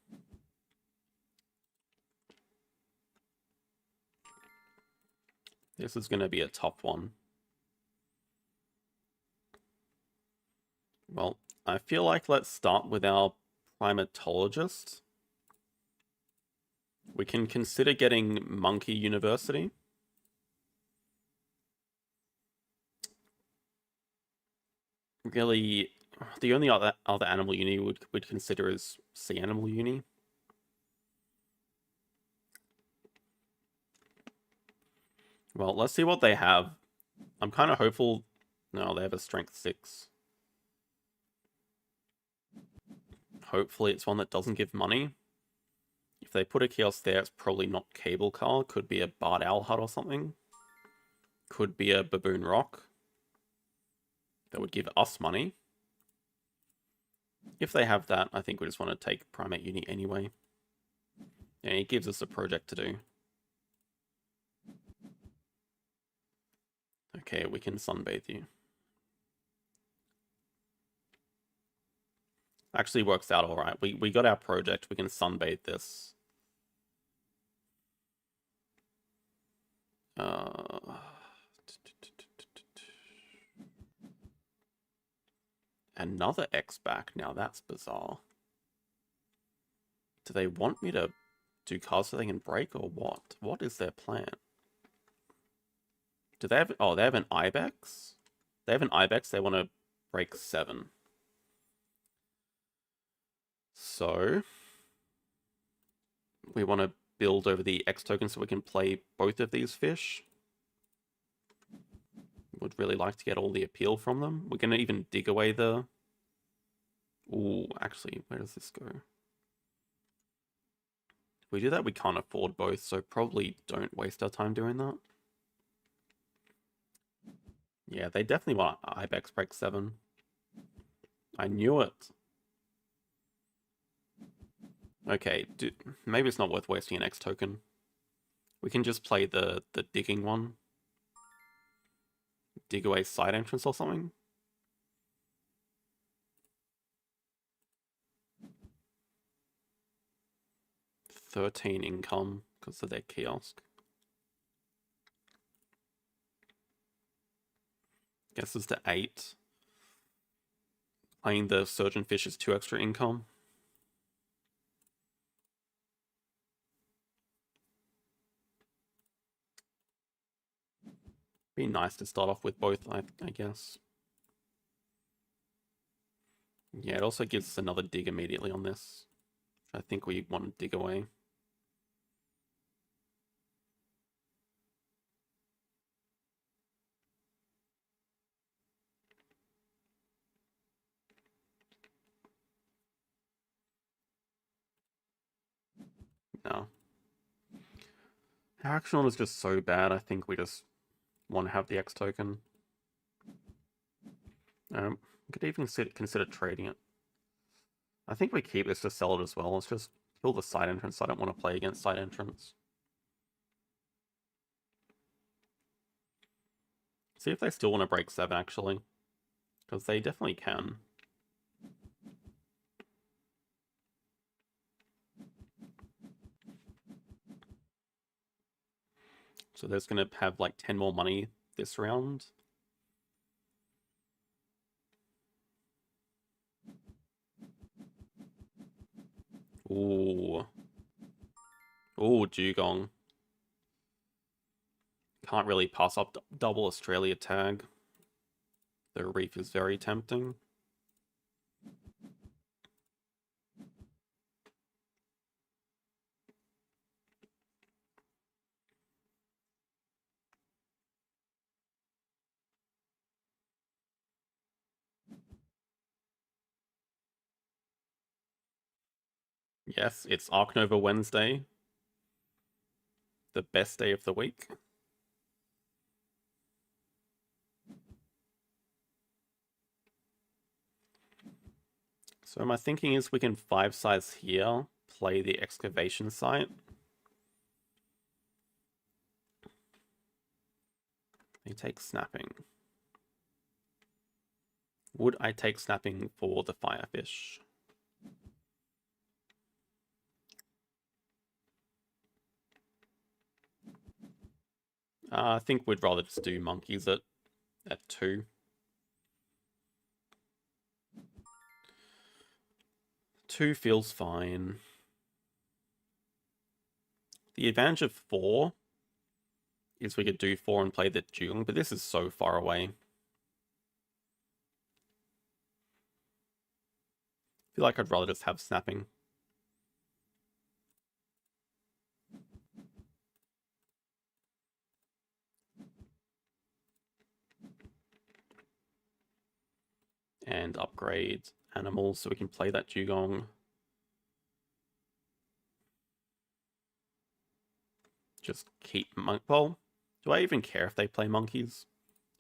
This is going to be a tough one. Well, I feel like let's start with our primatologist. We can consider getting Monkey University. Really, the only other animal uni would consider is Sea Animal Uni. Well, let's see what they have. I'm kind of hopeful. No, they have a strength 6. Hopefully it's one that doesn't give money. If they put a kiosk there, it's probably not Cable Car. Could be a Bard Owl Hut or something. Could be a Baboon Rock. That would give us money. If they have that, I think we just want to take Primate Uni anyway. And it gives us a project to do. Okay, we can sunbathe you. Actually works out alright. We got our project. We can sunbathe this. Another X back. Now that's bizarre. Do they want me to do cards so they can break or what? What is their plan? Do they have... Oh, they have an Ibex? They have an Ibex. They want to break 7. So... we want to build over the X token so we can play both of these fish. Would really like to get all the appeal from them. We're going to even dig away the... Ooh, actually, where does this go? If we do that, we can't afford both, so probably don't waste our time doing that. Yeah, they definitely want Ibex break 7. I knew it. Okay, maybe it's not worth wasting an X token. We can just play the digging one. Dig away side entrance or something. $13 income because of their kiosk. Guesses to 8. Playing the Surgeon Fish is 2 extra income. Be nice to start off with both, I guess. Yeah, it also gives us another dig immediately on this. I think we want to dig away. No. Our action order is just so bad, I think we just want to have the X token. We could even consider trading it. I think we keep this to sell it as well. Let's just kill the side entrance. I don't want to play against side entrance. See if they still want to break 7, actually. Because they definitely can. So there's going to have like 10 more money this round. Ooh. Ooh, Dugong. Can't really pass up double Australia tag. The reef is very tempting. Yes, it's Ark Nova Wednesday. The best day of the week. So my thinking is we can 5-size here, play the excavation site. They take snapping. Would I take snapping for the firefish? I think we'd rather just do monkeys at 2. 2 feels fine. The advantage of 4 is we could do 4 and play the Jung, but this is so far away. I feel like I'd rather just have snapping. And upgrade animals so we can play that dugong. Just keep well, do I even care if they play monkeys?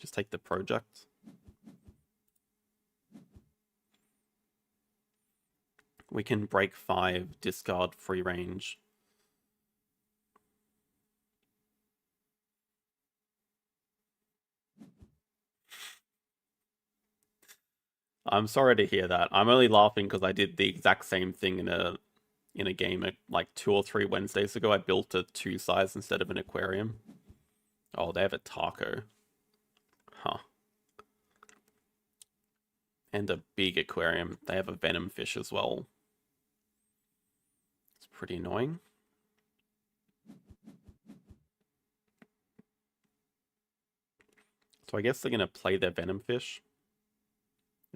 Just take the project. We can break 5, discard free range. I'm sorry to hear that. I'm only laughing because I did the exact same thing in a game like 2 or 3 Wednesdays ago. I built a 2-size instead of an aquarium. Oh, they have a taco. Huh. And a big aquarium. They have a venom fish as well. It's pretty annoying. So I guess they're going to play their venom fish.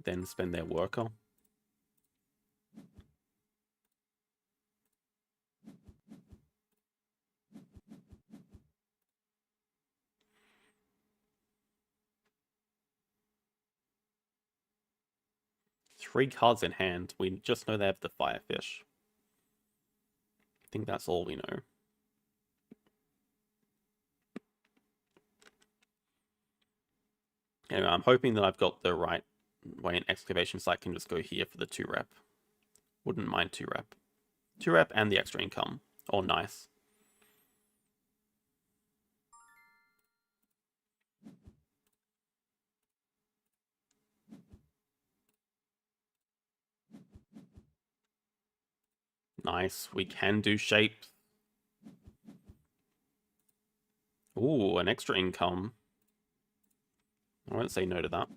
Then spend their worker. Three cards in hand. We just know they have the firefish. I think that's all we know. Anyway, I'm hoping that I've got the right way an excavation site can just go here for the 2-rep. Wouldn't mind 2-rep. 2-rep and the extra income. Oh, nice. Nice. We can do shapes. Ooh, an extra income. I won't say no to that.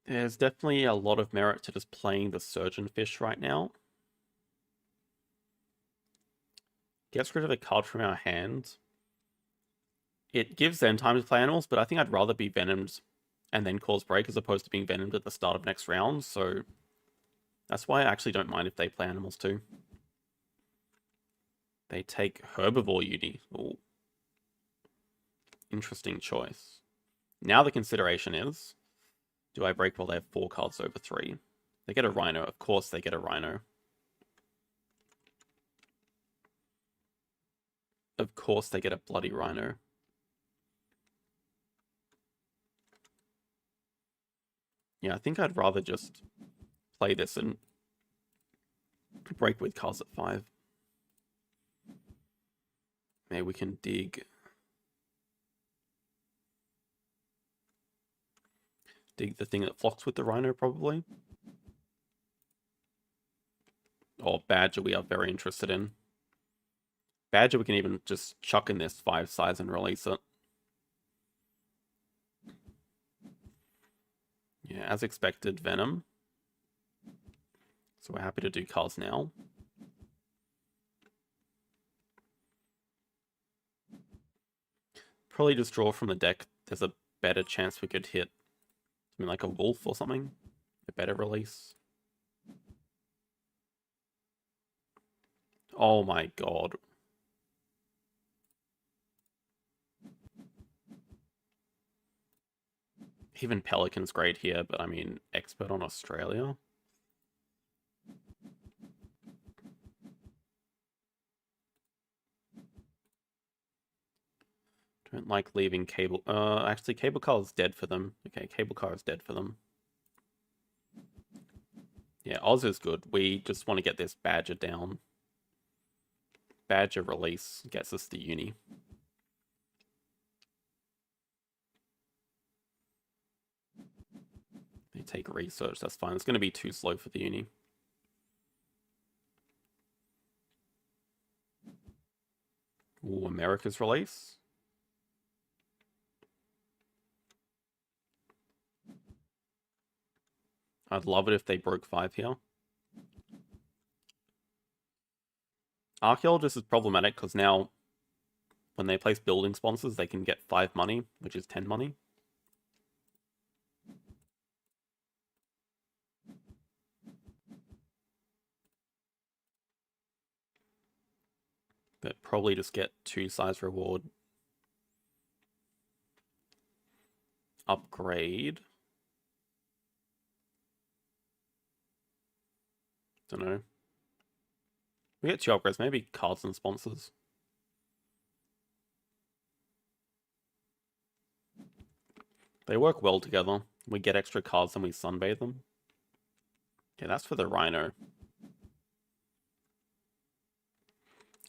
There's definitely a lot of merit to just playing the surgeon fish right now. Gets rid of a card from our hand. It gives them time to play animals, but I think I'd rather be venomed and then cause break as opposed to being venomed at the start of next round, so that's why I actually don't mind if they play animals too. They take Herbivore Uni. Ooh. Interesting choice. Now the consideration is, do I break while they have 4 cards over 3? They get a Rhino. Of course they get a Rhino. Of course they get a bloody Rhino. Yeah, I think I'd rather just play this and break with cards at 5. Maybe we can dig the thing that flocks with the Rhino, probably. Or Badger we are very interested in. Badger we can even just chuck in this 5-size and release it. Yeah, as expected, Venom. So we're happy to do cards now. Probably just draw from the deck. There's a better chance we could hit something like a wolf or something. A better release. Oh my god. Even Pelican's great here, but I mean, expert on Australia? Don't like leaving cable. Actually, cable car is dead for them. Okay, cable car is dead for them. Yeah, Oz is good. We just want to get this Badger down. Badger release gets us to uni. They take research, that's fine. It's going to be too slow for the uni. Ooh, America's release. I'd love it if they broke 5 here. Archaeologist is problematic because now when they place building sponsors, they can get 5 money, which is 10 money. But probably just get 2 size reward. Upgrade. Don't know. We get 2 upgrades, maybe cards and sponsors. They work well together. We get extra cards and we sunbathe them. Okay, that's for the rhino.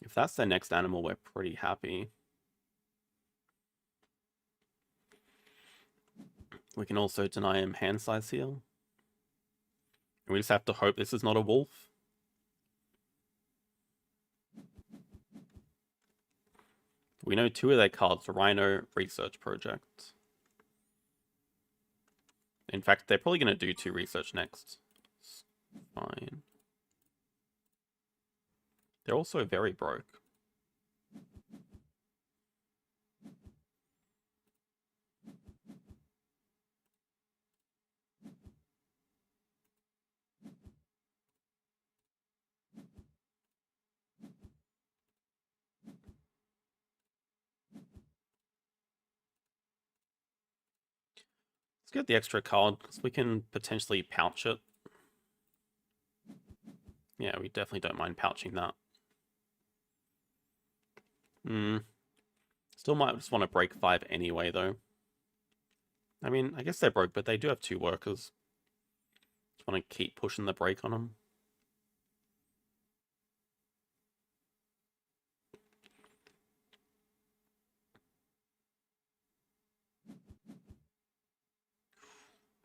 If that's their next animal, we're pretty happy. We can also deny him hand size here. We just have to hope this is not a wolf. We know 2 of their cards, Rhino, Research Project. In fact, they're probably going to do 2 research next. It's fine. They're also very broke. Let's get the extra card, because we can potentially pouch it. Yeah, we definitely don't mind pouching that. Still might just want to break 5 anyway, though. I mean, I guess they're broke, but they do have 2 workers. Just want to keep pushing the break on them.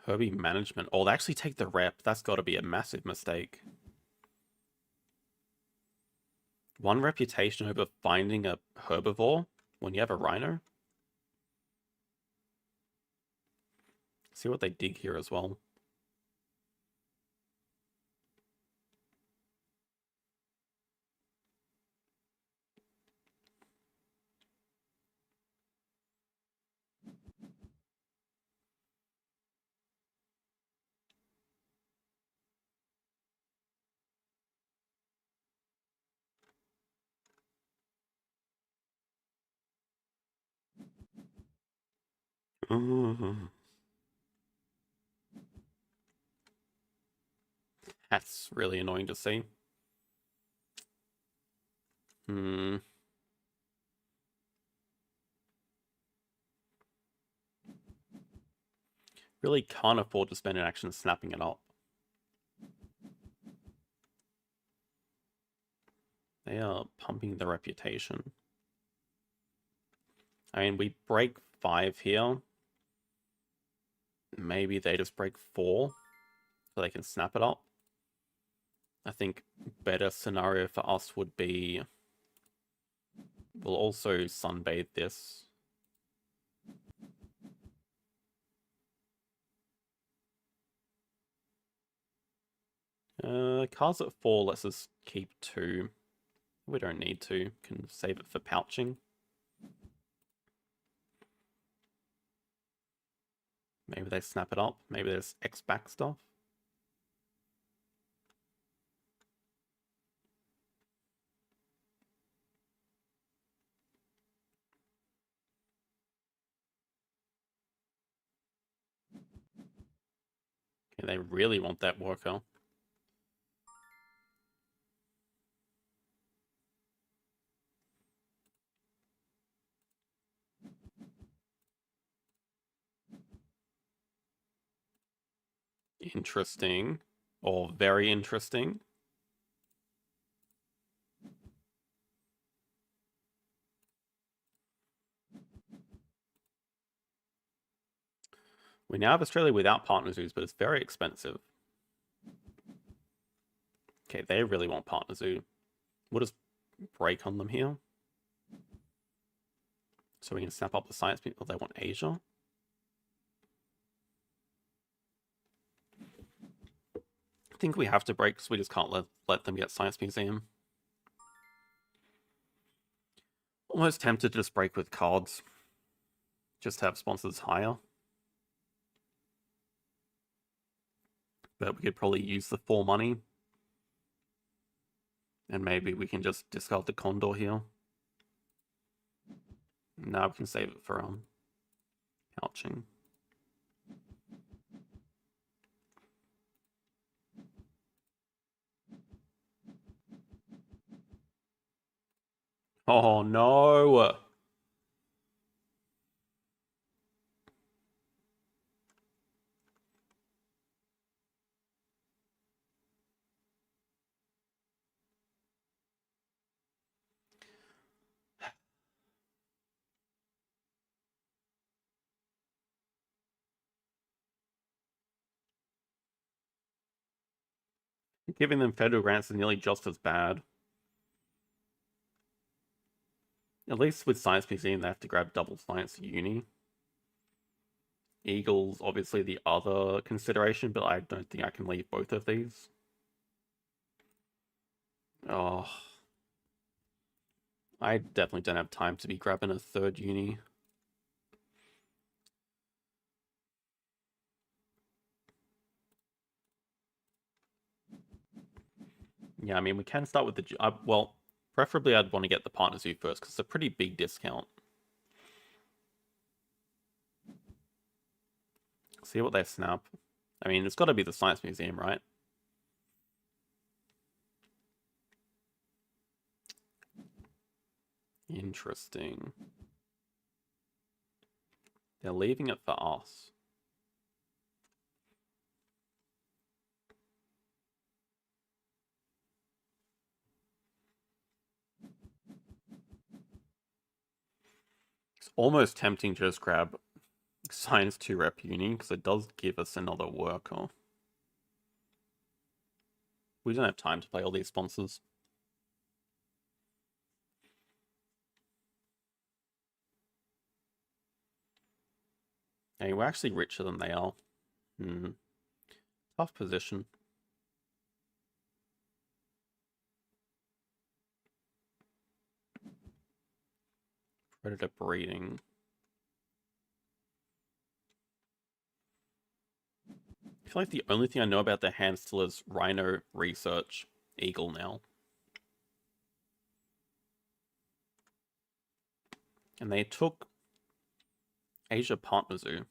Herbie management. Oh, they actually take the rep. That's got to be a massive mistake. 1 reputation over finding a herbivore when you have a rhino. See what they dig here as well. That's really annoying to see. Really can't afford to spend an action snapping it up. They are pumping the reputation. I mean, we break 5 here. Maybe they just break 4 so they can snap it up. I think better scenario for us would be we'll also sunbathe this. Cards at 4, let's just keep 2. We don't need to. Can save it for pouching. Maybe they snap it up. Maybe there's X back stuff. They really want that worker. Interesting. Or very interesting. We now have Australia without partner zoos, but it's very expensive. Okay, they really want partner zoo. We'll just break on them here. So we can snap up the science people. They want Asia. I think we have to break because we just can't let them get Science Museum. Almost tempted to just break with cards. Just have sponsors higher. But we could probably use the 4 money. And maybe we can just discard the Condor here. Now we can save it for pouching. Oh no! Giving them federal grants is nearly just as bad. At least with Science Museum, they have to grab double science uni. Eagle's obviously the other consideration, but I don't think I can leave both of these. Oh. I definitely don't have time to be grabbing a third uni. Yeah, I mean, we can start with the... well, preferably I'd want to get the Partner Zoo first, because it's a pretty big discount. See what they snap. I mean, it's got to be the Science Museum, right? Interesting. They're leaving it for us. It's almost tempting to just grab Science 2 Rep Uni, because it does give us another worker. We don't have time to play all these sponsors. Hey, we're actually richer than they are. Tough position. Predator breeding. I feel like the only thing I know about their hand still is Rhino, Research, Eagle now. And they took Asia Partner Zoo.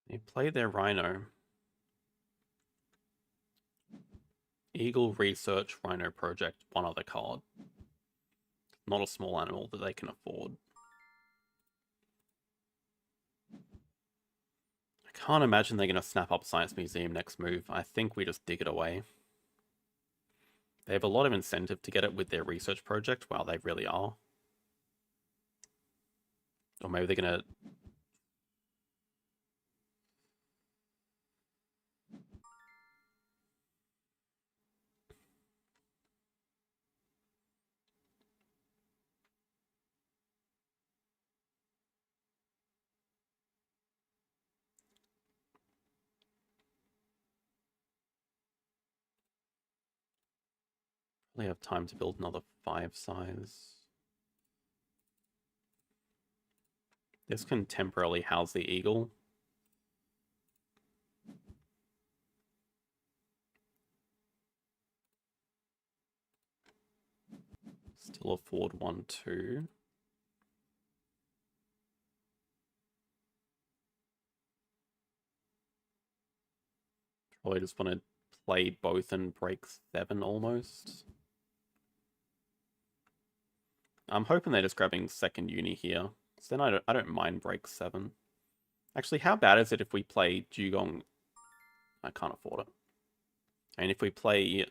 They play their Rhino. Eagle, Research, Rhino Project, one other card. Not a small animal that they can afford. I can't imagine they're going to snap up Science Museum next move. I think we just dig it away. They have a lot of incentive to get it with their research project. Wow, they really are. Or maybe they're going to... Probably have time to build another 5 size. This can temporarily house the eagle. Still afford 1, 2. Probably just want to play both and break 7 almost. I'm hoping they're just grabbing second uni here. So then I don't mind break 7. Actually, how bad is it if we play Dugong? I can't afford it. And if we play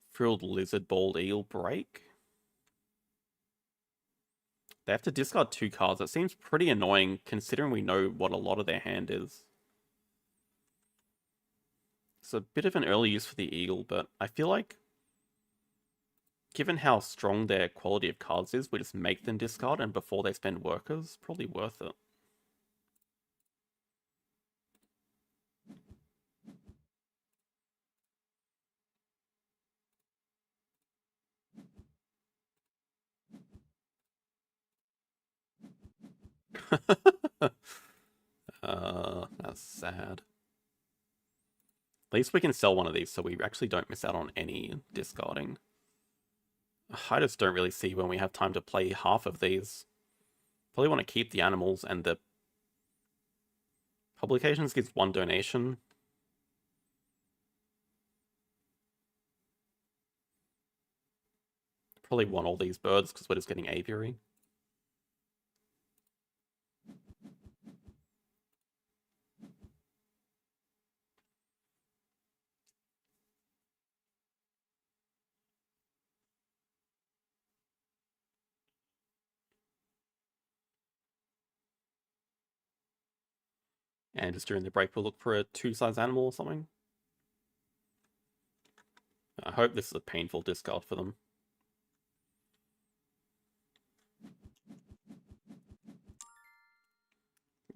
Frilled Lizard Bald Eagle break, they have to discard 2 cards. It seems pretty annoying considering we know what a lot of their hand is. It's a bit of an early use for the Eagle, but I feel like given how strong their quality of cards is, we just make them discard, and before they spend workers, probably worth it. That's sad. At least we can sell one of these so we actually don't miss out on any discarding. I just don't really see when we have time to play half of these. Probably want to keep the animals, and the publications gives 1 donation. Probably want all these birds because we're just getting aviary. And just during the break, we'll look for a 2-size animal or something. I hope this is a painful discard for them.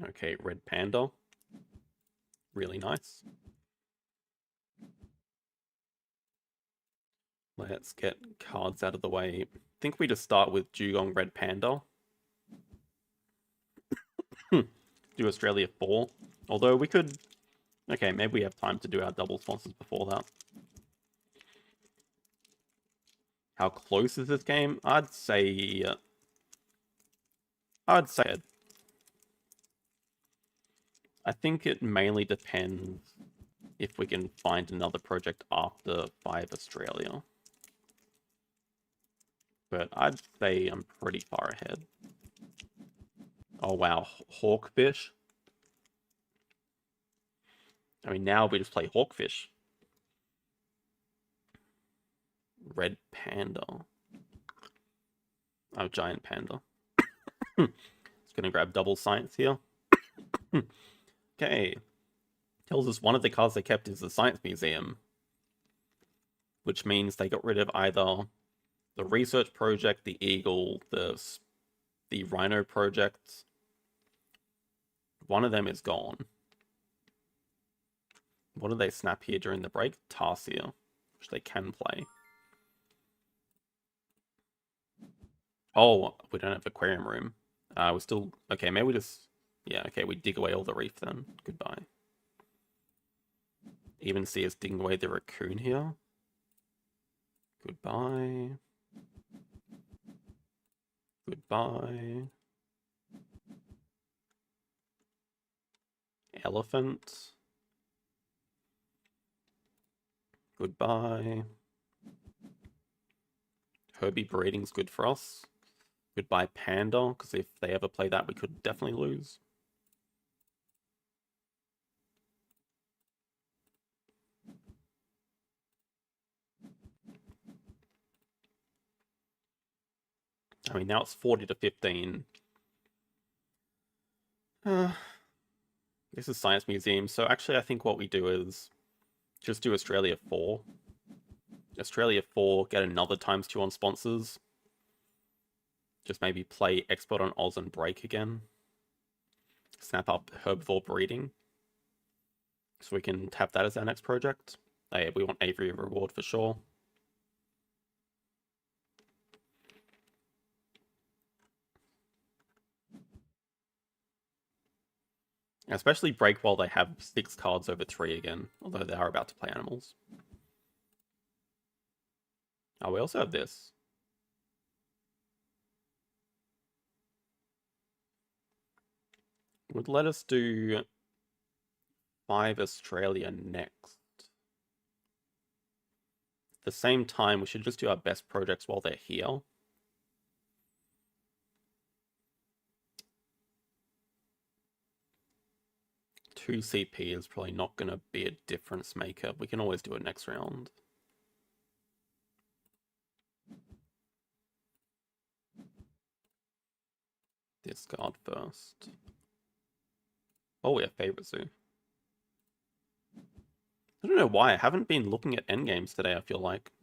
Okay, red panda. Really nice. Let's get cards out of the way. I think we just start with Dugong red panda. Do Australia 4. Although we could... Okay, maybe we have time to do our double sponsors before that. How close is this game? I'd say... I think it mainly depends if we can find another project after 5 Australia. But I'd say I'm pretty far ahead. Oh wow, Hawkfish. I mean, now we just play Hawkfish. Red panda. Oh, giant panda. It's gonna grab double science here. Okay. Tells us one of the cards they kept is the Science Museum. Which means they got rid of either the research project, the Eagle, the Rhino project. One of them is gone. What do they snap here during the break? Tarsier, which they can play. Oh, we don't have aquarium room. We're still... Okay, maybe we just... Yeah, okay, we dig away all the reef then. Goodbye. Even see us digging away the raccoon here. Goodbye. Goodbye. Elephant. Goodbye. Herbie breeding's good for us. Goodbye panda, because if they ever play that, we could definitely lose. I mean, now it's 40 to 15. This is Science Museum, so actually I think what we do is just do Australia 4. Australia 4, get another ×2 on sponsors. Just maybe play Expert on Oz and Break again. Snap up Herbivore Breeding. So we can tap that as our next project. We want Aviary Reward for sure. Especially break while they have 6 cards over 3 again, although they are about to play animals. Oh, we also have this. Would let us do 5 Australia next. At the same time, we should just do our best projects while they're here. Two CP is probably not going to be a difference maker. We can always do it next round. Discard first. Oh, we have Favorite Zoo. I don't know why. I haven't been looking at endgames today, I feel like.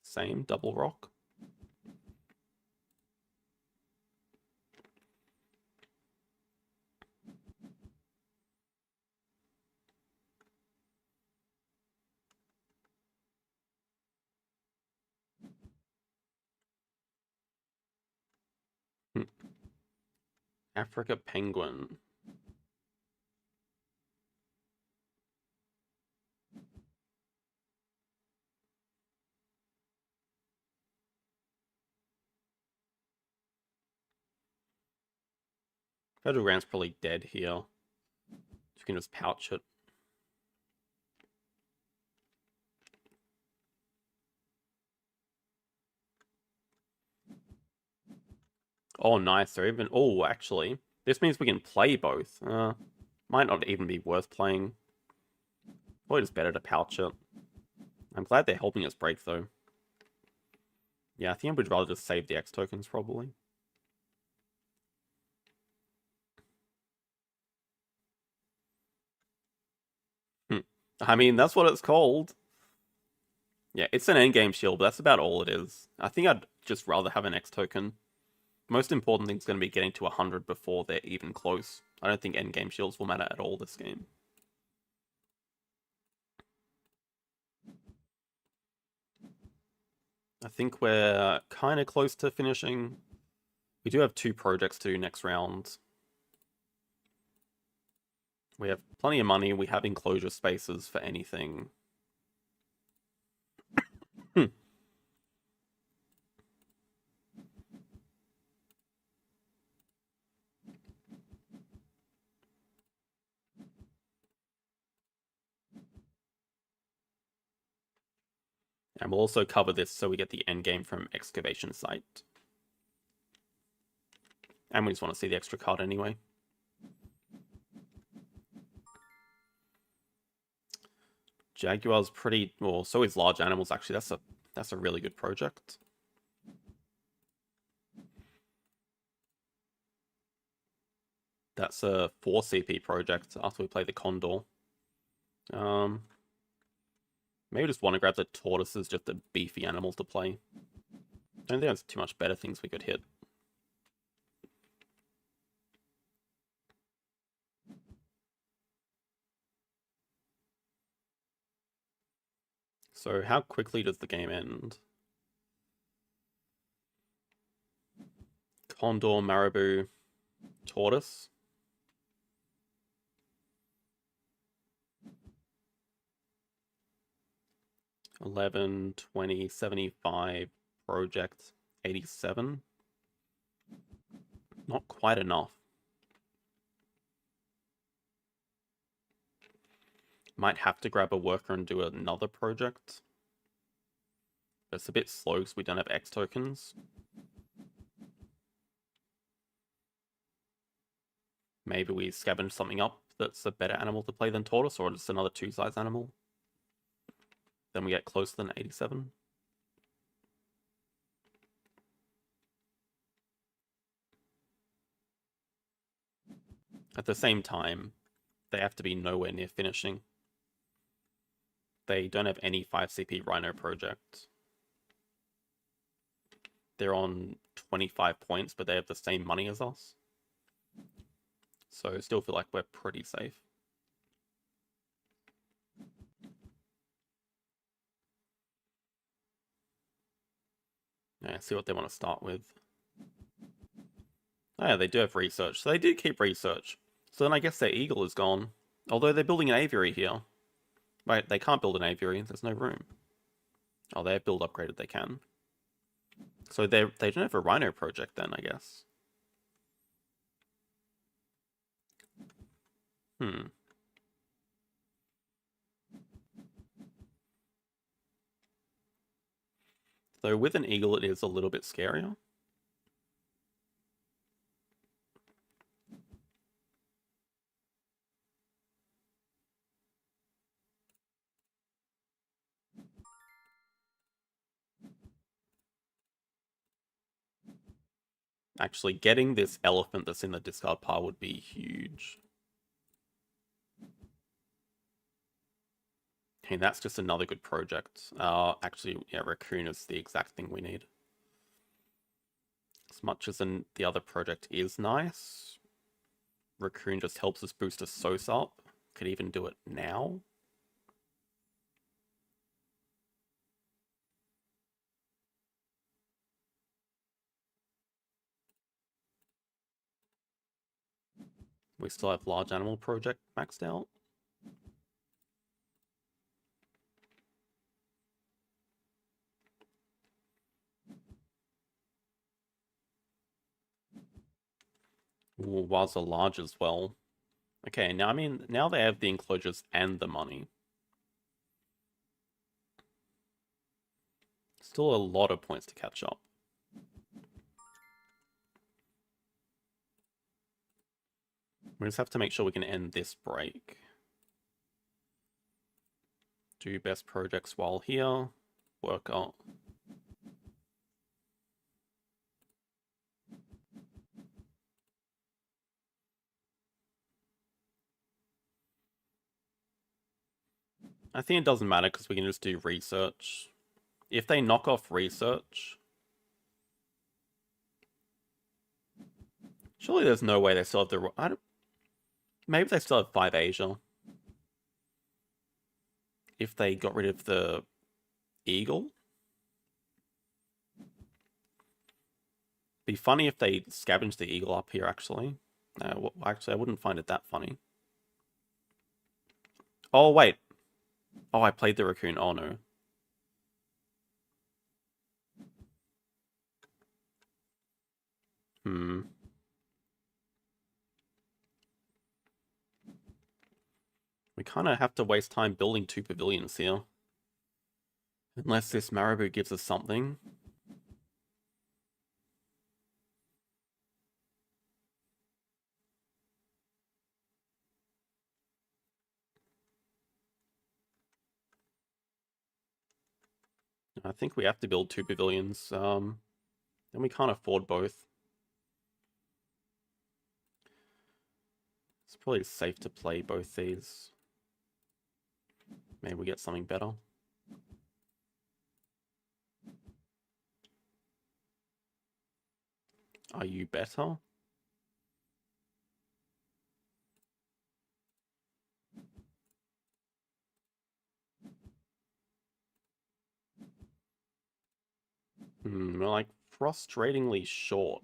Same, double rock. Africa Penguin. Federal Grant's probably dead here. You can just pouch it. Oh, nice. They're even... Oh, actually. This means we can play both. Might not even be worth playing. Probably just better to pouch it. I'm glad they're helping us break, though. Yeah, I think I would rather just save the X tokens, probably. I mean, that's what it's called. Yeah, it's an endgame shield, but that's about all it is. I think I'd just rather have an X token. Most important thing is going to be getting to 100 before they're even close. I don't think endgame shields will matter at all this game. I think we're kind of close to finishing. We do have 2 projects to do next round. We have plenty of money. We have enclosure spaces for anything. And we'll also cover this so we get the end game from Excavation Site. And we just want to see the extra card anyway. Jaguar's pretty... Well, so is Large Animals, actually. That's a really good project. That's a 4 CP project after we play the Condor. Maybe just want to grab the tortoises, just a beefy animal to play. I don't think there's too much better things we could hit. So how quickly does the game end? Condor, Marabou, Tortoise. 11, 20, 75, project 87. Not quite enough. Might have to grab a worker and do another project. It's a bit slow because we don't have X tokens. Maybe we scavenge something up that's a better animal to play than Tortoise, or just another 2-size animal. Then we get closer than 87. At the same time, they have to be nowhere near finishing. They don't have any 5CP Rhino project. They're on 25 points, but they have the same money as us. So I still feel like we're pretty safe. Yeah, see what they want to start with. Oh, yeah, they do have research. So they do keep research. So then I guess their eagle is gone. Although they're building an aviary here. Right, they can't build an aviary. There's no room. Oh, they're build upgraded. They can. So they don't have a rhino project then, I guess. Hmm. So with an eagle, it is a little bit scarier. Actually, getting this elephant that's in the discard pile would be huge. Hey, that's just another good project. Actually, yeah, raccoon is the exact thing we need. As much as the other project is nice, raccoon just helps us boost a Sos up. Could even do it now. We still have large animal project maxed out. Ooh, was are large as well. Okay, now I mean, now they have the enclosures and the money. Still a lot of points to catch up. We just have to make sure we can end this break. Do best projects while here. Work out. I think it doesn't matter because we can just do research. If they knock off research, surely there's no way they still have the. I don't, maybe they still have 5 Asia. If they got rid of the eagle. Be funny if they scavenged the eagle up here, actually. Well, actually, I wouldn't find it that funny. Oh, wait. Oh, I played the raccoon. Oh, no. Hmm. We kind of have to waste time building 2 pavilions here. Unless this marabou gives us something. I think we have to build 2 pavilions. Then we can't afford both. It's probably safe to play both these. Maybe we get something better. Are you better? We're like frustratingly short.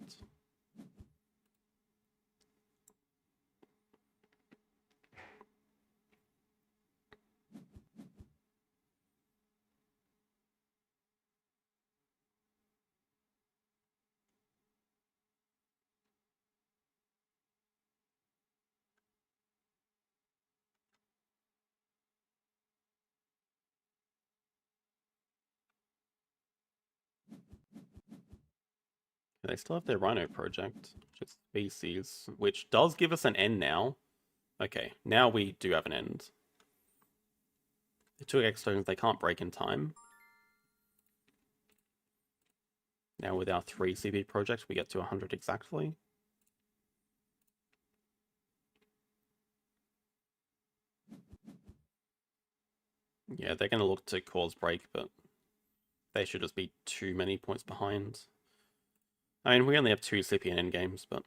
They still have their Rhino project, which is species, which does give us an end now. Okay, now we do have an end. The 2 X stones they can't break in time. Now with our 3 CP projects, we get to 100 exactly. Yeah, they're going to look to cause break, but they should just be too many points behind. I mean, we only have 2 CP and end games, but...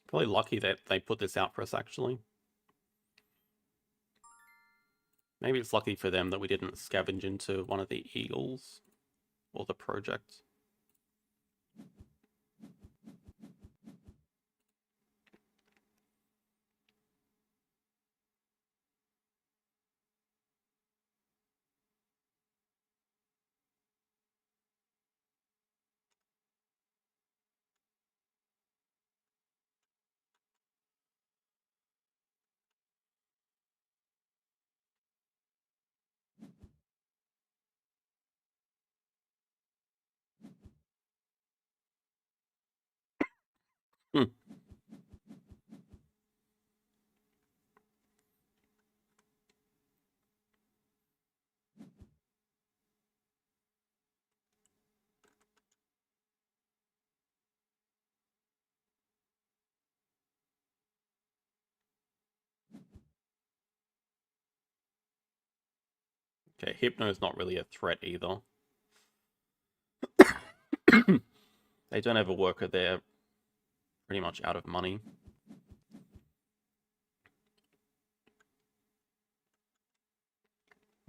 Probably lucky that they put this out for us, actually. Maybe it's lucky for them that we didn't scavenge into one of the eagles or the project. Hmm. Okay, Hypno's not really a threat either. They don't have a worker there, pretty much out of money.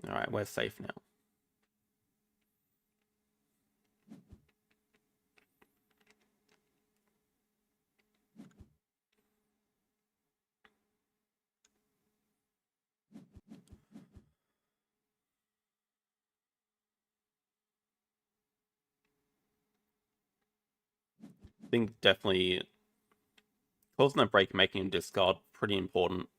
Alright, we're safe now. I think definitely causing a break, making him discard, pretty important.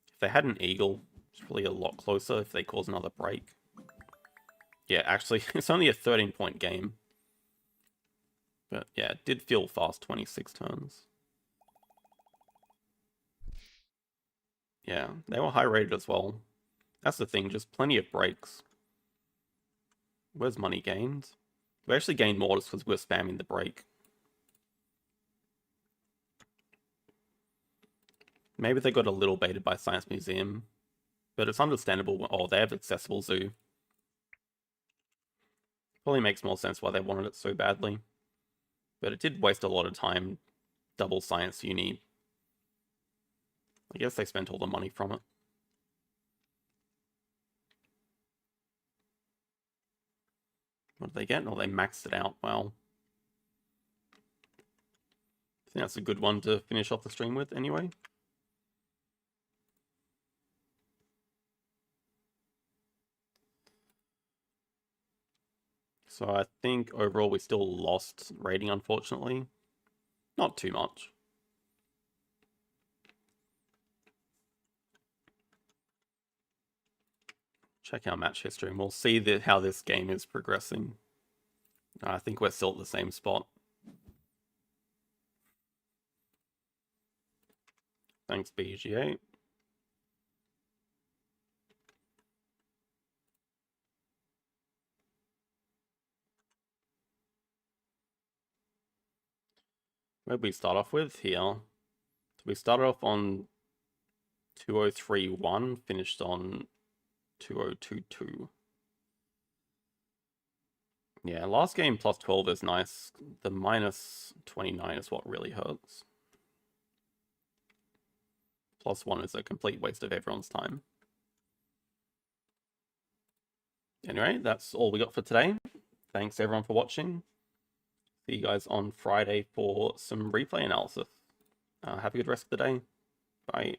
If they had an eagle, it's probably a lot closer if they cause another break. Yeah, actually, it's only a 13-point game. But yeah, it did feel fast, 26 turns. Yeah, they were high rated as well. That's the thing, just plenty of breaks. Where's money gained? We actually gained more just because we're spamming the break. Maybe they got a little baited by Science Museum, but it's understandable. Oh, they have accessible zoo. Probably makes more sense why they wanted it so badly. But it did waste a lot of time. Double Science Uni. I guess they spent all the money from it. What did they get? Oh, they maxed it out. Wow. I think that's a good one to finish off the stream with anyway. So I think overall we still lost rating, unfortunately. Not too much. Check our match history and we'll see how this game is progressing. I think we're still at the same spot. Thanks, BGA. Where did we start off with? Here. So we started off on 2031, finished on 2022. Yeah, last game plus 12 is nice. The minus 29 is what really hurts. Plus 1 is a complete waste of everyone's time. Anyway, that's all we got for today. Thanks everyone for watching. See you guys on Friday for some replay analysis. Have a good rest of the day. Bye.